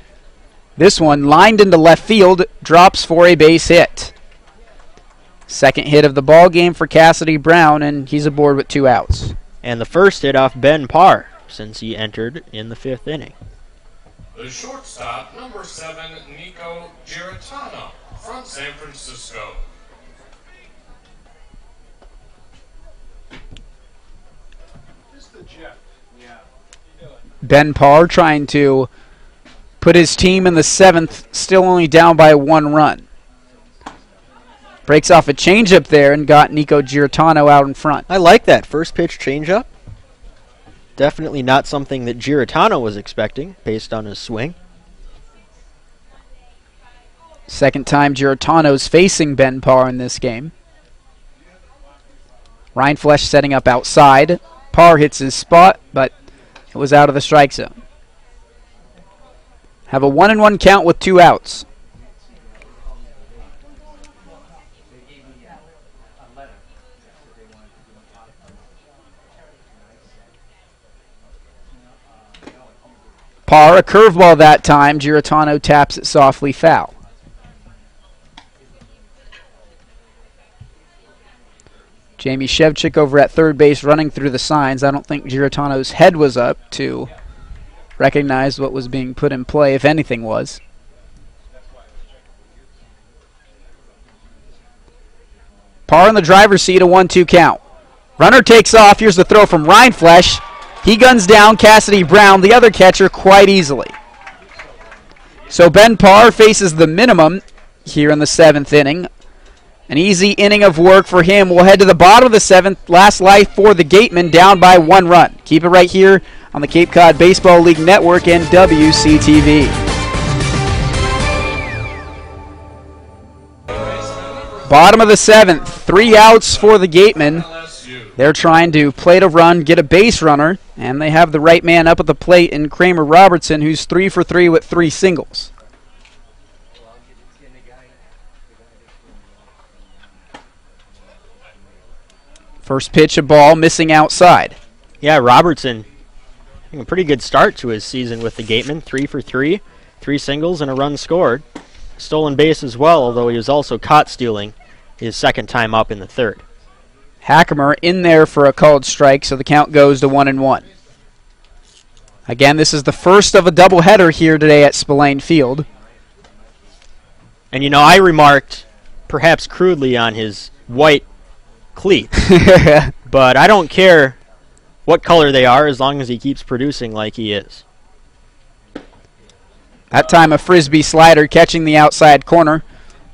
This one lined into left field, drops for a base hit. Second hit of the ball game for Cassidy Brown, and he's aboard with 2 outs. And the first hit off Ben Parr since he entered in the 5th inning. The shortstop, number 7, Nico Giratano from San Francisco. Ben Parr trying to put his team in the 7th, still only down by 1 run. Breaks off a changeup there and got Nico Giratano out in front. I like that first pitch changeup. Definitely not something that Giratano was expecting based on his swing. Second time Giratano's facing Ben Parr in this game. Rindfleisch setting up outside. Parr hits his spot, but it was out of the strike zone. Have a 1-1 count with 2 outs. Parr, a curveball that time. Giratano taps it softly foul. Jamie Shevchik over at third base running through the signs. I don't think Giratano's head was up to recognize what was being put in play, if anything was. Parr in the driver's seat, a 1-2 count. Runner takes off. Here's the throw from Rindfleisch. He guns down Cassidy Brown, the other catcher, quite easily. So Ben Parr faces the minimum here in the 7th inning. An easy inning of work for him. We'll head to the bottom of the 7th. Last life for the Gatemen, down by 1 run. Keep it right here on the Cape Cod Baseball League Network and WCTV. Bottom of the 7th, 3 outs for the Gatemen. They're trying to play to run, get a base runner, and they have the right man up at the plate in Kramer Robertson, who's 3 for 3 with 3 singles. First pitch, a ball, missing outside. Yeah, Robertson, a pretty good start to his season with the Gatemen. 3 for 3, 3 singles and a run scored. Stolen base as well, although he was also caught stealing his second time up in the 3rd. Hackemer in there for a called strike, so the count goes to 1-1. Again, this is the first of a doubleheader here today at Spillane Field. And you know, I remarked, perhaps crudely, on his white cleats, but I don't care what color they are as long as he keeps producing like he is. That time a frisbee slider catching the outside corner.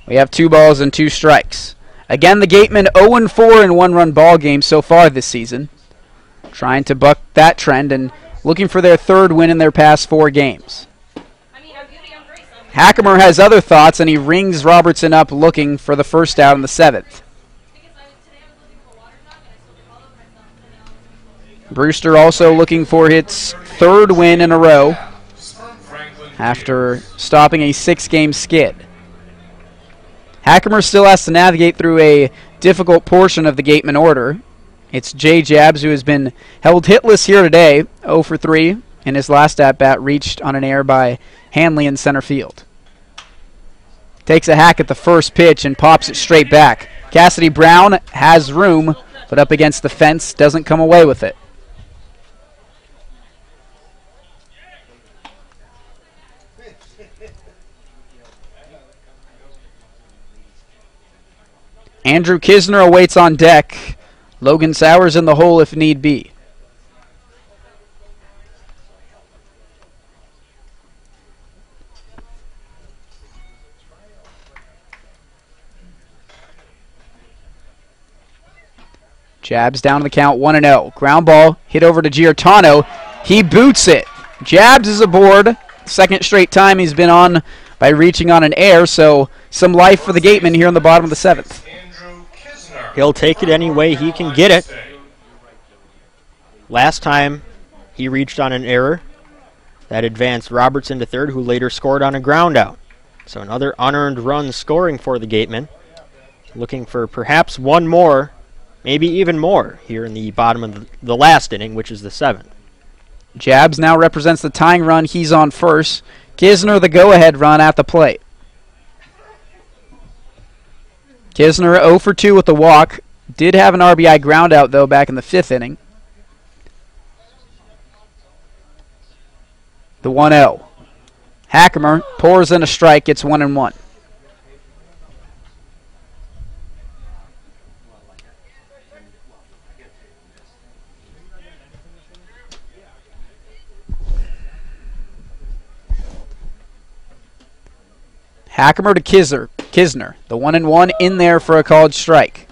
We have 2 balls and 2 strikes. Again, the Gatemen 0-4 in 1-run ball games so far this season. Trying to buck that trend and looking for their 3rd win in their past 4 games. Hackemer has other thoughts, and he rings Robertson up looking for the first out in the 7th. Brewster also looking for its 3rd win in a row after stopping a 6-game skid. Hackemer still has to navigate through a difficult portion of the Gatemen order. It's Jay Jabs, who has been held hitless here today, 0 for 3, and his last at-bat reached on an error by Hanley in center field. Takes a hack at the first pitch and pops it straight back. Cassidy Brown has room, but up against the fence, doesn't come away with it. Andrew Kisner awaits on deck. Logan Sowers in the hole if need be. Jabs down to the count 1-0. Ground ball hit over to Giartano. He boots it. Jabs is aboard. Second straight time he's been on by reaching on an air, so some life for the Gatemen here in the bottom of the 7th. He'll take it any way he can get it. Last time he reached on an error. That advanced Robertson to third, who later scored on a ground out. So another unearned run scoring for the Gatemen. Looking for perhaps one more, maybe even more, here in the bottom of the last inning, which is the 7th. Jabs now represents the tying run. He's on first. Kisner the go-ahead run at the plate. Kisner 0 for 2 with the walk. Did have an RBI ground out, though, back in the 5th inning. The 1-0. Hackemer pours in a strike, gets 1-1. Hackemer to Kisner. The 1-1 in there for a called strike.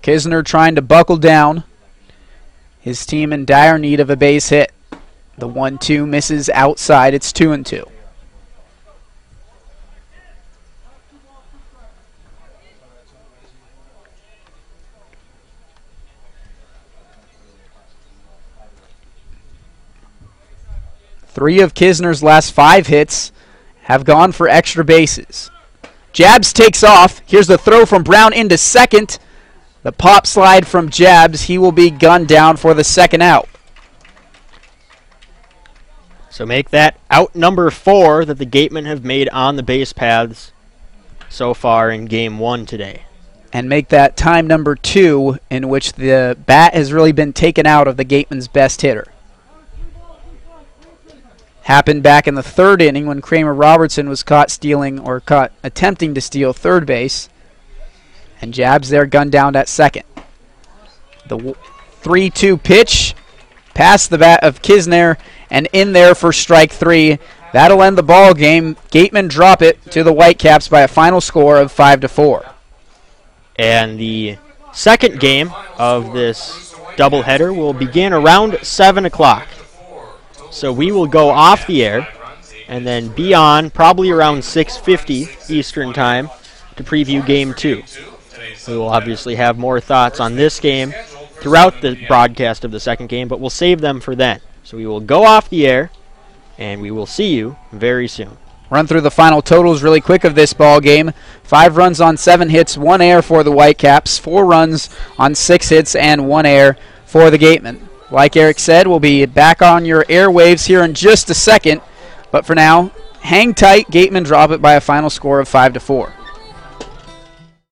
Kisner trying to buckle down. His team in dire need of a base hit. The 1-2 misses outside. It's 2-2. Three of Kisner's last 5 hits have gone for extra bases. Jabs takes off. Here's the throw from Brown into second. The pop slide from Jabs. He will be gunned down for the second out. So make that out number 4 that the Gatemen have made on the base paths so far in Game 1 today. And make that time number 2 in which the bat has really been taken out of the Gatemen's best hitter. Happened back in the 3rd inning when Kramer Robertson was caught attempting to steal third base. And Jabs there gunned down at second. The 3-2 pitch past the bat of Kisner and in there for strike 3. That'll end the ball game. Gatemen drop it to the Whitecaps by a final score of 5-4. And the second game of this doubleheader will begin around 7 o'clock. So we will go off the air and then be on probably around 6:50 Eastern Time to preview Game 2. We will obviously have more thoughts on this game throughout the broadcast of the second game, but we'll save them for then. So we will go off the air, and we will see you very soon. Run through the final totals really quick of this ball game. 5 runs on 7 hits, 1 error for the Whitecaps, 4 runs on 6 hits, and 1 error for the Gatemen. Like Eric said, we'll be back on your airwaves here in just a second, but for now, hang tight. Gatemen drop it by a final score of 5-4.